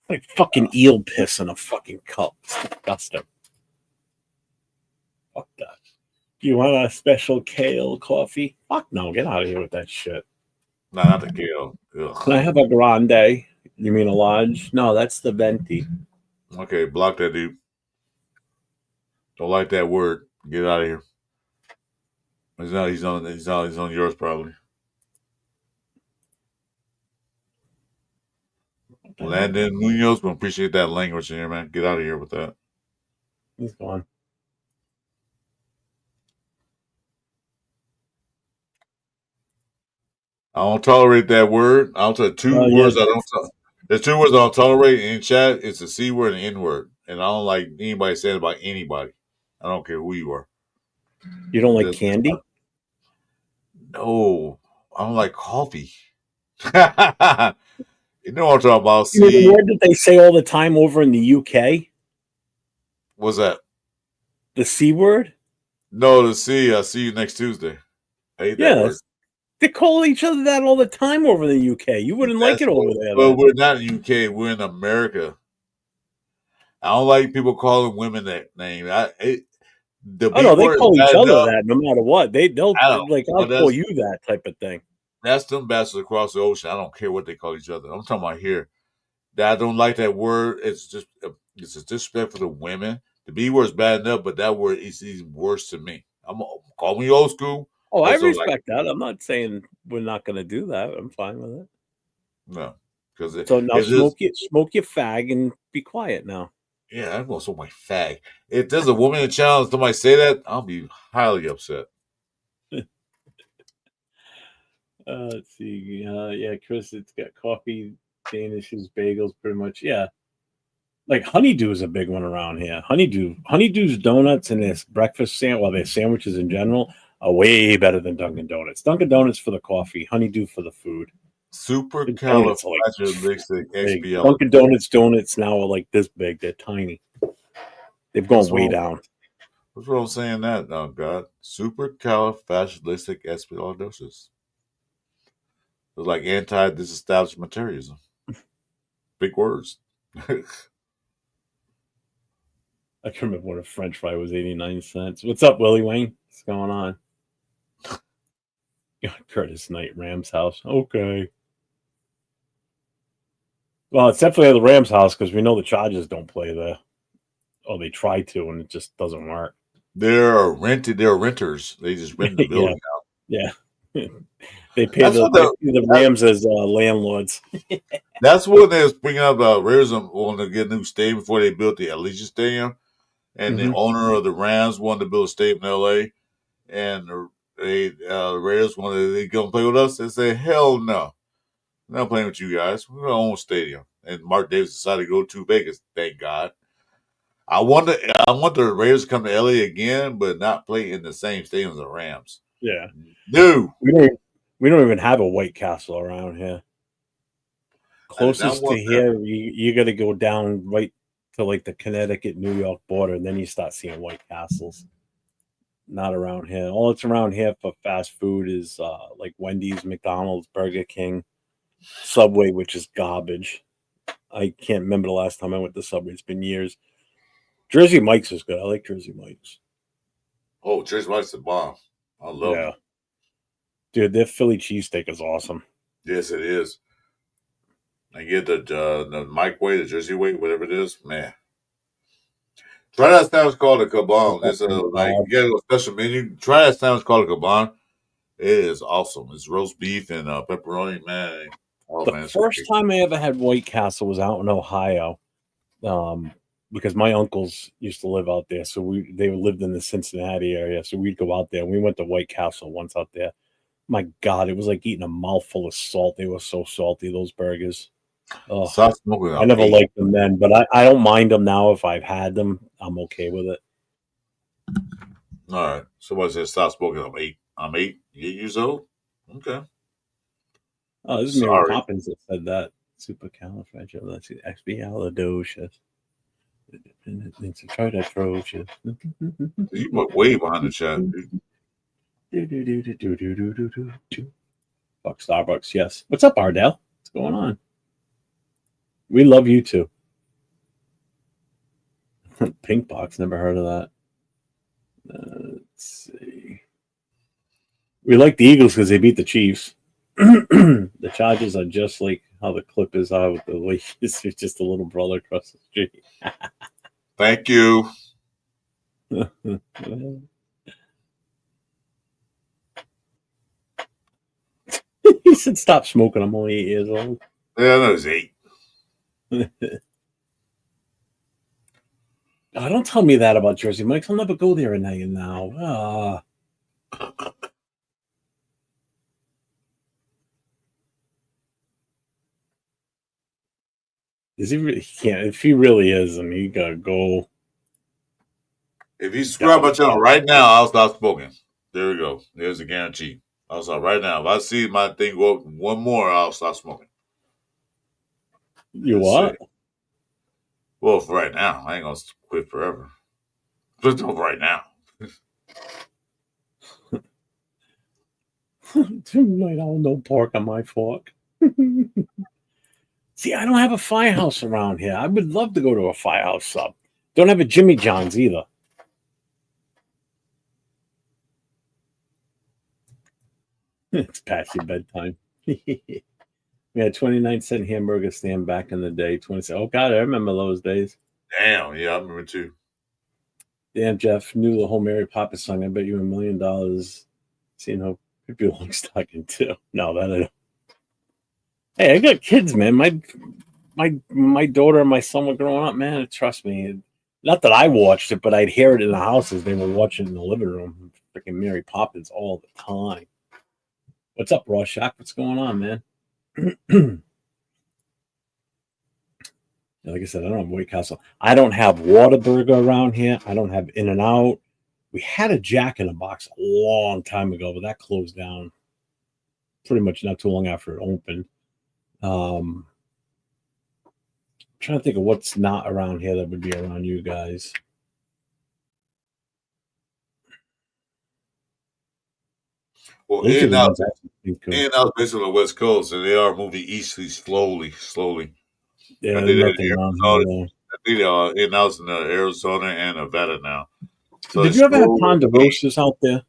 Like fucking eel piss in a fucking cup. It's disgusting. Fuck that. You want a special kale coffee? Fuck no, get out of here with that shit. Nah, not the kale. Ugh. Can I have a grande? You mean a large? No, that's the venti. Okay, block that dude. Don't like that word. Get out of here. He's on yours probably. Landon Munoz, we appreciate that language in here, man. Get out of here with that. He's gone. I don't tolerate that word. I'll tell two words I don't tolerate. There's two words I don't tolerate in chat. It's a C word and an N word. And I don't like anybody saying about anybody. I don't care who you are. You don't like candy? No. I don't like coffee. You know what I'm talking about. You know the word that they say all the time over in the UK? What's that? The C word? No, the C. I'll see you next Tuesday. I hate that word. They call each other that all the time over in the UK. You wouldn't like it over there. But we're not in the UK. We're in America. I don't like people calling women that name. They call each other that no matter what. I'll call you that type of thing. That's them bastards across the ocean. I don't care what they call each other. I'm talking about here. I don't like that word. It's a disrespect for the women. The B word is bad enough, but that word is even worse to me. Call me old school. Oh, I respect that. I'm not saying we're not going to do that. I'm fine with it. No, because so now smoke your fag and be quiet now. Yeah, I'm going to smoke my fag. If there's a woman in the channel and somebody say that, I'll be highly upset. Let's see. Yeah, Chris, it's got coffee, Danishes, bagels, pretty much. Yeah. Like Honeydew is a big one around here. Honeydew's donuts and their breakfast their sandwiches in general are way better than Dunkin' Donuts. Dunkin' Donuts for the coffee, Honeydew for the food. Supercalifragilisticexpialidocious. Dunkin' donuts now are like this big. They're tiny. They've gone way down. What's wrong saying that? Oh God, supercalifragilisticexpialidocious. It's like anti-disestablishmentarianism. Big words. I can remember when a French fry was 89 cents. What's up, Willie Wayne? What's going on? Curtis Knight, Rams house. Okay. Well, it's definitely at the Rams house because we know the Chargers don't play there. Or they try to, and it just doesn't work. They're renters. They just rent the building out. Yeah. They pay the Rams as landlords. That's when they was bringing up Raiders wanted to get a new stadium before they built the Allegiant Stadium. And the owner of the Rams wanted to build a stadium in L.A. And the Raiders wanted to go play with us. They said, hell no. We're not playing with you guys. We're our own stadium. And Mark Davis decided to go to Vegas, thank God. I want the Raiders to come to LA again, but not play in the same stadium as the Rams. Yeah. No. We don't even have a White Castle around here. Closest to here, you got to go down right to like the Connecticut, New York border, and then you start seeing White Castles. Not around here. All that's around here for fast food is like Wendy's, McDonald's, Burger King, Subway, which is garbage. I can't remember the last time I went to Subway. It's been years. Jersey Mike's is good. I like Jersey Mike's. Oh, Jersey Mike's the bomb. I love it. Dude, their Philly cheesesteak is awesome. Yes, it is. I get the Mike way, the Jersey way, whatever it is, man. Try that sandwich called a kabong. It's like you get a special menu. Try that sandwich called a kabong. It is awesome. It's roast beef and pepperoni, man. Oh, the first time I ever had White Castle was out in Ohio, because my uncles used to live out there. So they lived in the Cincinnati area. So we'd go out there. And we went to White Castle once out there. My God, it was like eating a mouthful of salt. They were so salty, those burgers. I never liked them then, but I don't mind them now. If I've had them, I'm okay with it. All right. Somebody said stop smoking. I'm 8 years old. Okay. Oh, this is Mary Poppins that said that. Supercalifragilisticexpialidocious. It's quite atrocious. You went way behind the chat. Fuck Starbucks, yes. What's up, Ardell? What's going on? We love you too. Pink Box, never heard of that. Let's see. We like the Eagles because they beat the Chiefs. The Chargers are just like how the Clippers are with the Lakers. It's just a little brother across the street. Thank you. He said, "Stop smoking. I'm only 8 years old." Yeah, I know it's 8. Oh, don't tell me that about Jersey Mike's. I'll never go there a night now. Is he really? He can't. If he really is, then he gotta go. If you subscribe my channel right now, I'll stop smoking. There we go. There's a guarantee. I'll stop right now. If I see my thing go up one more, I'll stop smoking. You what? Well, for right now, I ain't gonna quit forever. But no, right now. Tonight, I'll no pork on my fork. See, I don't have a firehouse around here. I would love to go to a firehouse sub. Don't have a Jimmy John's either. It's past your bedtime. We had 29-cent hamburger stand back in the day. 20 Oh, God, I remember those days. Damn, yeah, I remember too. Damn, Jeff, knew the whole Mary Poppins song. I bet you $1 million. Seeing how Pippi Longstocking too. No, that I don't. Hey, I got kids, man. My daughter and my son were growing up, man. Trust me. Not that I watched it, but I'd hear it in the house as they were watching it in the living room. Freaking Mary Poppins all the time. What's up, Rorschach? What's going on, man? Like I said, I don't have White Castle. I don't have Whataburger around here. I don't have In-N-Out. We had a Jack in the Box a long time ago, but that closed down pretty much not too long after it opened. I'm trying to think of what's not around here that would be around you guys. Well, Those are the ones I think of. In-N-Out basically on the West Coast, and they are moving eastly slowly. I Yeah, think they're in nothing wrong Arizona. here. I think In-Out's in Arizona and Nevada now. So Did it's you ever have slowly. Ponderosas out there?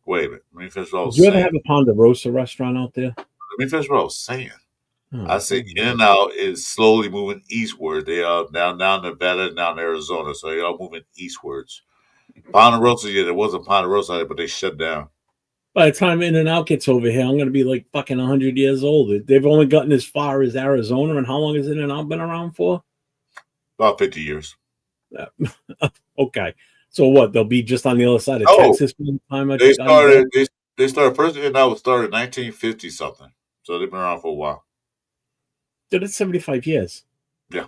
Wait a minute. Let me finish what I Did was you ever saying. have a Ponderosa restaurant out there? Let me finish what I was saying. I Oh, said In-N-Out is slowly moving eastward. They are now in Nevada, now in Arizona. So they are moving eastwards. Ponderosa, yeah, there was a Ponderosa out there, but they shut down. by the time In-N-Out gets over here, I'm going to be like fucking 100 years old. They've only gotten as far as Arizona, and how long has In-N-Out been around for? About 50 years. Okay. So what? They'll be just on the other side of Oh, Texas by the time they I'm dead? started. They started first. In-N-Out was started in 1950 something. So they've been around for a while. Dude, it's 75 years. Yeah.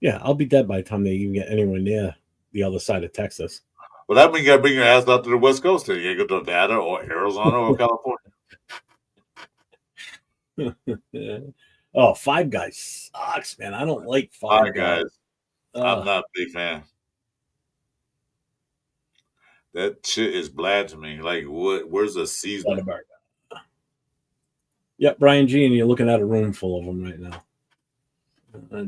Yeah, I'll be dead by the time they even get anywhere near the other side of Texas. Well, that means you got to bring your ass out to the West Coast. Then you go to Nevada or Arizona or California. Oh, Five Guys sucks, man. I don't like All Five right, Guys. guys. I'm not a big fan. That shit is bland to me. Like, what? Where's the seasoning? Whataburger. Yep, Brian G, and you're looking at a room full of them right now.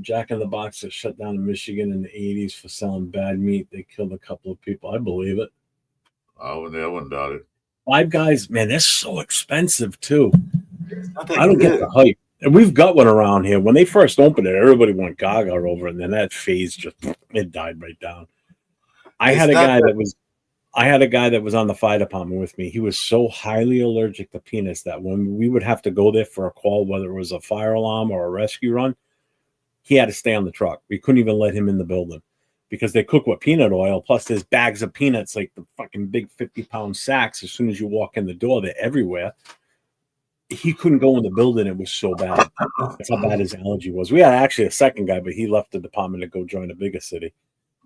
Jack in the Box that shut down in Michigan in the 80s for selling bad meat. They killed a couple of people. I believe it. I wouldn't doubt it. Five Guys, man, they're so expensive too. I I don't get the hype. And we've got one around here. When they first opened it, everybody went gaga over it, and then that phase just it died right down. I had a guy that was on the fire department with me. He was so highly allergic to peanuts that when we would have to go there for a call, whether it was a fire alarm or a rescue run, he had to stay on the truck. We couldn't even let him in the building because they cook with peanut oil. Plus, there's bags of peanuts, like the fucking big 50-pound sacks. As soon as you walk in the door, they're everywhere. He couldn't go in the building. It was so bad. That's how bad his allergy was. We had actually a second guy, but he left the department to go join a bigger city.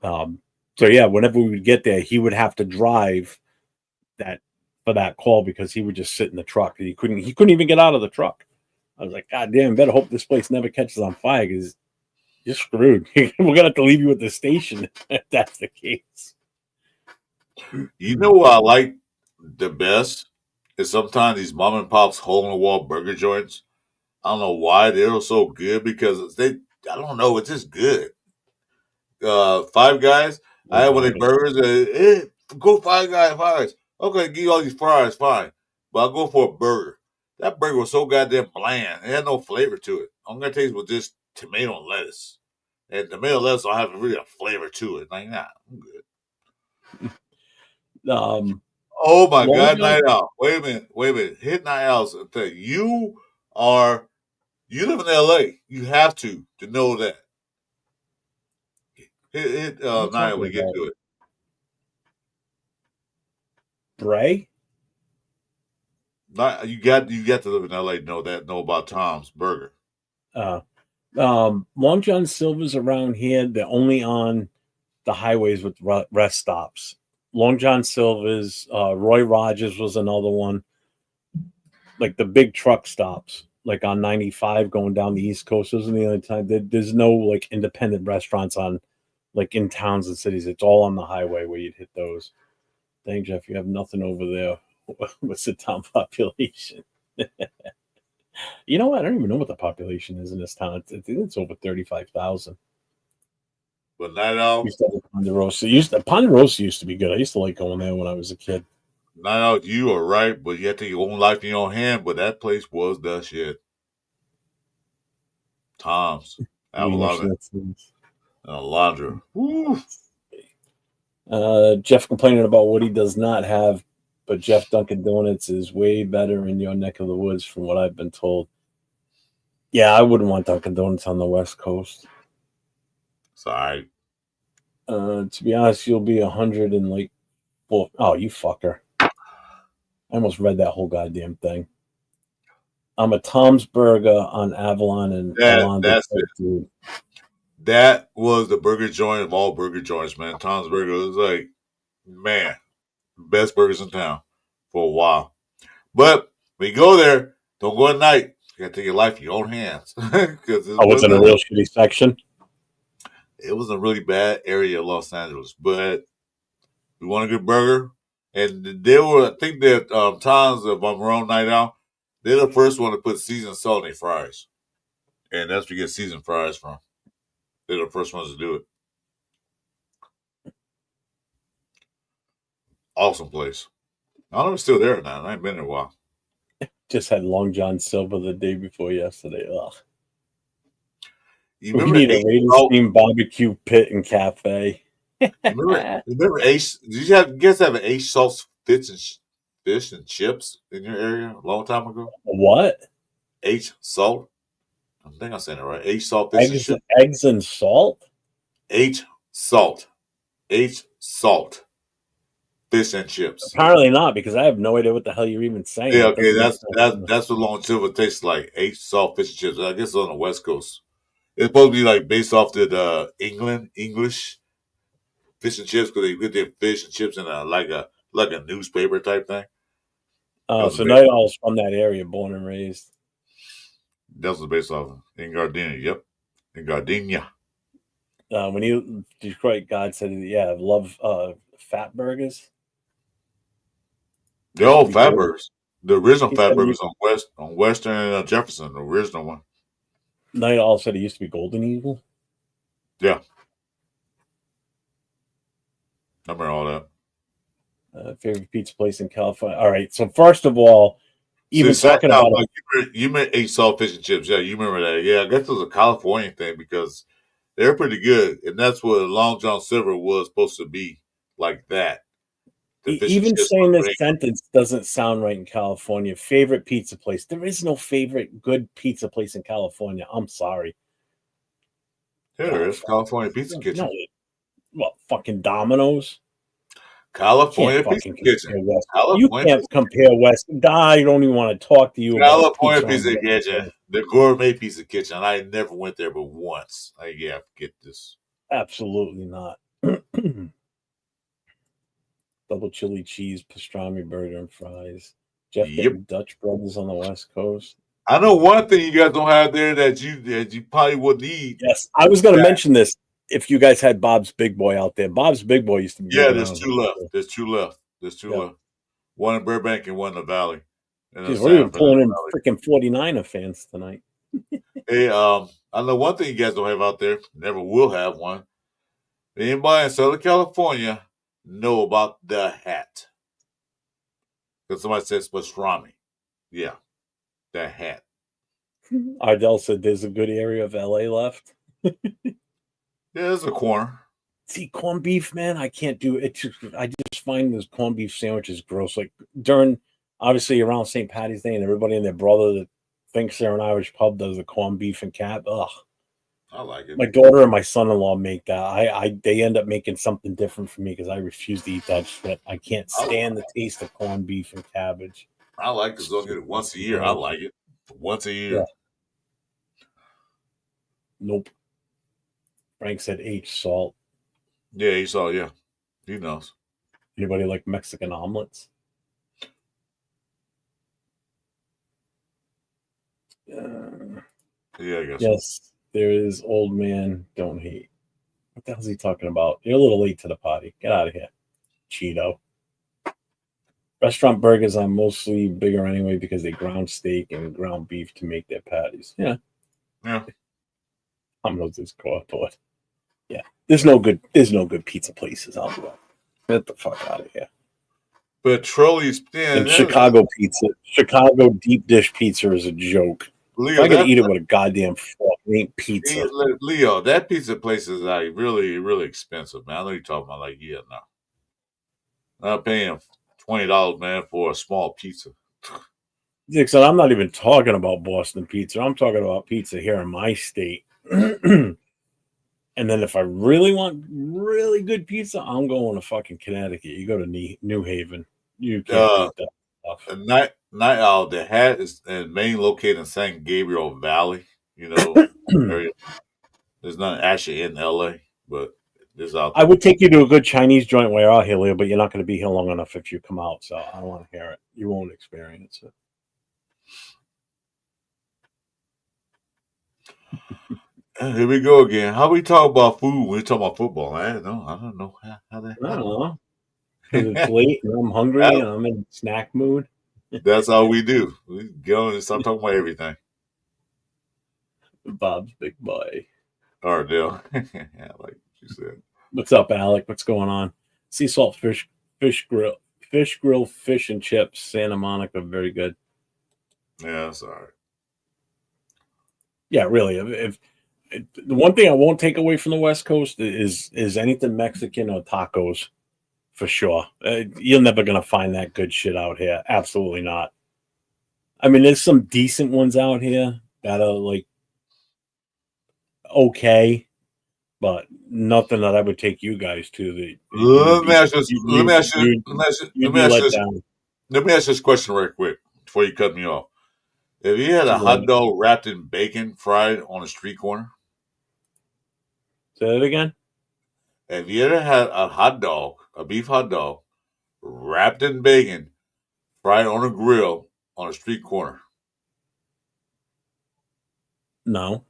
So yeah, whenever we would get there, he would have to drive for that call because he would just sit in the truck. He couldn't even get out of the truck. I was like, God damn, better hope this place never catches on fire because you're screwed. We're gonna have to leave you at the station if that's the case. You know what I like the best is sometimes these mom and pops hole in the wall burger joints. I don't know why they're so good because I don't know, it's just good. Five Guys, I had one of their burgers. Hey, go Five Guys. Okay, give you all these fries, fine, but I'll go for a burger. That burger was so goddamn bland. It had no flavor to it. I'm gonna taste with just tomato and lettuce, and tomato and lettuce don't have really a flavor to it. Like, nah, I'm good. Oh my God, Night Out. Wait a minute. Hit Night Out. You live in LA. You have to know that. Hit Night Out when we get to it. Bray? You got to live in LA to know about Tom's Burger. Long John Silver's around here. They're only on the highways with rest stops. Long John Silver's, Roy Rogers was another one. Like the big truck stops, like on 95 going down the East Coast. Wasn't the only time. There's no like independent restaurants on like in towns and cities. It's all on the highway where you'd hit those. Dang, Jeff, you have nothing over there. What's the town population? You know what? I don't even know what the population is in this town. I think it's over 35,000. But Night Out Ponderosa used to be good. I used to like going there when I was a kid. Night Out, you are right, but you have to take your own life in your own hand. But that place was the shit. Tom's, Avalon, and Alondra. Jeff complaining about what he does not have, but Jeff Dunkin' Donuts is way better in your neck of the woods, from what I've been told. Yeah, I wouldn't want Dunkin' Donuts on the West Coast. Sorry. To be honest, you'll be 100 and like, well, oh, you fucker. I almost read that whole goddamn thing. I'm a Tom's Burger on Avalon and That's it. Dude. That was the burger joint of all burger joints, man. Tom's Burger was like, man, best burgers in town for a while. But when you go there, don't go at night. You gotta take your life in your own hands. Was in a real shitty section? It was a really bad area of Los Angeles. But if you want a good burger, And they were, I think that times of wrong night out, they're the first one to put seasoned salt in their fries. And that's where you get seasoned fries from. They're the first ones to do it. Awesome place. I don't know if it's still there or not. I ain't been there in a while. Just had Long John Silver the day before yesterday. Ugh. You We remember need a Ace Raiders Salt? themed barbecue pit and cafe. Remember Ace? Did you guys have an Ace Salt fish and chips in your area a long time ago? What? H Salt? I think I said it right. H Salt fish and chips. Eggs and salt? H Salt. H Salt fish and chips. Apparently not, because I have no idea what the hell you're even saying. Yeah, It okay, doesn't make sense. that's what long silver tastes like. H Salt fish and chips. I guess it's on the West Coast. It's supposed to be like based off the English fish and chips because they put their fish and chips in like a newspaper type thing. That Oh, was so based. Night Owl's from that area, born and raised. That was based off in Gardenia. Yep, in Gardenia. When Detroit God said, yeah, I love fat burgers. The old Be good. Fatburgers. The original He said Fatburgers on Western and Jefferson, the original one. Night Owl said it used to be Golden Eagle. Yeah, I remember all that. Favorite pizza place in California. All right, so first of all, even talking Now, about like, you meant ate salt fish and chips. Yeah, you remember that. Yeah, I guess it was a California thing because they're pretty good, and that's what Long John Silver was supposed to be like that. The fish and even chips saying were this great. sentence doesn't sound right in California. Favorite pizza place. There is no favorite good pizza place in California. I'm sorry. Yeah, there is California Pizza No, Kitchen. well, fucking Domino's. Can't California Pizza fucking Kitchen. compare West. You California can't Pizza compare West. I don't even want to talk to you about California pizza on Pizza the West Kitchen. Coast. The gourmet pizza kitchen. I never went there but once. Yeah, forget this. Absolutely not. Double chili cheese, pastrami burger, and fries. Jeff Yep. getting Dutch Brothers on the West Coast. I know one thing you guys don't have there that you probably would need. Yes, I was going to mention this. If you guys had Bob's Big Boy out there, Bob's Big Boy used to be big Yeah, there's around two here. left. There's two left. One in Burbank and one in the Valley. Jeez, we're even pulling in freaking 49er fans tonight. Hey, I know one thing you guys don't have out there. Never will have one. Anybody in Southern California know about the hat? Because somebody says pastrami. Yeah, the hat. Ardell said there's a good area of LA left. Yeah, there's a corner. See, corned beef, man, I can't do it. I just find those corned beef sandwiches gross. Like during, obviously, around St. Patty's Day, and everybody and their brother that thinks they're an Irish pub does the corned beef and cap. Ugh. I like it. My daughter and my son-in-law make that. They end up making something different for me because I refuse to eat that shit. I can't stand the taste of corned beef and cabbage. I like it. Don't get it once a year. I like it once a year. Yeah. Nope. Frank said H salt. Yeah, he saw. Yeah, he knows. Anybody like Mexican omelets? Yeah, I guess. Yes, there is. Old man, don't hate. What the hell's he talking about? You're a little late to the party. Get out of here, Cheeto. Restaurant burgers are mostly bigger anyway because they ground steak and ground beef to make their patties. Yeah. I'm not this cardboard. Yeah. There's no good pizza places out there. Get the fuck out of here. But Trolley's and Chicago pizza. Chicago deep dish pizza is a joke. Leo, if I could eat it with a goddamn fork, it ain't pizza. Leo, that pizza place is like really, really expensive, man. I know you're talking about like, yeah, no. I'm paying $20, man, for a small pizza. Dixon, I'm not even talking about Boston pizza. I'm talking about pizza here in my state. And then if I really want really good pizza, I'm going to fucking Connecticut. You go to New Haven. You can't beat that stuff. Night Owl, the hat is main located in San Gabriel Valley, you know, area. There's none actually in LA, but there's out there. I would take you to a good Chinese joint while you're out here, Leo, but you're not going to be here long enough if you come out, so I don't want to hear it. You won't experience it. Here we go again. How we talk about food when we talk about football? I don't know how that. I don't know. because it's late and I'm hungry and I'm in snack mood. That's all we do. We go and start talking about everything. Bob's Big Boy. All right, Dale. Yeah, like you said. What's up, Alec? What's going on? Sea salt fish grill, fish and chips, Santa Monica, very good. Yeah, that's all right. Yeah, really. If the one thing I won't take away from the West Coast is anything Mexican or tacos, for sure. You're never gonna find that good shit out here. Absolutely not. I mean, there's some decent ones out here that are like okay, but nothing that I would take you guys to. Let me ask this question right quick before you cut me off. Have you had a hot dog wrapped in bacon fried on a street corner? Say that again? Have you ever had a hot dog, a beef hot dog, wrapped in bacon, fried on a grill on a street corner? No.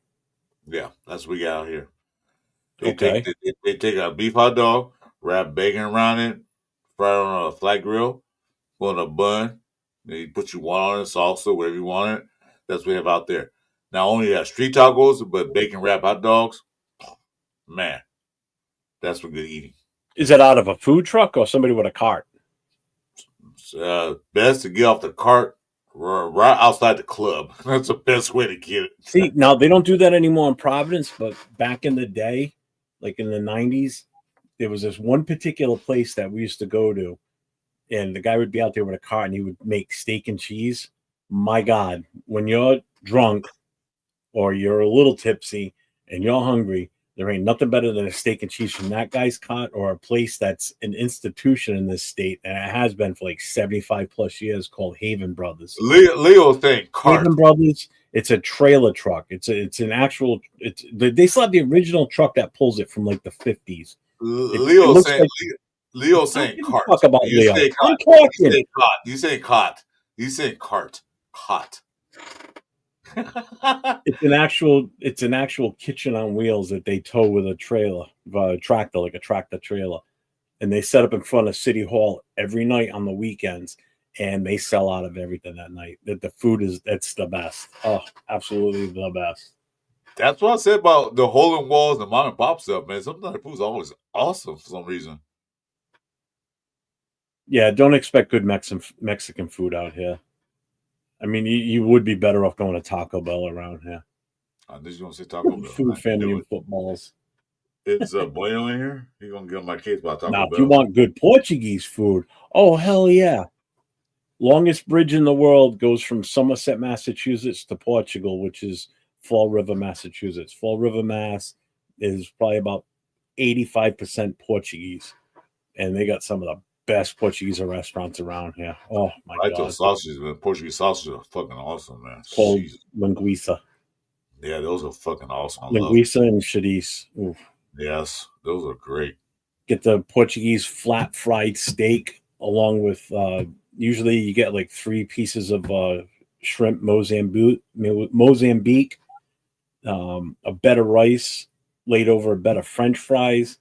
Yeah, that's what we got out here. They take a beef hot dog, wrap bacon around it, fry it on a flat grill, put on a bun. They put you one on it, salsa, whatever you want it. That's what we have out there. Not only have street tacos, but bacon wrap hot dogs. Man, that's what good eating. Is it out of a food truck or somebody with a cart? Best to get off the cart right outside the club. That's the best way to get it. See, now they don't do that anymore in Providence, but back in the day, like in the 90s, there was this one particular place that we used to go to, and the guy would be out there with a cart and he would make steak and cheese. My God, when you're drunk or you're a little tipsy and you're hungry, there ain't nothing better than a steak and cheese from that guy's cart or a place that's an institution in this state, and it has been for like 75 plus years, called Haven Brothers. Leo thing, cart. Haven Brothers. It's a trailer truck. They still have the original truck that pulls it from like the 50s. Leo saying cart. Talk about Leo. I'm talking. You say cart. You say cart. Cot. It's an actual kitchen on wheels that they tow with a trailer, tractor, like a tractor trailer, and they set up in front of City Hall every night on the weekends, and they sell out of everything that night. That the food it's the best. Oh, absolutely the best. That's what I said about the hole in walls and the mom and pop stuff, man. Sometimes the food's always awesome for some reason. Yeah, don't expect good Mexican food out here. I mean, you would be better off going to Taco Bell around here. I just want to say Taco Bell. Food, family, and footballs. It's Bueno in here. He's going to get on my case about Taco Bell. Now, if you want good Portuguese food, oh, hell yeah. Longest bridge in the world goes from Somerset, Massachusetts to Portugal, which is Fall River, Massachusetts. Fall River, Mass is probably about 85% Portuguese. And they got some of the best Portuguese restaurants around here. Oh my God! Those sausages, man. Portuguese sausages are fucking awesome, man. Called linguiça. Yeah, those are fucking awesome. Linguiça and chorizo. Oof. Yes, those are great. Get the Portuguese flat fried steak along with usually you get like 3 pieces of shrimp Mozambique, a bed of rice laid over a bed of French fries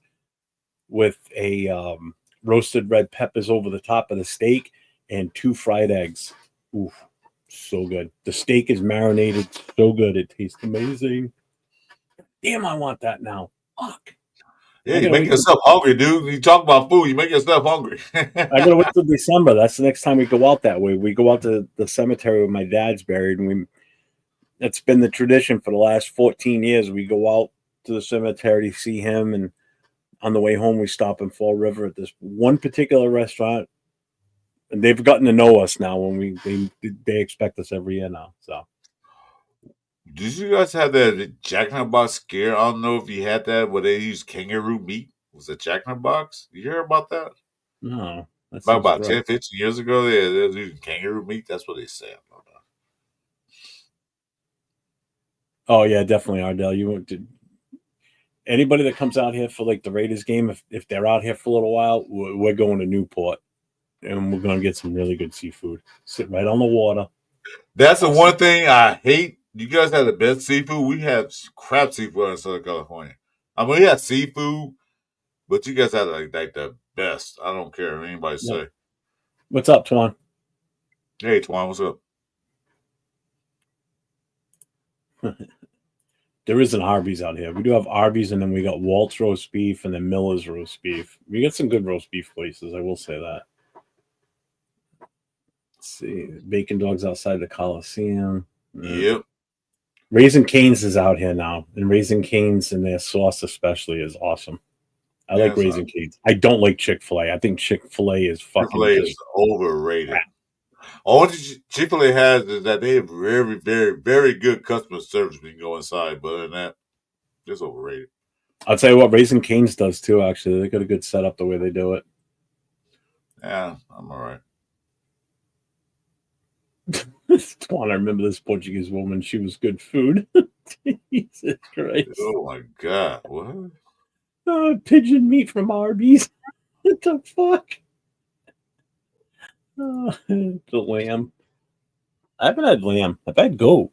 with a roasted red peppers over the top of the steak and 2 fried eggs. Oof, so good. The steak is marinated so good. It tastes amazing. Damn, I want that now. Fuck. Yeah, you make yourself hungry, dude. You talk about food, you make yourself hungry. I gotta wait till December. That's the next time we go out that way. We go out to the cemetery where my dad's buried, and that's been the tradition for the last 14 years. We go out to the cemetery to see him, and on the way home, we stop in Fall River at this one particular restaurant, and they've gotten to know us now. When they expect us every year now. So, did you guys have that Jack in the Box scare? I don't know if you had that where they used kangaroo meat. Was it Jack in the Box? You hear about that? No, that's about 10, 15 years ago. They were using kangaroo meat. That's what they said. Oh yeah, definitely, Ardell. You won't. Anybody that comes out here for like the Raiders game, if they're out here for a little while, we're going to Newport, and we're going to get some really good seafood. Sit right on the water. That's the one thing I hate. You guys have the best seafood. We have crap seafood in Southern California. I mean, we have seafood, but you guys have like the best. I don't care what anybody Yep. say. What's up, Twan? Hey, Twan, what's up? There isn't Arby's out here. We do have Arby's, and then we got Walt's roast beef, and then Miller's roast beef. We got some good roast beef places. I will say that. Let's see, Bacon Dogs outside the Coliseum. Yep. Raising Cane's is out here now, and Raising Cane's and their sauce especially is awesome. I like Raising Cane's. I don't like Chick-fil-A. I think Chick-fil-A is fucking Chick-fil-A is overrated. All Chick-fil-A has is that they have very, very, very good customer service when you go inside, but other than that, it's overrated. I'll tell you what, Raising Cane's does too, actually. They got a good setup the way they do it. Yeah, I'm all right. I remember this Portuguese woman. She was good food. Jesus Christ. Oh, my God. What? Pigeon meat from Arby's. What the fuck? The lamb. I haven't had lamb. I've had goat.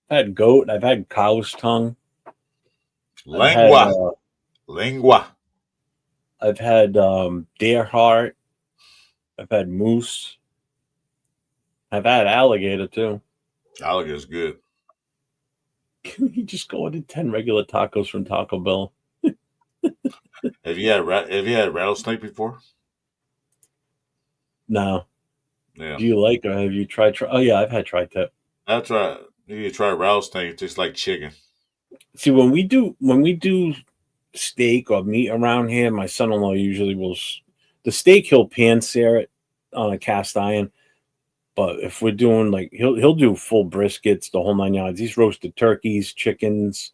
I've had goat. I've had cow's tongue. Lingua. Lingua. I've had deer heart. I've had moose. I've had alligator too. Alligator's good. Can you just go into 10 regular tacos from Taco Bell? Have you had rattlesnake before? No. Yeah. Do you like, or have you tried? Oh yeah, I've had tri-tip. That's right. You try rattlesnake. It tastes like chicken. See, when we do steak or meat around here, my son-in-law usually will the steak, he'll pan sear it on a cast iron. But if we're doing like he'll do full briskets, the whole 9 yards. He's roasted turkeys, chickens,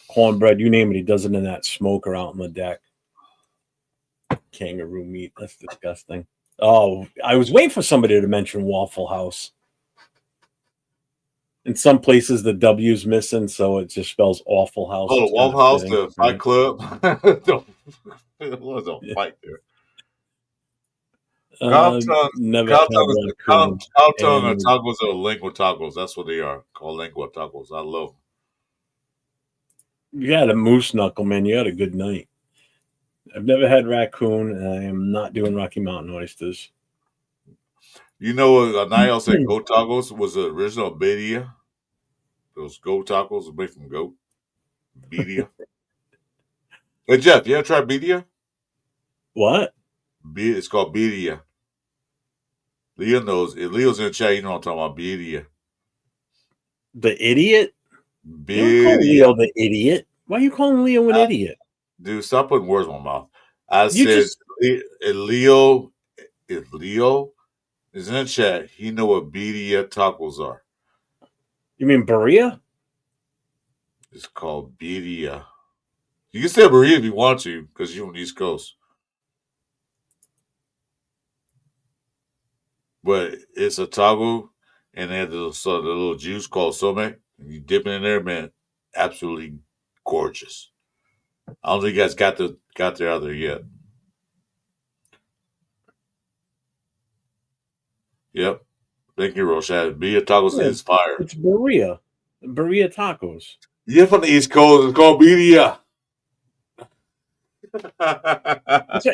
cornbread, you name it. He does it in that smoker out on the deck. Kangaroo meat, that's disgusting. Oh, I was waiting for somebody to mention Waffle House. In some places, the W's missing, so it just spells Awful House. Oh, the Waffle House, the Fight Club. Don't fight there. Cow tongue or tacos are lingua tacos. That's what they are. Called lingua tacos. I love them. You had a moose knuckle, man. You had a good night. I've never had raccoon, and I am not doing Rocky Mountain oysters. You know, Niall said goat tacos was the original birria. Those goat tacos are made from goat. Birria. Hey, Jeff, you ever tried birria? What? It's called birria. Leo knows. If Leo's in the chat, you know what I'm talking about. Birria. The idiot? Birria. Don't call Leo the idiot. Why are you calling Leo an idiot? Dude, stop putting words in my mouth. I said, if Leo is in the chat, he know what birria tacos are. You mean birria? It's called birria. You can say birria if you want to, because you're on the East Coast. But it's a taco, and they have the little juice called some, and you dip it in there, man. Absolutely gorgeous. I don't think you guys got there out there yet. Yep. Thank you, Roshad. Birria tacos is fire. It's birria. Birria tacos. You're from the East Coast. It's called birria.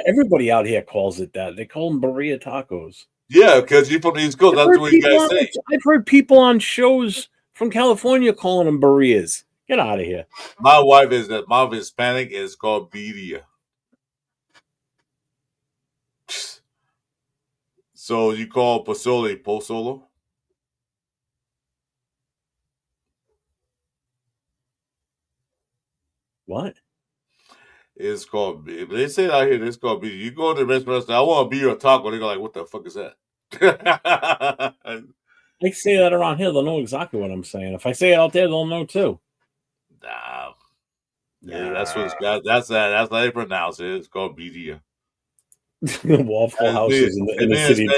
Everybody out here calls it that. They call them birria tacos. Yeah, because you're from the East Coast. That's what you guys say. I've heard people on shows from California calling them birrias. Get out of here. My wife is Hispanic. It's called birria. So you call pozole pozolo? What? It's called. If they say it out here, it's called birria. You go to the restaurant and say, "I want a birria taco." They're like, "What the fuck is that?" I say that around here, they'll know exactly what I'm saying. If I say it out there, they'll know too. Nah. Yeah, that's how they pronounce it. It's called birria. Waffle houses in the city.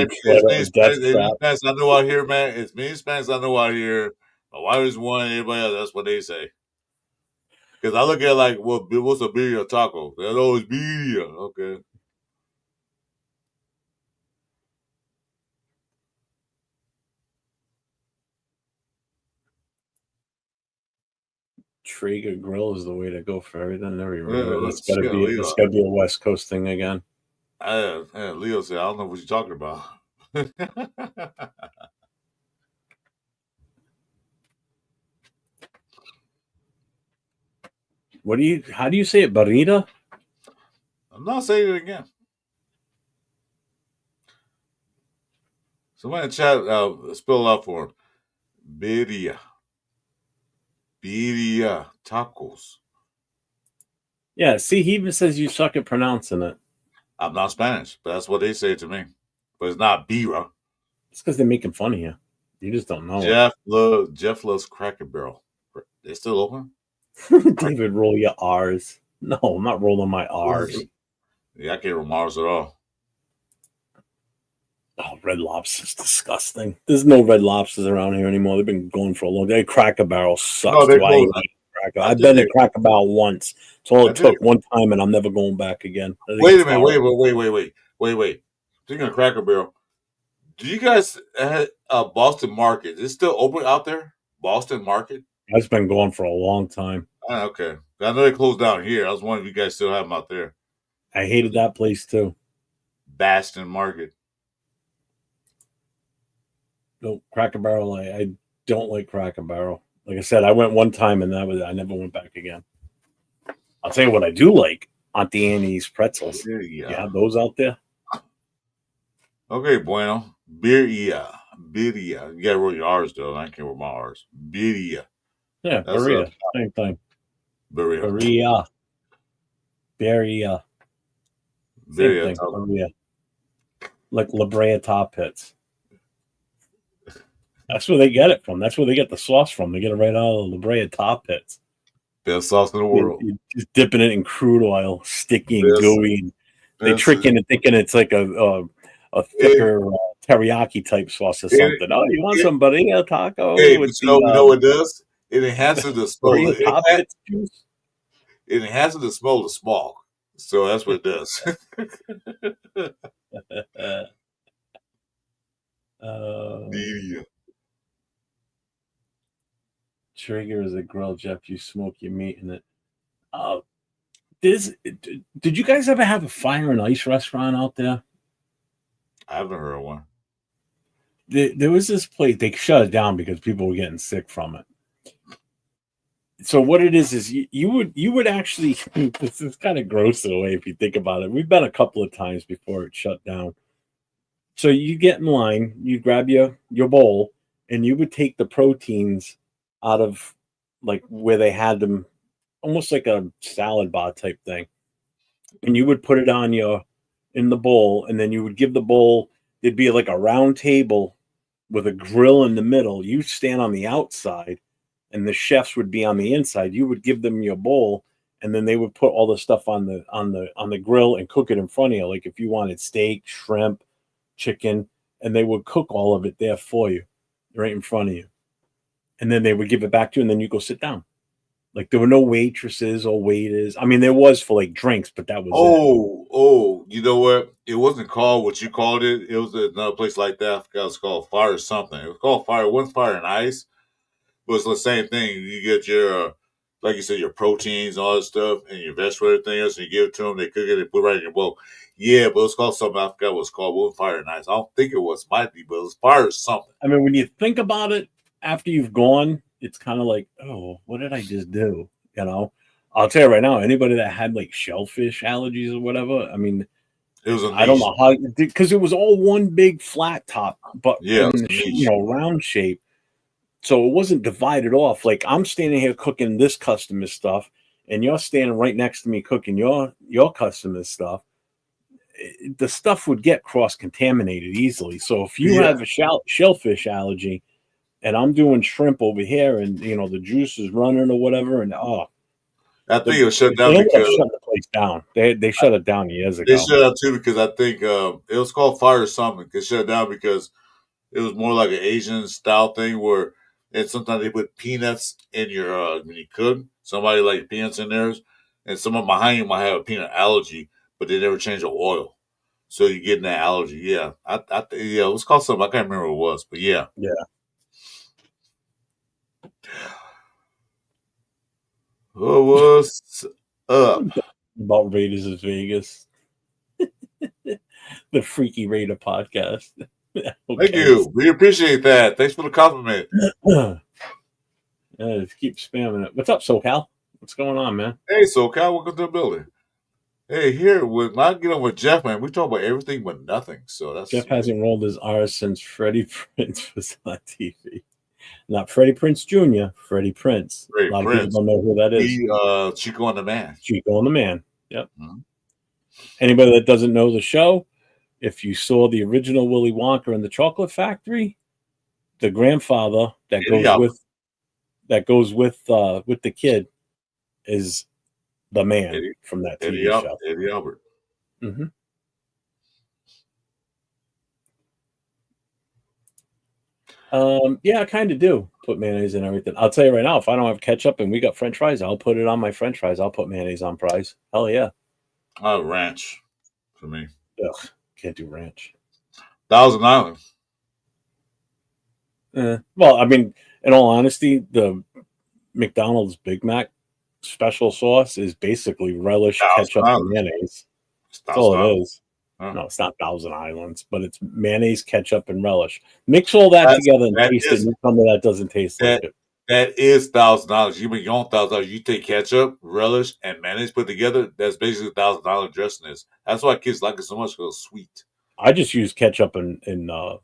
Spanish I know out here, man. It's me Spanish I know out here. My wife is one. Everybody else, that's what they say. Because I look at it like, well, what's a birria taco? That's always birria. Okay. Traeger grill is the way to go for everything. Everywhere. It's gotta be a West Coast thing again. Leo said, "I don't know what you're talking about." How do you say it? Burrito? I'm not saying it again. Somebody in the chat, spell it out for him. Birria. Birria tacos. Yeah, see, he even says you suck at pronouncing it. I'm not Spanish, but that's what they say to me. But it's not birra. It's because they're making fun of you. You just don't know Jeff loves Cracker Barrel. They still open? it. David, roll your R's. No, I'm not rolling my R's. Yeah, I can't remember Mars at all. Oh, Red Lobster's disgusting. There's no Red Lobsters around here anymore. They've been going for a long time. Cracker Barrel sucks No, they too. I closed. hate Cracker. I I've think been they. to Cracker Barrel once. It's all I it think. took one time, and I'm never going back again. I think Wait it's a minute. horrible. Wait. Speaking of Cracker Barrel, do you guys have Boston Market? Is it still open out there? Boston Market? It's been going for a long time. Okay. I know they closed down here. I was wondering if you guys still have them out there. I hated that place too. Baston Market. No, Cracker Barrel. I don't like Cracker Barrel. Like I said, I went one time, and I never went back again. I'll tell you what I do like: Auntie Annie's pretzels. Yeah. You have those out there? Okay, bueno. Birria. You gotta roll your R's though. I can't roll my R's. Birria. Yeah, That's Berea. Same thing. Birria. Berea. Same thing. Berea. Like La Brea Top Hits. That's where they get it from. That's where they get the sauce from. They get it right out of La Brea Top Hits. Best sauce in the world. You're just dipping it in crude oil, sticky and gooey. And they trick you into thinking it's like a thicker teriyaki type sauce or something. Oh, you want some Berea taco? Hey, but you know what it does? It enhances the smell. It enhances the smell of the smoke. So that's what it does. Media. Trigger is a grill, Jeff. You smoke your meat in it. Did you guys ever have a fire and ice restaurant out there? I haven't heard of one. There was this place. They shut it down because people were getting sick from it. So what it is you would actually. This is kind of gross in a way if you think about it. We've been a couple of times before it shut down. So you get in line, you grab your bowl, and you would take the proteins out of like where they had them, almost like a salad bar type thing, and you would put it in the bowl, and then you would give the bowl. There'd be like a round table with a grill in the middle. You stand on the outside, and the chefs would be on the inside. You would give them your bowl, and then they would put all the stuff on the grill and cook it in front of you. Like if you wanted steak, shrimp, chicken, and they would cook all of it there for you, right in front of you. And then they would give it back to you, and then you go sit down. Like there were no waitresses or waiters. I mean, there was for like drinks, but that was it. You know what? It wasn't called what you called it. It was another place like that. I forgot it was called Fire or something. It was called Fire. It wasn't Fire and Ice. But it's the same thing. You get your, like you said, your proteins and all that stuff, and your vegetable and everything else, and you give it to them. They cook it. They put it right in your bowl. Yeah, but it's called something. I forgot what it's called. It wasn't Fire and Ice. I don't think it was. Might be, but it was Fire or something. I mean, when you think about it, after you've gone, it's kind of like, oh, what did I just do? You know, I'll tell you right now, anybody that had like shellfish allergies or whatever, I mean, it was I don't know how, because it was all one big flat top, but yeah, round shape. So it wasn't divided off. Like I'm standing here cooking this customer stuff, and you're standing right next to me cooking your customer stuff. The stuff would get cross contaminated easily. So if you have a shellfish allergy, and I'm doing shrimp over here, and the juice is running or whatever, and I think it was shut down because they shut the place down. They shut it down years ago. They shut it down too because I think it was called Fire or something. It shut down because it was more like an Asian style thing where, and sometimes they put peanuts in your when you cook. Somebody like peanuts in theirs, and someone behind you might have a peanut allergy, but they never change the oil, so you get that allergy. Yeah, it was called something. I can't remember what it was, but yeah. What's up? About Raiders of Vegas. The Freaky Raider podcast. Thank you. We appreciate that. Thanks for the compliment. Just keep spamming it. What's up, SoCal? What's going on, man? Hey, SoCal, welcome to the building. Hey, here when I get on with Jeff, man, we talk about everything but nothing. So that's Jeff hasn't rolled his R's since Freddie Prinze was on TV. Not Freddie Prinze Jr., Freddie Prinze. Freddie A lot Prinze. of people don't know who that is. Chico and the Man. Chico and the Man. Yep. Mm-hmm. Anybody that doesn't know the show, if you saw the original Willy Wonka and the Chocolate Factory, the grandfather that goes with the kid is the man from that TV show. Eddie Albert. Mm-hmm. Yeah, I kind of do put mayonnaise in everything. I'll tell you right now, if I don't have ketchup and we got French fries, I'll put it on my French fries. I'll put mayonnaise on fries. Hell yeah. Ranch for me. Ugh, can't do ranch. Thousand Island. Well, I mean, in all honesty, the McDonald's Big Mac special sauce is basically relish, ketchup, and mayonnaise. That's all it is. Huh. No, it's not Thousand Islands, but it's mayonnaise, ketchup, and relish. Mix all that together and taste it, and you tell me that doesn't taste like it. That is $1,000. You make your own $1,000. You take ketchup, relish, and mayonnaise put together. That's basically $1,000 dressing is. That's why kids like it so much because it's sweet. I just use ketchup and mayonnaise.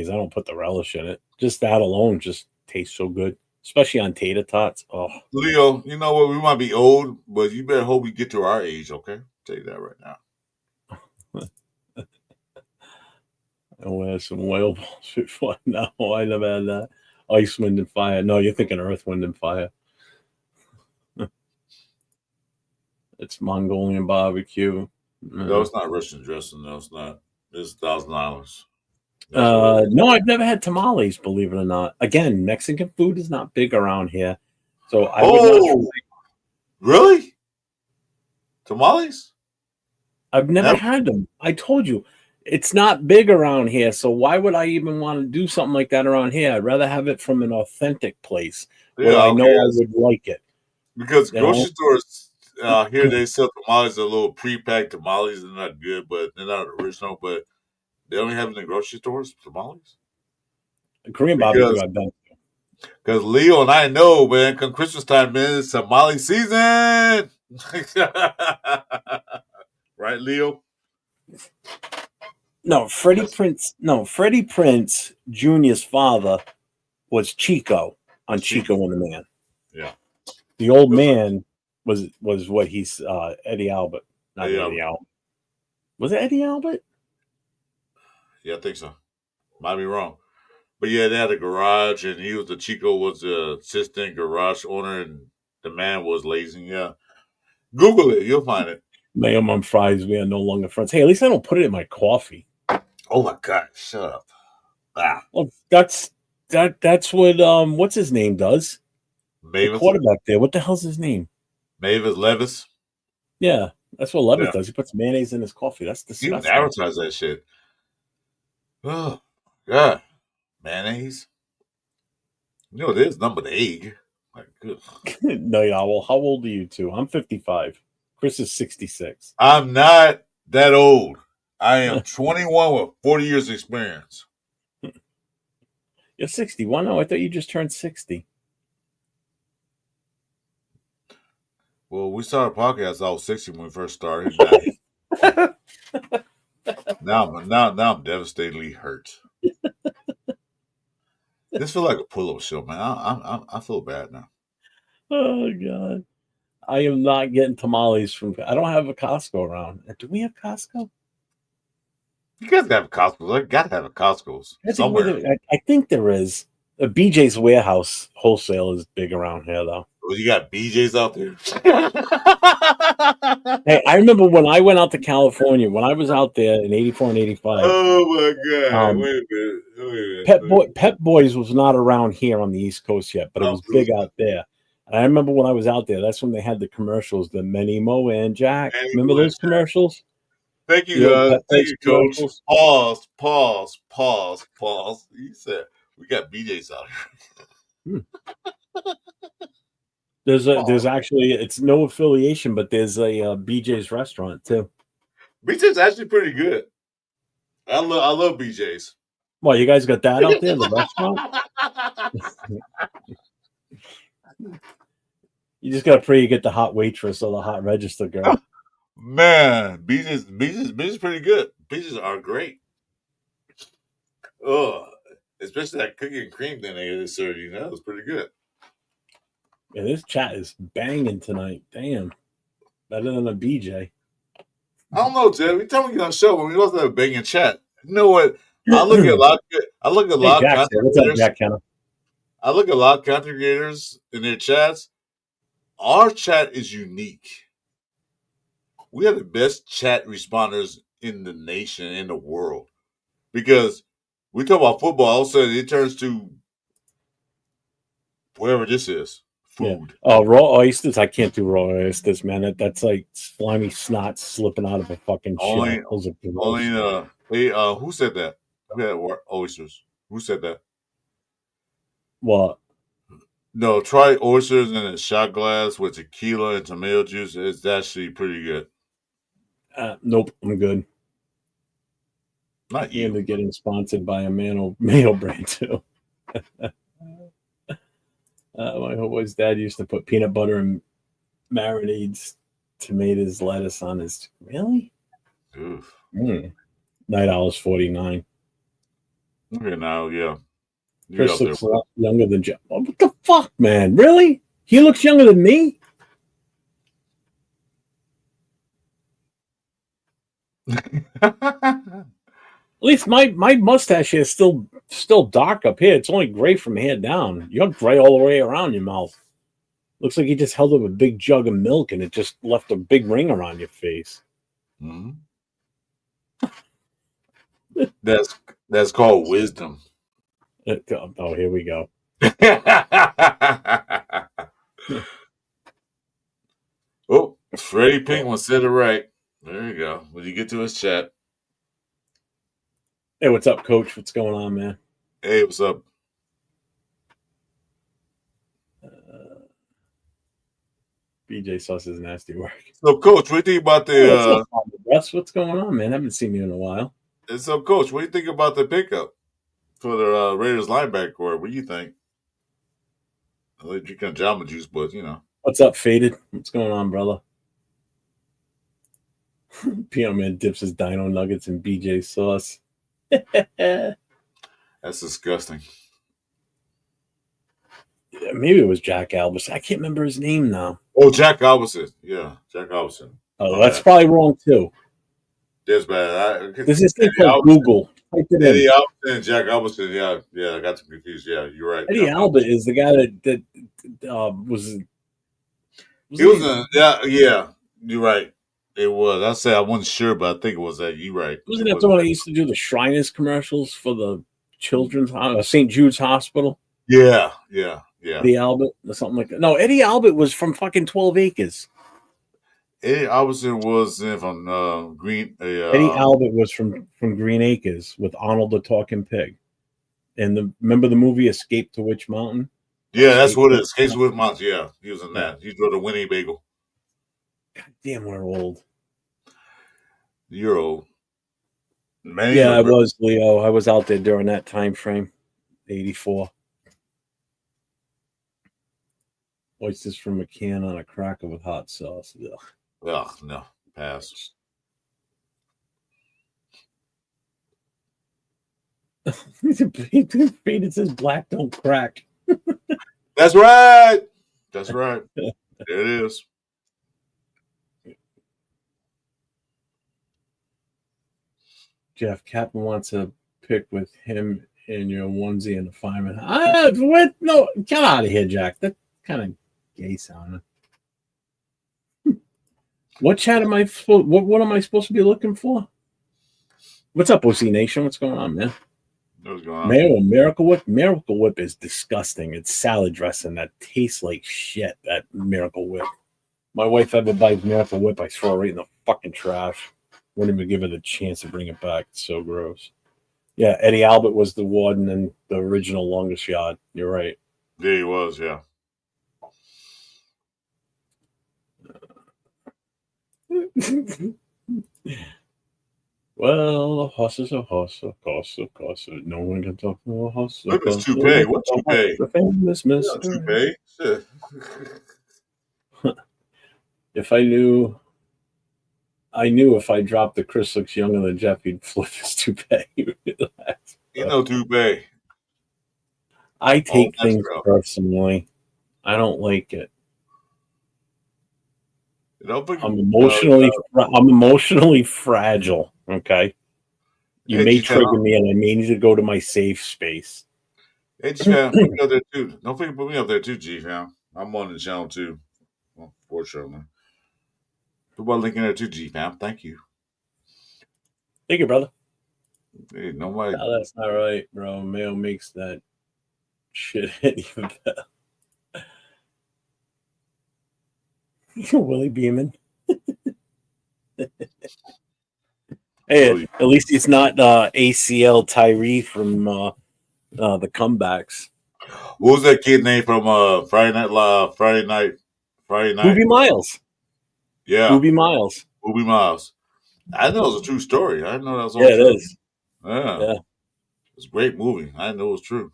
I don't put the relish in it. Just that alone just tastes so good, especially on tater tots. Oh, Leo, you know what? We might be old, but you better hope we get to our age. Okay, I'll tell you that right now. I'll have some whale balls before. No, I never had that. Ice, wind, and fire. No, you're thinking earth, wind, and fire. It's Mongolian barbecue. No, it's not Russian dressing. No, it's not. It's $1,000. No, I've never had tamales, believe it or not. Again, Mexican food is not big around here. So I would not really? Tamales? I've never had them. I told you. It's not big around here, so why would I even want to do something like that around here? I'd rather have it from an authentic place where I know I would like it. Because grocery stores here, they sell tamales, a little pre-packed tamales. They're not good, but they're not original. But they only have in the grocery stores tamales. Korean barbecue, I've done. Because Leo and I know, man, come Christmas time, man, it's tamale season. Right, Leo? No, Freddie Prinze Jr.'s father was Chico on Chico and the Man. Yeah. The old man was what he's Eddie Albert. Not Eddie Albert. Was it Eddie Albert? Yeah, I think so. Might be wrong. But yeah, they had a garage, and Chico was the assistant garage owner, and the man was lazy. Yeah. Google it. You'll find it. Mayhem on fries. We are no longer friends. Hey, at least I don't put it in my coffee. Oh my God! Shut up. Well, that's what what's his name does. Mavis? The quarterback there. What the hell's his name? Mavis Levis. Yeah, that's what Levis does. He puts mayonnaise in his coffee. That's disgusting. You can advertise that shit. Oh God, mayonnaise. You know, there's number the egg. Like, good. No, yeah. Well, how old are you two? I'm 55. Chris is 66. I'm not that old. I am 21 with 40 years experience. You're 61? No, I thought you just turned 60. Well, we started a podcast. I was 60 when we first started. Now I'm devastatedly hurt. This feels like a pull-up show, man. I feel bad now. Oh God, I am not getting tamales from. I don't have a Costco around. Do we have Costco? You guys gotta have Costco. I gotta have a Costco somewhere. I think there is. A BJ's Warehouse wholesale is big around here, though. Well, you got BJ's out there. Hey, I remember when I went out to California. When I was out there in '84 and '85. Oh my God! Wait a minute. Pep Boys was not around here on the East Coast yet, but it was big out there. And I remember when I was out there. That's when they had the commercials, the Many Mo and Jack. Remember those commercials? Thank you, thank you, Coach. Pause. You said we got BJ's out here. There's actually, it's no affiliation, but there's a BJ's restaurant too. BJ's actually pretty good. I love BJ's. Well, you guys got that out there in the restaurant? You just gotta pray you get the hot waitress or the hot register girl. Man, BJ's pretty good. BJ's are great. Oh, especially that cookie and cream thing they served. It's pretty good. Yeah, this chat is banging tonight. Damn, better than a BJ. I don't know, Jeff. Every time we get on the show, when we lost that banging chat, you know what? I look at a lot. I look at a Hey, lot of Jack's there. What's up, content Jack Kenner? I look at a lot of content creators in their chats. Our chat is unique. We have the best chat responders in the nation, in the world. Because we talk about football, all of a sudden it turns to whatever this is. Food. Yeah. Oh, raw oysters. I can't do raw oysters, man. That's like slimy snot slipping out of a fucking Only, shell. Those are gross. only, hey, who said that? Who had oysters? Who said that? What? No, try oysters in a shot glass with tequila and tomato juice. It's actually pretty good. Nope, I'm good. Not You end you. up getting sponsored by a mayo brand too. My homeboy's dad used to put peanut butter and marinades, tomatoes, lettuce on his. Really? Oof. $9.49. Okay, now, yeah. Chris looks a lot younger than Jeff. Oh, what the fuck, man? Really? He looks younger than me? At least my mustache is still dark up here. It's only gray from here down. You're gray all the way around your mouth. Looks like you just held up a big jug of milk and it just left a big ring around your face. Mm-hmm. That's called wisdom. Oh, here we go. Oh, Freddie Pinkman said it right. There you go. When you get to his chat. Hey, what's up, Coach? What's going on, man? Hey, what's up? BJ Sauce's nasty work. So, Coach, what do you think about the? What's going on, man? I haven't seen you in a while. And so, Coach, what do you think about the pickup for the Raiders linebacker? What do you think? I like drinking Jamba Juice, but What's up, Faded? What's going on, brother? Piano Man dips his dino nuggets in BJ sauce. That's disgusting. Yeah, maybe it was Jack Albus. I can't remember his name now. Oh, Jack Albison. Yeah, Jack Albison. Oh, that's probably wrong too. That's bad. This is thing called Google. Type it Eddie in. Albert and Jack Albison. Yeah, I got them confused. Yeah, you're right. Eddie Albert is the guy that was. He was yeah. You're right. It was. I say I wasn't sure, but I think it was that. You're right. Wasn't that the one that used to do the Shriners commercials for the children's St. Jude's Hospital? Yeah. Eddie Albert or something like that. No, Eddie Albert was from fucking 12 Acres. Eddie Albert was from Green. Eddie Albert was from Green Acres with Arnold the Talking Pig. And remember the movie Escape to Witch Mountain? Yeah, that's what it is. Escape to Witch Mountain. Yeah, he was in that. He drove the Winnie Bagel. God damn, we're old. You're old. Man, yeah, I was, Leo. I was out there during that time frame. 84. Oysters from a can on a cracker with hot sauce. Ugh, no. Pass. It says black don't crack. That's right. That's right. There it is. Jeff Kaplan wants to pick with him in your onesie and a fireman. What? No, get out of here, Jack. That kind of gay sounding. What chat am I? What am I supposed to be looking for? What's up, OC Nation? What's going on, man? What's going on? Miracle Whip. Miracle Whip is disgusting. It's salad dressing that tastes like shit. That Miracle Whip. My wife ever buys Miracle Whip, I throw it right in the fucking trash. Wouldn't even give it a chance to bring it back. It's so gross. Yeah, Eddie Albert was the warden in the original Longest Yard. You're right. Yeah, he was. Yeah. Well, a horse is a horse, of course, of course. No one can talk to a horse, of Look at course. No toupee. one can What talk to toupee? the famous Yeah, Mister. toupee. Shit. If I knew, I knew if I dropped the Chris looks younger than Jeff, he'd flip his toupee. You know toupee. I Oh, take that's things real. personally. I don't like it. You know, but, I'm emotionally fragile. Okay, you hey, may G-Fan. trigger me, and I may need to go to my safe space. Hey, G-Fan. Put me up there, too. Don't forget to put me up there, too, G-Fan. I'm on the channel, too. Well, fortunately. Put my link in there, too, G-Fan. Thank you. Thank you, brother. Hey, nobody. No, that's not right, bro. Mayo makes that shit hit even better. Willie Beeman. Hey, at least it's not ACL Tyree from the comebacks. What was that kid name from Friday Night Live? Friday night. Booby Miles. Yeah, Booby Miles. Booby Miles. I know it was a true story. I didn't know that was all Yeah, it true. is. Yeah. Yeah. It's a great movie. I didn't know it was true.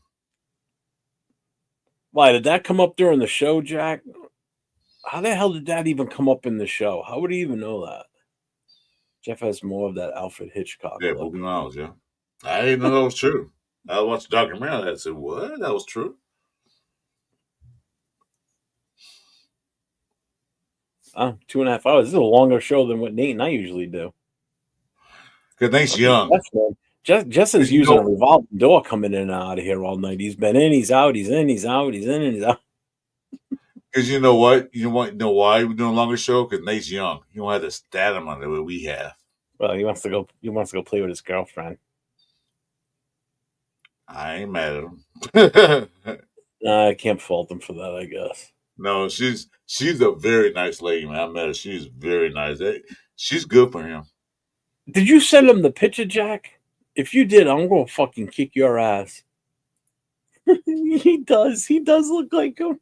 Why did that come up during the show, Jack? How the hell did that even come up in the show? How would he even know that? Jeff has more of that Alfred Hitchcock Yeah, look. Booby Miles, yeah. I didn't know that was true. I watched the documentary and said, what? That was true? 2.5 hours. This is a longer show than what Nate and I usually do. Because Nate's young. Justin's using a revolving door coming in and out of here all night. He's been in, he's out, he's in, he's out, he's in, and he's out. Because you know what? You know why we're doing a longer show? Because Nate's young. He don't have the stamina that we have. Well, he wants to go play with his girlfriend. I ain't mad at him. I can't fault him for that, I guess. No, she's a very nice lady, man. I met her. She's very nice. She's good for him. Did you send him the picture, Jack? If you did, I'm gonna fucking kick your ass. He does. He does look like him.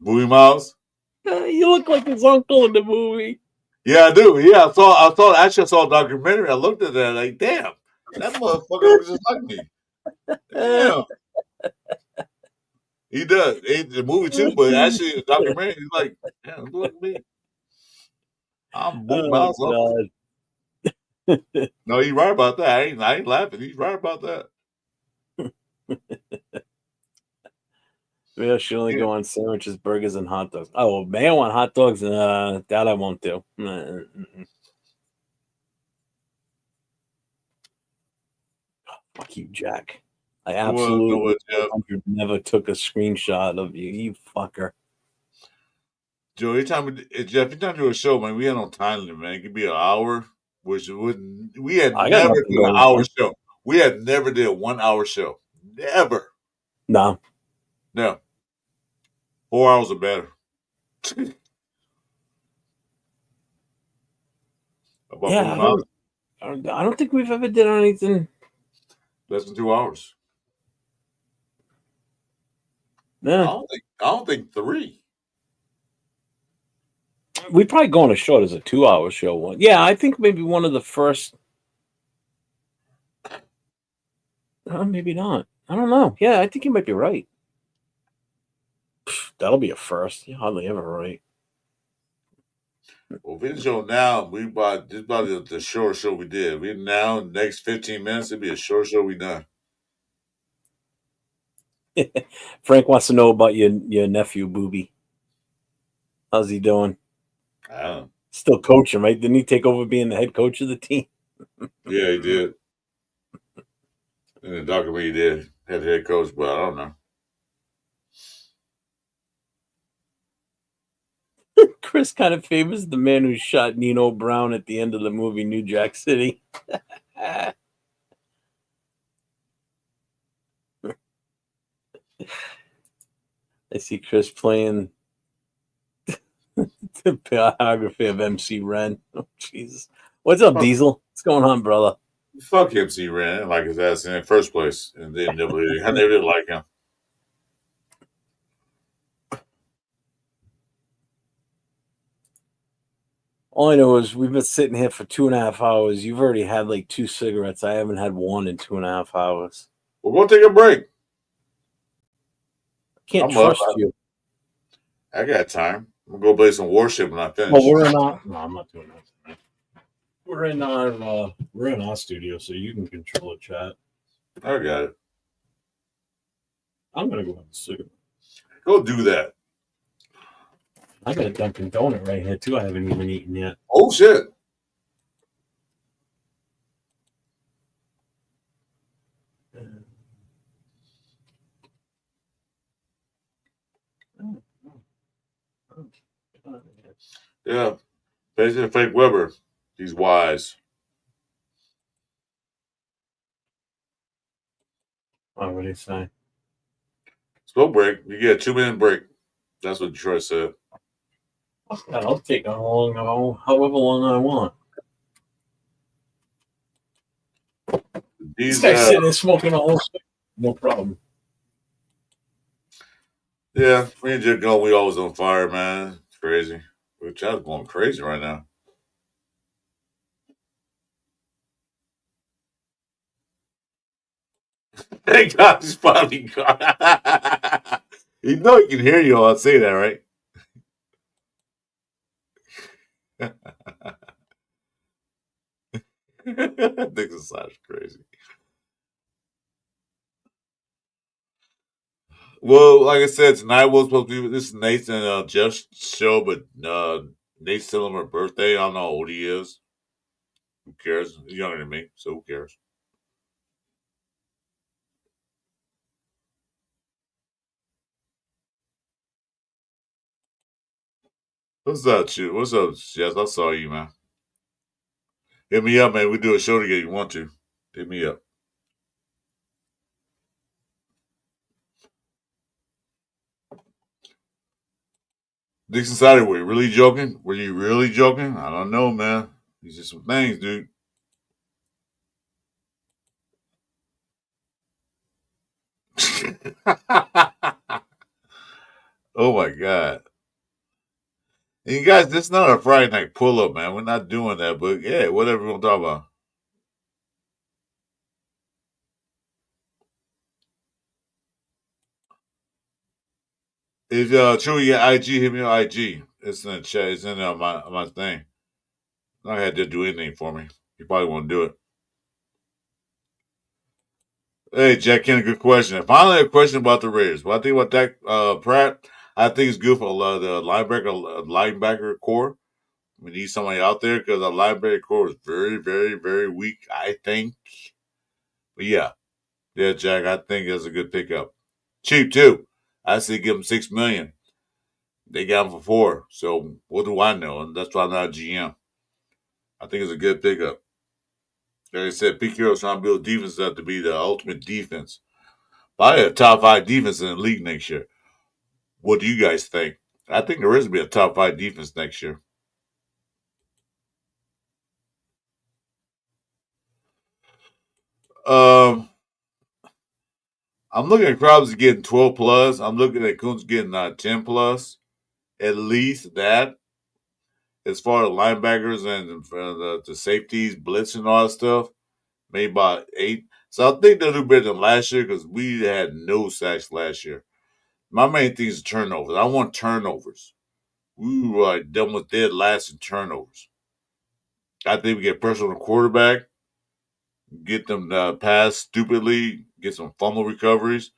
Booby Miles? You look like his uncle in the movie. Yeah, I do. Yeah, actually I saw a documentary. I looked at that like, damn, that motherfucker looks just like me. Damn. He does. The movie too, but actually the documentary, he's like, damn, look at me. I'm Booby Miles' uncle. No, he's right about that. I ain't laughing. He's right about that. Maybe I should only go on sandwiches, burgers, and hot dogs. Oh, well, mayo on hot dogs, that I won't do. Fuck you, Jack. I absolutely never took a screenshot of you, you fucker. Joe, Jeff, anytime you do a show, man, we had no time limit, man. It could be an hour, which wouldn't. We had never did an hour show. We had never did a 1 hour show. Never. No. 4 hours or better. Yeah, I don't think we've ever did anything less than 2 hours. No. I don't think 3. We probably go on as short as a 2-hour show one. Yeah, I think maybe one of the first. Maybe not. I don't know. Yeah, I think you might be right. That'll be a first. You're hardly ever right. Well, video show now, this is about the short show we did. We now, next 15 minutes, it'll be a short show we done. Frank wants to know about your nephew, Booby. How's he doing? Still coaching, right? Didn't he take over being the head coach of the team? Yeah, he did. In the documentary, he did. Head coach, but I don't know. Chris kind of favors the man who shot Nino Brown at the end of the movie New Jack City. I see Chris playing the biography of MC Ren. Oh, Jesus. What's up, Diesel? What's going on, brother? Fuck MC Ren. I didn't like his ass in the first place. And then I never did like him. All I know is we've been sitting here for 2.5 hours. You've already had like 2 cigarettes. I haven't had one in 2.5 hours. We're going to take a break. I can't I'm up. trust you. I got time. I'm going to go play some Warship when I finish. Well, we're not. No, I'm not doing that. We're in our studio, so you can control the chat. I got it. I'm gonna go have a cigarette. Go do that. I got a Dunkin' Donut right here too. I haven't even eaten yet. Oh shit! Yeah, President Frank Weber. He's wise. Oh, what did he say? Smoke break. You get a 2-minute break. That's what Detroit said. I'll take however long I want. This guy's sitting there smoking a whole stick. No problem. Yeah, me and Jim Go, we always on fire, man. It's crazy. We're just going crazy right now. Thank God he's finally gone. You know he can hear you all say that, right? Nixon slash crazy. Well, like I said, tonight was supposed to be this is Nathan Jeff's show, but Nate's still on her birthday. I don't know how old he is. Who cares? He's younger than me, so who cares? What's up, you? What's up, Jess? I saw you, man. Hit me up, man. We do a show together. You want to? Hit me up. Dixon Saturday, were you really joking? Were you really joking? I don't know, man. These are some things, dude. Oh my god. And you guys, this is not a Friday night pull up, man. We're not doing that, but yeah, whatever we're gonna talk about. If true, yeah, IG, hit me on IG. It's in the chat. It's in my thing. I had to do anything for me. You probably won't do it. Hey, Jack Kenny, good question. Finally, a question about the Raiders. What I think about Dak Pratt, I think it's good for the linebacker core. We need somebody out there because our linebacker core is very, very, very weak, I think. But yeah, Jack, I think it's a good pickup. Cheap too. I say give him $6 million. They got him for 4. So what do I know? And that's why I'm not a GM. I think it's a good pickup. Like I said, Pete Carroll's trying to build defense up to be the ultimate defense. Probably a top 5 defense in the league next year. What do you guys think? I think there is going to be a top 5 defense next year. I'm looking at Crowds getting 12 plus. I'm looking at Coons getting 10 plus. At least that. As far as linebackers and the safeties, blitz and all that stuff, maybe about 8. So I think they'll do better than last year because we had no sacks last year. My main thing is turnovers. I want turnovers. We were like done with dead last in turnovers. I think we get pressure on the quarterback, get them pass stupidly, get some fumble recoveries.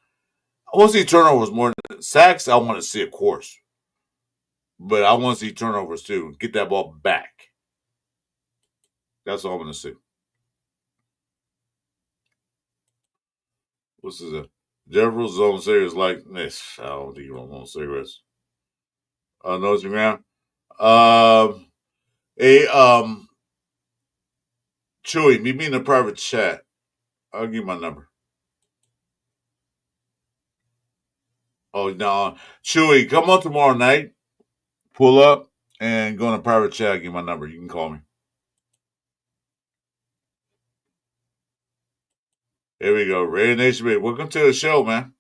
I want to see turnovers more than sacks. I want to see, of course, but I want to see turnovers too. Get that ball back. That's all I'm going to see. What's this? Jefferson's on cigarettes like this. I don't think you want cigarettes. No, Instagram. Hey, Chewy, meet me in the private chat. I'll give you my number. Oh no, Chewy, come on tomorrow night. Pull up and go in a private chat. I'll give you my number. You can call me. Here we go. Raider Nation, baby. Welcome to the show, man.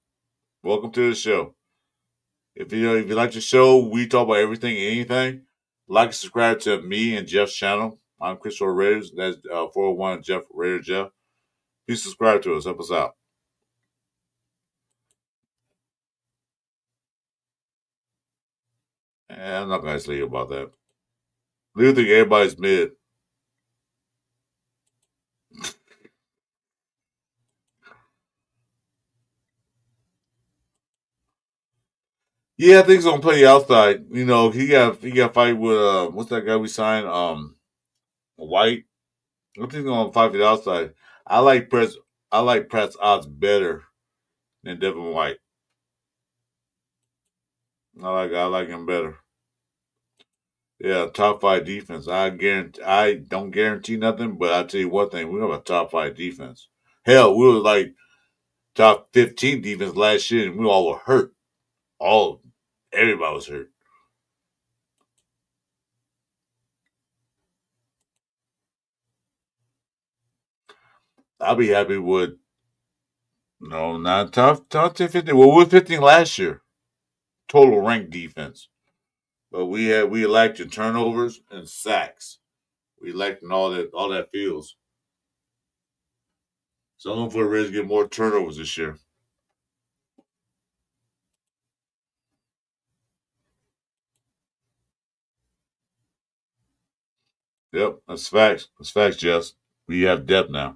Welcome to the show. If you like the show, we talk about everything, anything. Like and subscribe to me and Jeff's channel. I'm Christopher Raiders. That's 401 Jeff Raider Jeff. Please subscribe to us. Help us out. And I'm not going to tell you about that. You think everybody's mid. Yeah, I think he's gonna play outside. You know, he got fight with what's that guy we signed? White. I think he's gonna fight for the outside. I like Pratt's I like Pratt's odds better than Devin White. I like him better. Yeah, top five defense. I don't guarantee nothing, but I tell you one thing, we have a top five defense. Hell, we were like top 15 defense last year, and we all were hurt. Everybody was hurt. I'll be happy with no, not top 10, 15. Well, we were 15 last year, total rank defense. But we lacked in turnovers and sacks. We lacked in all that fields. So I'm looking for the Reds to get more turnovers this year. Yep, that's facts. That's facts, Jess. We have depth now.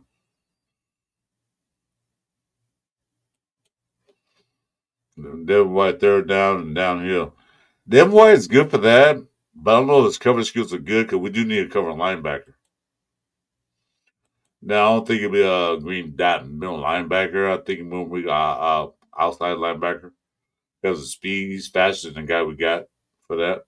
Devin White third down and downhill. Devin White is good for that, but I don't know if his coverage skills are good because we do need a cover linebacker. Now I don't think it'll be a green dot middle linebacker. I think when we got outside linebacker because of speed, he's faster than the guy we got for that.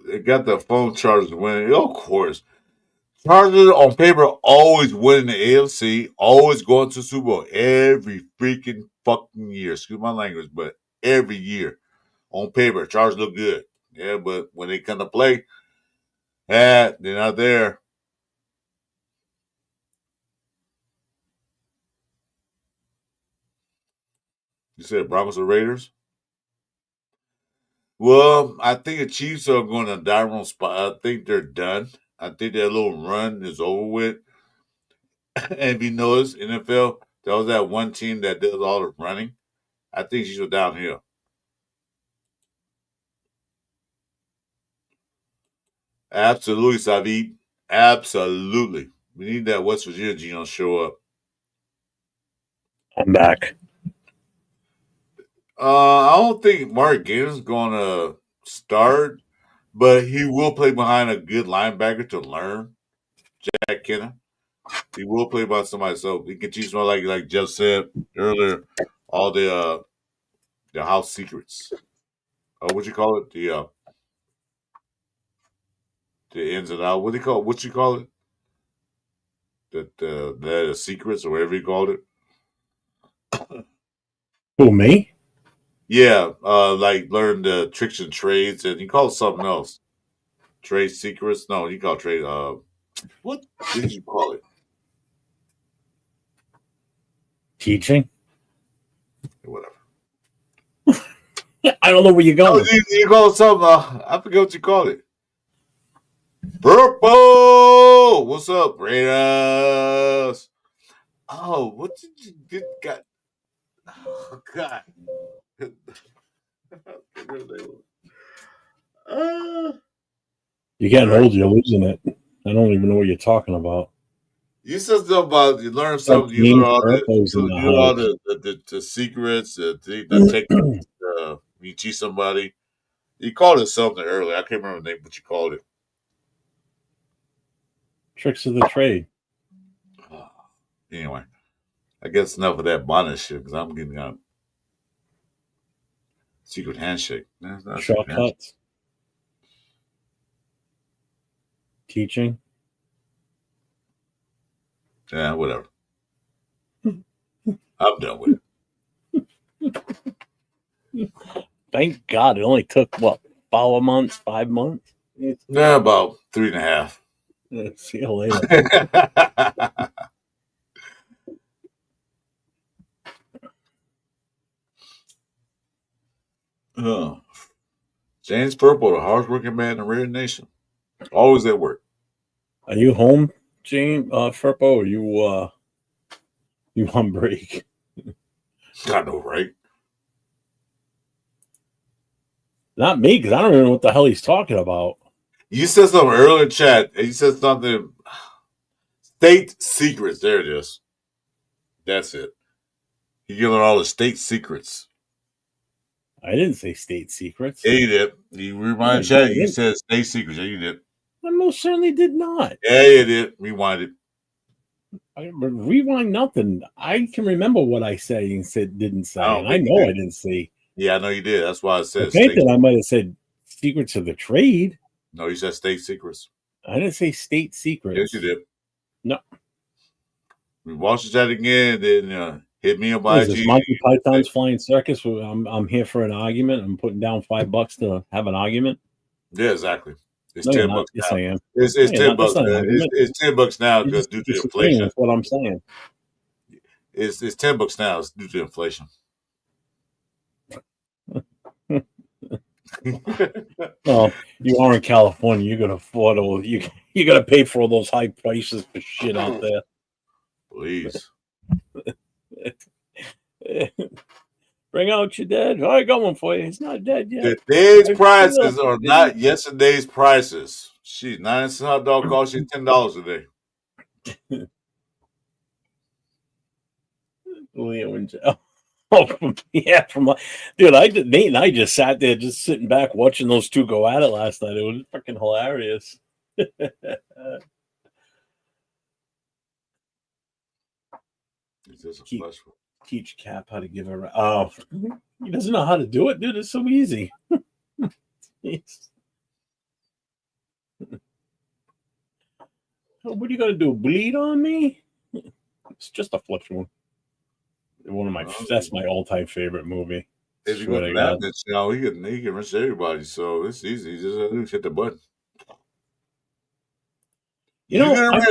They got the phone Chargers winning. Of course. Chargers on paper always winning the AFC, always going to Super Bowl every freaking fucking year. Excuse my language, but every year. On paper, Chargers look good. Yeah, but when they come to play, they're not there. You said Broncos or Raiders? Well, I think the Chiefs are going to die on spot. I think they're done. I think that little run is over with. And if you notice, NFL, there was that one team that does all the running. I think she's downhill. Absolutely, Savid. Absolutely. We need that West Virginia Gino to show up. I'm back. I don't think Mark Gaines is going to start, but he will play behind a good linebacker to learn. Jack Kenna. He will play by somebody, so he can teach them like Jeff said earlier, all the house secrets. What you call it? The ins and out. What do you call it? What you call it? The secrets or whatever you called it. Who, me? Yeah, like learn the tricks and trades, and you call it something else. Trade secrets? No, you call it trade. What did you call it? Teaching? Whatever. I don't know where you're going. You call it something. I forget what you call it. Purple. What's up, Raiders? Oh, what did you get? Got? Oh God. You're getting old. You're losing it. I don't even know what you're talking about. You said something about you learn Like something. You James learn all Purple's in the secrets, the techniques. You teach somebody. You called it something earlier. I can't remember the name, but you called it. Tricks of the trade. Anyway, I guess enough of that bonnet shit because I'm getting a secret handshake. That's not a secret handshake. Shortcuts. Teaching. Yeah, whatever. I'm done with it. Thank God it only took, 5 months? Yeah, about 3.5. See you later. James Purple, the hardest working man in the Red Nation. Always at work. Are you home, James Furpo? Or you on break? I know, right? Not me, because I don't even know what the hell he's talking about. You said something earlier in chat. You said something. State secrets. There it is. That's it. You're giving all the state secrets. I didn't say state secrets. Yeah, you did. You remind chat. You said state secrets. Yeah, you did. I most certainly did not. Yeah, you did. Rewind it. Rewind nothing. I can remember what I said and didn't say, and I know I didn't say. Yeah, I know you did. That's why I said. If anything, I might have said secrets of the trade. No, you said state secrets. I didn't say state secrets. Yes, you did. No. We watch that again, then hit me on my IG. This Monty Python's Flying Circus. I'm here for an argument. I'm putting down $5 to have an argument. Yeah, exactly. It's no, $10. Yes, I am. It's $10, man. It's $10 now because due to inflation. That's what I'm saying. It's $10 now. It's due to inflation. Well, you are in California. You're gonna afford all you gotta pay for all those high prices for shit out there. Please. Bring out your dad. I got one for you. He's not dead yet. Today's prices are not yesterday's prices. She's 9 hot dog costs you $10 a day. Leo and Joe. Oh, yeah, dude, Nate and I just sat there just sitting back watching those two go at it last night. It was fucking hilarious. Teach Cap how to give a he doesn't know how to do it, dude. It's so easy. What are you gonna do? Bleed on me? It's just a flip one. One of my that's my all-time favorite movie. If you go to that channel, he can reach everybody, so it's easy. You just hit the button. You know,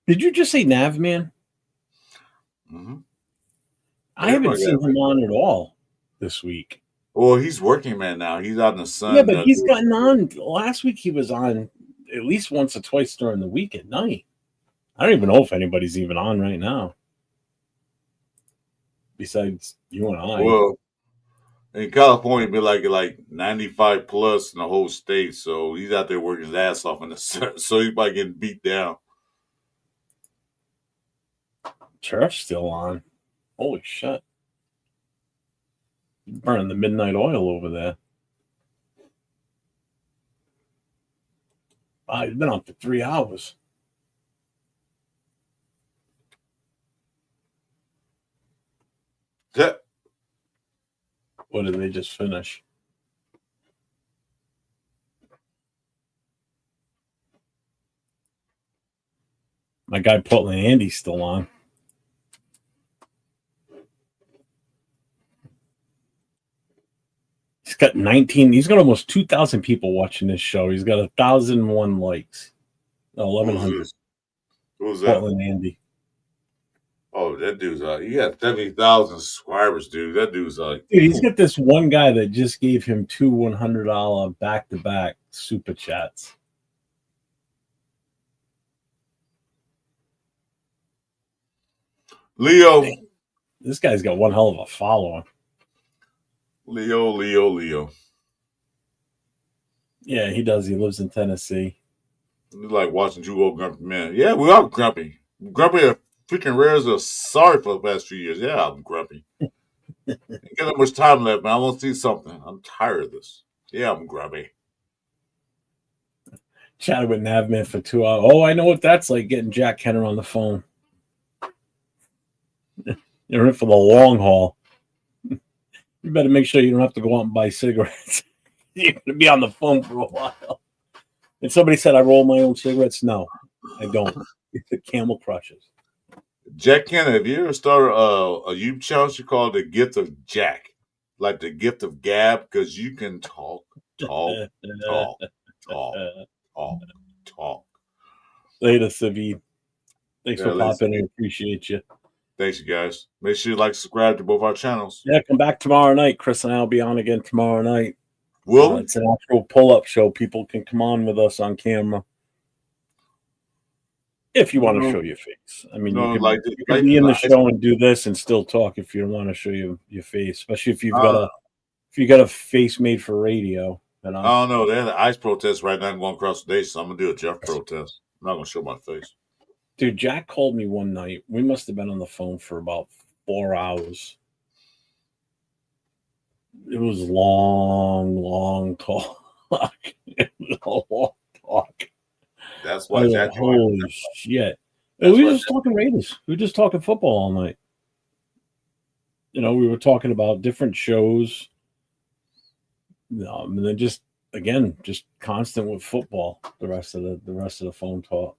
did you just say Nav Man? Mm-hmm. I haven't seen him on at all this week. Well, he's working man now. He's out in the sun. Yeah, but he's gotten on. Last week he was on at least once or twice during the week at night. I don't even know if anybody's even on right now. Besides you and I. Well, in California, it'd be like 95 plus in the whole state. So he's out there working his ass off in the sun. So he's probably getting beat down. Turf's still on. Holy shit. Burning the midnight oil over there. Wow, he's been on for 3 hours. Yeah. What did they just finish? My guy Portland Andy's still on. He's got 19. He's got almost 2,000 people watching this show. He's got 1,001 likes. 1,100. Who's that? Portland Andy. Oh, that dude's he got 70,000 subscribers, dude. That dude's dude, he's got this one guy that just gave him 2 $100 back-to-back super chats. Leo. This guy's got one hell of a following. Leo. Yeah, he does. He lives in Tennessee. It's like watching two old grumpy men. Yeah, we are grumpy. Grumpy are freaking rares are sorry for the past few years. Yeah, I'm grumpy. Ain't got that much time left, man. I want to see something. I'm tired of this. Yeah, I'm grumpy. Chatted with Navman for 2 hours. Oh, I know what that's like, getting Jack Kenner on the phone. You're in for the long haul. You better make sure you don't have to go out and buy cigarettes. You're going to be on the phone for a while. And somebody said I roll my own cigarettes. No, I don't. It's the Camel Crushes. Jack Kenner, have you ever started a YouTube channel you call The Gift of Jack? Like The Gift of Gab? Because you can talk. Later, Savid. Thanks for popping in. Appreciate you. Thanks, you guys. Make sure you like, subscribe to both our channels. Yeah, come back tomorrow night. Chris and I will be on again tomorrow night. Will we? It's an actual pull-up show. People can come on with us on camera if you want to show your face. I mean, you could be in the show and do this and still talk if you don't want to show your face, especially if you've got a face made for radio. You know? I don't know. They had an ICE protest right now going across the nation, so I'm gonna do a Jeff protest. I'm not gonna show my face. Dude, Jack called me one night. We must have been on the phone for about 4 hours. It was long talk. It was a long talk. That's why Jack. Holy shit! We were just talking Raiders. We were just talking football all night. You know, we were talking about different shows. And then just constant with football. The rest of the phone talk.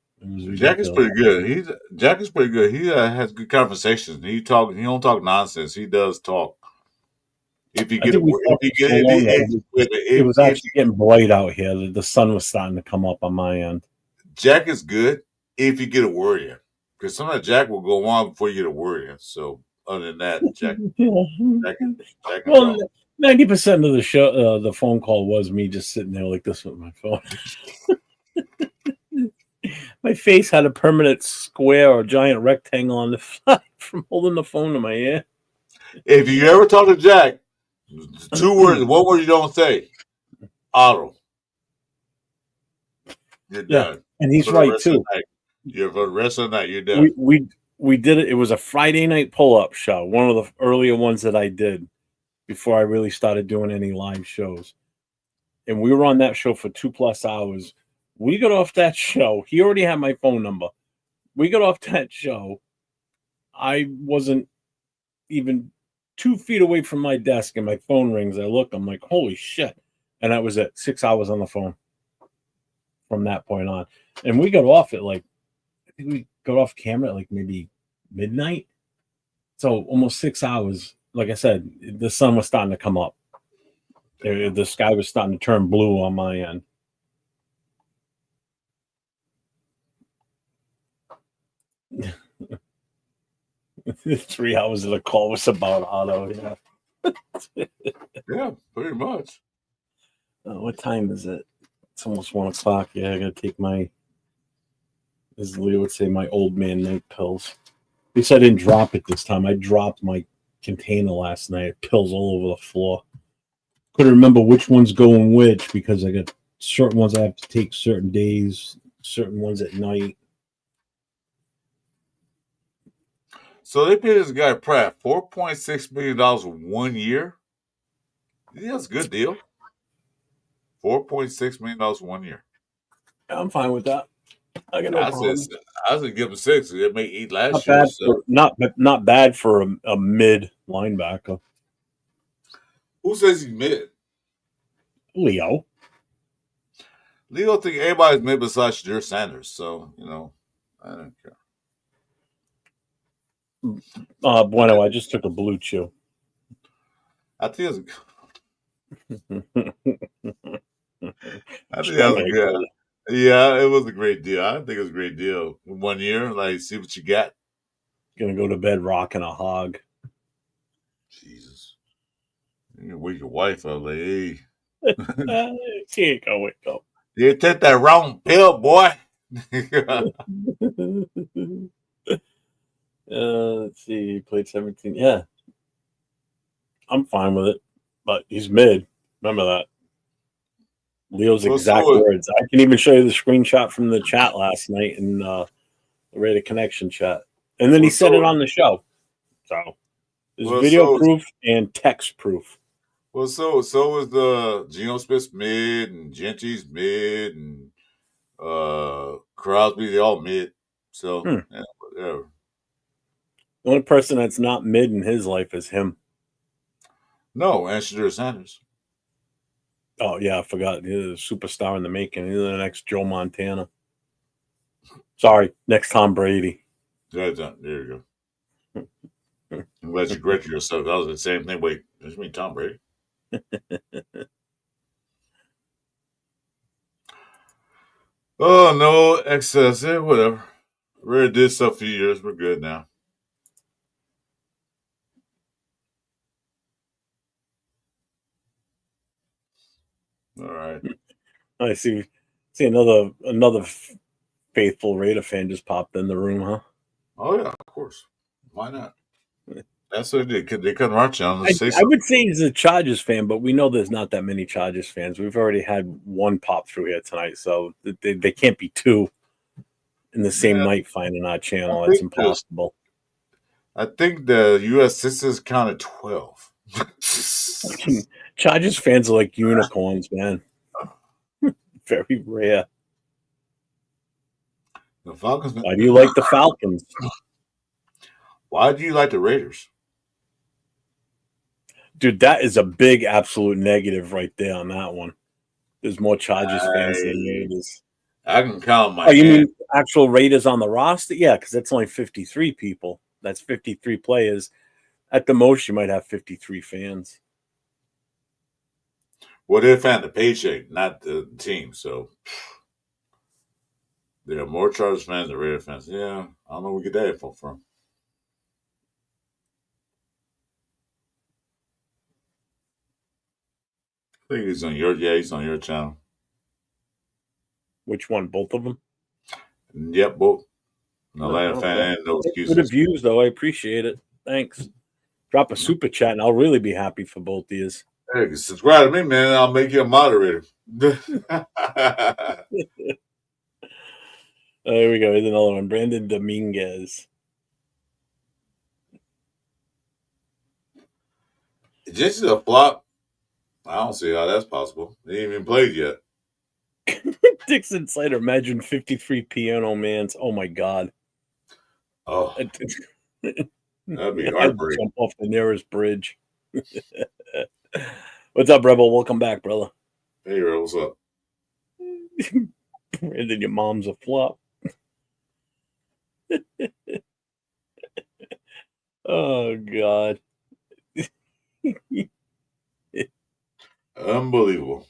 Jack is pretty good. Jack is pretty good. He has good conversations. He don't talk nonsense. He does talk. If you get it was actually getting bright out here. The sun was starting to come up on my end. Jack is good if you get a word in, because sometimes Jack will go on before you get a word in. So other than that, Jack. Well, 90% of the show, the phone call was me just sitting there like this with my phone. My face had a permanent square or giant rectangle on the fly from holding the phone to my ear. If you ever talk to Jack, 2 words, 1 word you don't say, auto. You're done. And he's right too. For the rest of the night, you're done. We did it. It was a Friday night pull-up show, one of the earlier ones that I did before I really started doing any live shows. And we were on that show for 2+ hours. We got off that show. He already had my phone number. We got off that show. I wasn't even 2 feet away from my desk, and my phone rings. I look. I'm like, holy shit. And that was it. 6 hours on the phone from that point on. And we got off at I think we got off camera at maybe midnight. So almost 6 hours. Like I said, the sun was starting to come up. The sky was starting to turn blue on my end. The 3 hours of the call was about auto. Yeah, pretty much. What time is it? It's almost 1 o'clock. Yeah, I gotta take as Leo would say, my old man night pills. At least I didn't drop it this time. I dropped my container last night. Pills all over the floor. Couldn't remember which one's going which because I got certain ones I have to take certain days, certain ones at night. So they paid this guy Pratt $4.6 million 1 year. Yeah, that's a good deal. $4.6 million 1 year. I'm fine with that. I got no problem. I said give him 6. They made 8 last year. So. Not bad for a mid linebacker. Who says he's mid? Leo think everybody's mid besides Jerry Sanders. So, I don't care. Bueno, I just took a blue chew. I think it was good. Yeah, it was a great deal. I think it was a great deal. 1 year, see what you got. Gonna go to bed rocking a hog. Jesus. You can wake your wife up like, hey. She ain't gonna wake up. You take that wrong pill, boy. Let's see. He played 17. Yeah. I'm fine with it. But he's mid. Remember that. Leo's exact words. I can even show you the screenshot from the chat last night in the Raider Connection chat. And then he said it on the show. So there's video proof and text proof. Well, so was the Geno Smith's mid and Gentry's mid and Crosby, they all mid. So yeah, whatever. The only person that's not mid in his life is him. No, and Shadur Sanders. Oh, yeah, I forgot. He's a superstar in the making. He's the next Joe Montana. Sorry, next Tom Brady. There you go. I'm glad you corrected yourself. That was the same thing. Wait, does it mean Tom Brady? Oh, no excess. Whatever. We already did stuff a few years. We're good now. All right. I see another faithful Raider fan just popped in the room, huh? Oh yeah, of course. Why not? That's what they did. They couldn't watch you on to say I something. would say he's a Chargers fan, but we know there's not that many Chargers fans. We've already had one pop through here tonight, so they can't be two in the same Yeah, night finding our I channel. It's think this. impossible. I think the U.S. citizens counted 12. Chargers fans are like unicorns, man. Very rare. The Falcons. Why do you like the Falcons? Why do you like the Raiders? Dude, that is a big absolute negative right there on that one. There's more Chargers fans than I Raiders. I can count my Oh, you hand. mean actual Raiders on the roster? Yeah, because that's only 53 people. That's 53 players. At the most, you might have 53 fans. Well, they're a fan of the paycheck, not the team. So there are more Chargers fans than Raider fans. Yeah, I don't know where we get that info from. I think he's on your. Yeah, he's on your channel. Which one? Both of them? Yep, both. The Oh, Atlanta okay. fan and no Good excuses. views, though. I appreciate it. Thanks. Drop a super chat, and I'll really be happy for both of you. Hey, subscribe to me, man. I'll make you a moderator. There we go. Here's another one. Brandon Dominguez. This is a flop. I don't see how that's possible. They ain't even played yet. Dixon Slater. Imagine 53 Piano Mans. Oh, my God. Oh, that'd be I'd heartbreaking. jump off the nearest bridge. What's up, Rebel? Welcome back, brother. Hey, Ray, what's up? Brandon, your mom's a flop. Oh, God. Unbelievable.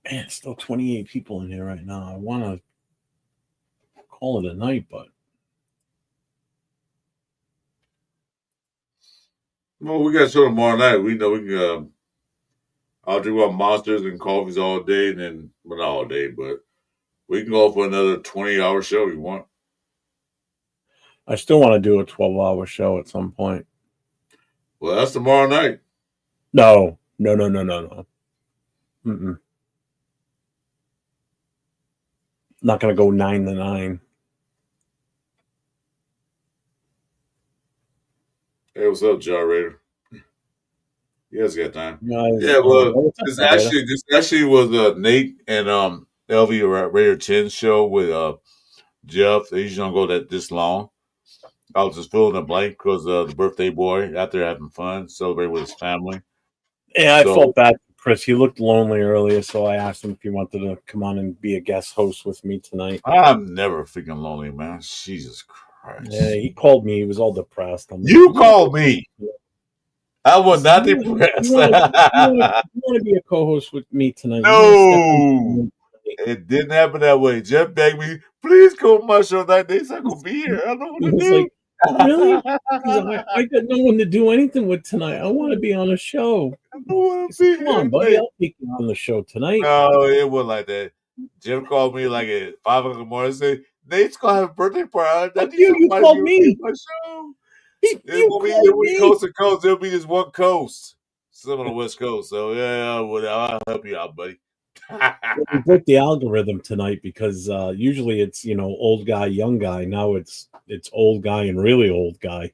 Man, still 28 people in here right now. I want to call it a night, but Well, we got a show tomorrow night. We know we can. I'll drink about monsters and coffees all day, and then well, not all day, but we can go for another 20-hour show if you want. I still want to do a 12-hour show at some point. Well, that's tomorrow night. No. Not going to go 9 to 9. Hey, what's up, Jar Raider? You guys got time? Guys, Yeah, well, what's up, Raider? this actually was Nate and LV Raider 10 show with Jeff. They usually don't go this long. I was just filling the blank because the birthday boy out there having fun, celebrating with his family. Yeah, I So- felt bad for Chris. He looked lonely earlier, so I asked him if he wanted to come on and be a guest host with me tonight. I'm never freaking lonely, man. Jesus Christ. Yeah, he called me. He was all depressed. I'm like, You called me. I was not depressed. You want to be a co-host with me tonight? No. It didn't happen that way. Jeff begged me, please come on my show that day so I could be here. I don't know what He to was do. like, really? I got no one to do anything with tonight. I want to be on a show. I don't want He to be said, come on, here. buddy. I'll take you on the show tonight. No, it wasn't like that. Jeff called me like at 5 o'clock in the morning and said, Nate's going to have a birthday party. I need You somebody called to me. be on my show. It'll be coast to coast. It'll be just one coast. Some on the West Coast. So, yeah, whatever. I'll help you out, buddy. We broke the algorithm tonight because usually it's old guy, young guy. Now it's old guy and really old guy.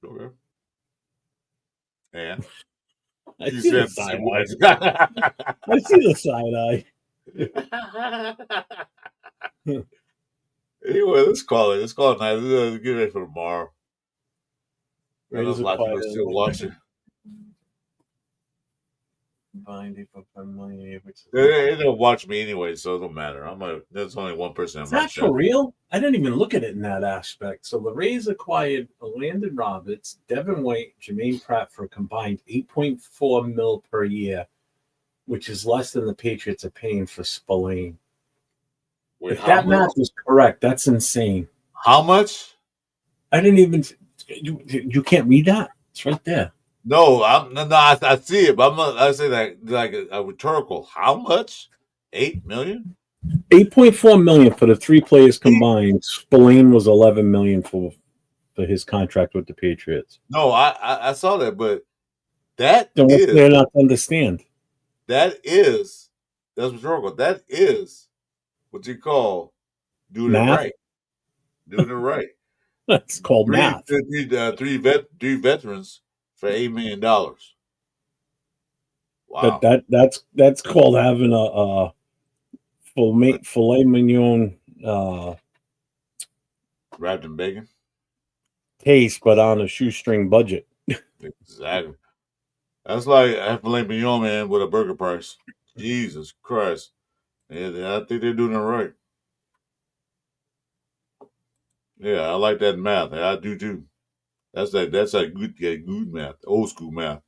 Okay. And I see the side eye. I see the side eye. Anyway, let's call it. Let's call it night. Let's get ready for tomorrow. I know a lot of people still watching. They don't watch me anyway, so it don't matter. There's only one person. Is that for real? I didn't even look at it in that aspect. So the Rays acquired Landon Roberts, Devin White, Germaine Pratt for a combined $8.4 million per year, which is less than the Patriots are paying for Spillane. Wait, If how that much? math is correct, that's insane. How much? I didn't even. You can't read that. It's right there. No, I see it, but I'm not. I say that like a rhetorical. How much? 8 million. 8.4 million for the three players combined. Spillane was 11 million for his contract with the Patriots. No, I saw that, but that Then what's is there not to understand? that's rhetorical. That is what you call doing it Math. right. Doing it right. That's called math. Three veterans for $8 million. Wow. That's called having a filet mignon Wrapped in bacon. taste, but on a shoestring budget. Exactly. That's like a filet mignon, man, with a burger price. Jesus Christ. Yeah, I think they're doing it right. Yeah, I like that math. I do too. That's like good math, old school math.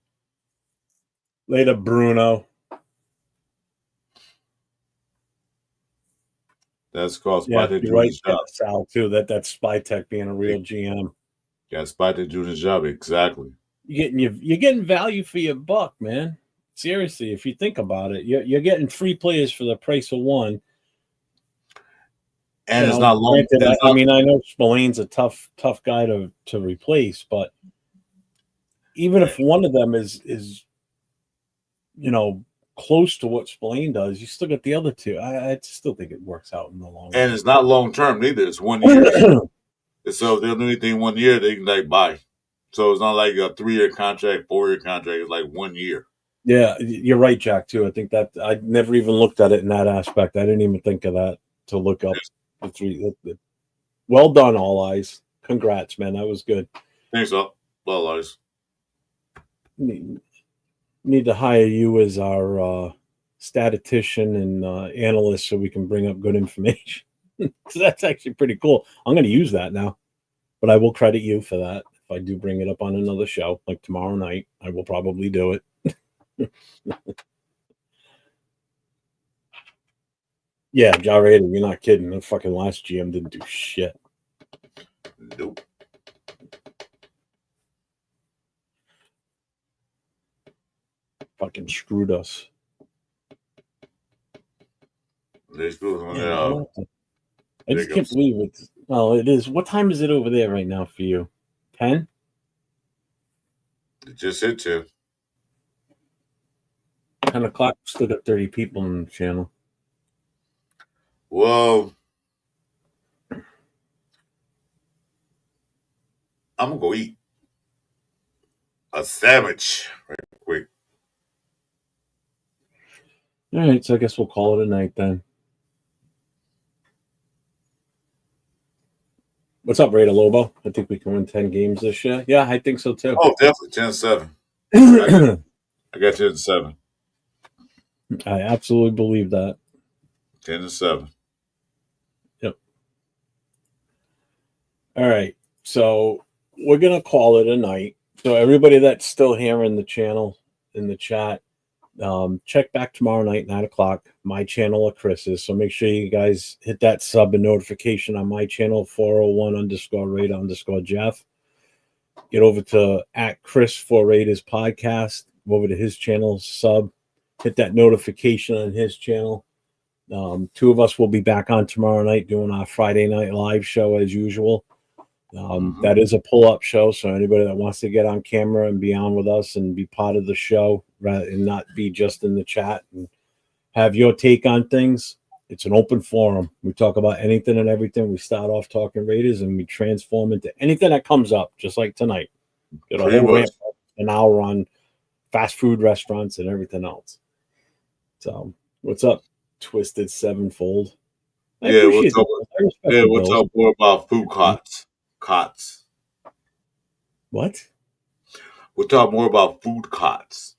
Later, Bruno. That's called Yeah, Spotted you're doing right. his Yeah, job. Sal too. That's Spy Tech being a real GM. Yeah, Spotted doing his job exactly. You're getting value for your buck, man. Seriously, if you think about it, you're getting three players for the price of one. And it's not long. Granted, I mean, I know Spillane's a tough guy to replace, but even if one of them is close to what Spillane does, you still got the other two. I still think it works out in the long run. And it's not long term neither. It's 1 year. So if they'll do anything 1 year, they can like buy. So it's not like a 3-year contract, 4-year contract. It's like 1 year. Yeah, you're right, Jack. Too. I think that I never even looked at it in that aspect. I didn't even think of that to look up the three. Well done, All Eyes. Congrats, man. That was good. Thanks, well, Eyes. Need to hire you as our statistician and analyst so we can bring up good information. So that's actually pretty cool. I'm going to use that now, but I will credit you for that. If I do bring it up on another show, like tomorrow night, I will probably do it. Yeah, Jarrett, you're not kidding. The fucking last GM didn't do shit. Nope. Fucking screwed us. They screwed Yeah, I just can't believe it. Well, it is. What time is it over there right now for you? 10? It just hit 10. 10 o'clock. Still got 30 people on the channel. Well, I'm gonna go eat a sandwich right quick. All right, so I guess we'll call it a night then. What's up, Raider Lobo? I think we can win 10 games this year. Yeah, I think so too. Oh, definitely 10-7. I got 10-7. I absolutely believe that. 10-7. Yep. All right, so we're gonna call it a night. So everybody that's still here in the channel, in the chat, check back tomorrow night, 9 o'clock, my channel or Chris's. So make sure you guys hit that sub and notification on my channel, 401_Raider_Jeff. Get over to @Chris4Raiders podcast, over to his channel, sub, hit that notification on his channel. Two of us will be back on tomorrow night doing our Friday night live show as usual. That is a pull-up show, so anybody that wants to get on camera and be on with us and be part of the show rather and not be just in the chat and have your take on things, it's an open forum. We talk about anything and everything. We start off talking Raiders and we transform into anything that comes up, just like tonight. Get a whole rant, an hour on fast food restaurants and everything else. So, what's up, Twisted Sevenfold? What's up more about food cots? What? We'll talk more about food cots.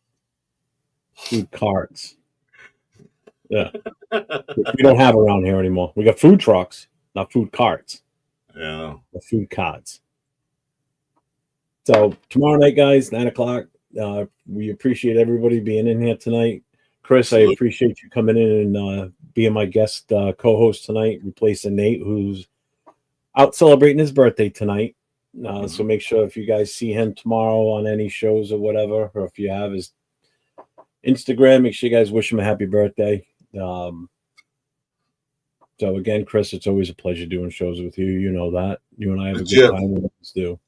Food carts. Yeah. We don't have around here anymore. We got food trucks, not food carts. Yeah. The food carts. So tomorrow night, guys, 9 o'clock. We appreciate everybody being in here tonight. Chris, I appreciate you coming in and being my guest co-host tonight, replacing Nate, who's out celebrating his birthday tonight. So make sure if you guys see him tomorrow on any shows or whatever, or if you have his Instagram, make sure you guys wish him a happy birthday. So again, Chris, it's always a pleasure doing shows with you. You know that. You and I have a good time. We always do.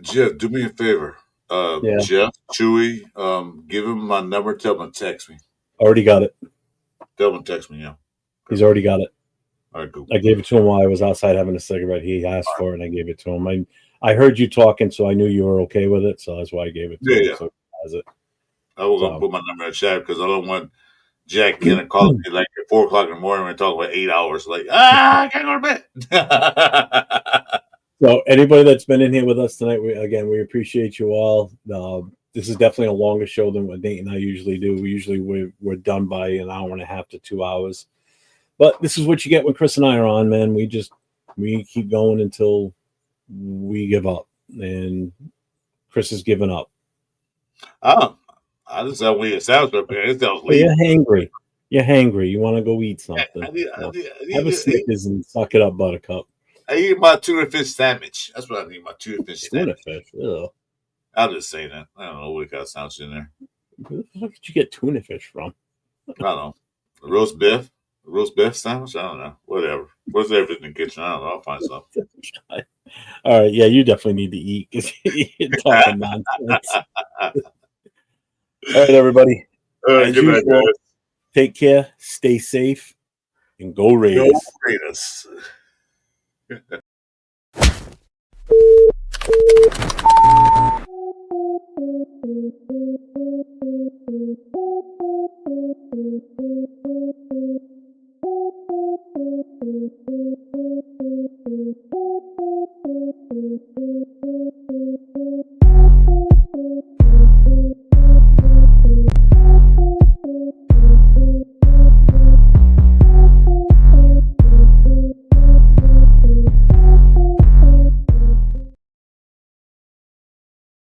Jeff, do me a favor. Jeff, Chewy, give him my number. Tell him to text me. Already got it. Tell him to text me, yeah. He's already got it. All right, cool. I gave it to him while I was outside having a cigarette. He asked for it, and I gave it to him. I heard you talking, so I knew you were okay with it, so that's why I gave it to him. Yeah. So he has it. I was going to put my number in the chat because I don't want Jack Kenner calling me like at 4 o'clock in the morning and talk about 8 hours. Like, I can't go to bed. So anybody that's been in here with us tonight, we appreciate you all. This is definitely a longer show than what Nate and I usually do. We're done by an hour and a half to 2 hours. But this is what you get when Chris and I are on, man. We keep going until we give up. And Chris is giving up. I just said it sounds okay. It sounds you're hangry. You're hangry. You want to go eat something. Have a Snickers and suck it up, Buttercup. I eat my tuna fish sandwich. That's what I need, my tuna fish sandwich. Tuna fish, ew. I'll just say that. I don't know what kind of sandwich in there. Where the fuck did you get tuna fish from? I don't know. Roast beef sandwich? I don't know. Whatever. What's everything in the kitchen? I don't know. I'll find something. All right. Yeah, you definitely need to eat because you're talking nonsense. All right, everybody. Good night, guys. Take care. Stay safe. And go Raiders. Go Raiders.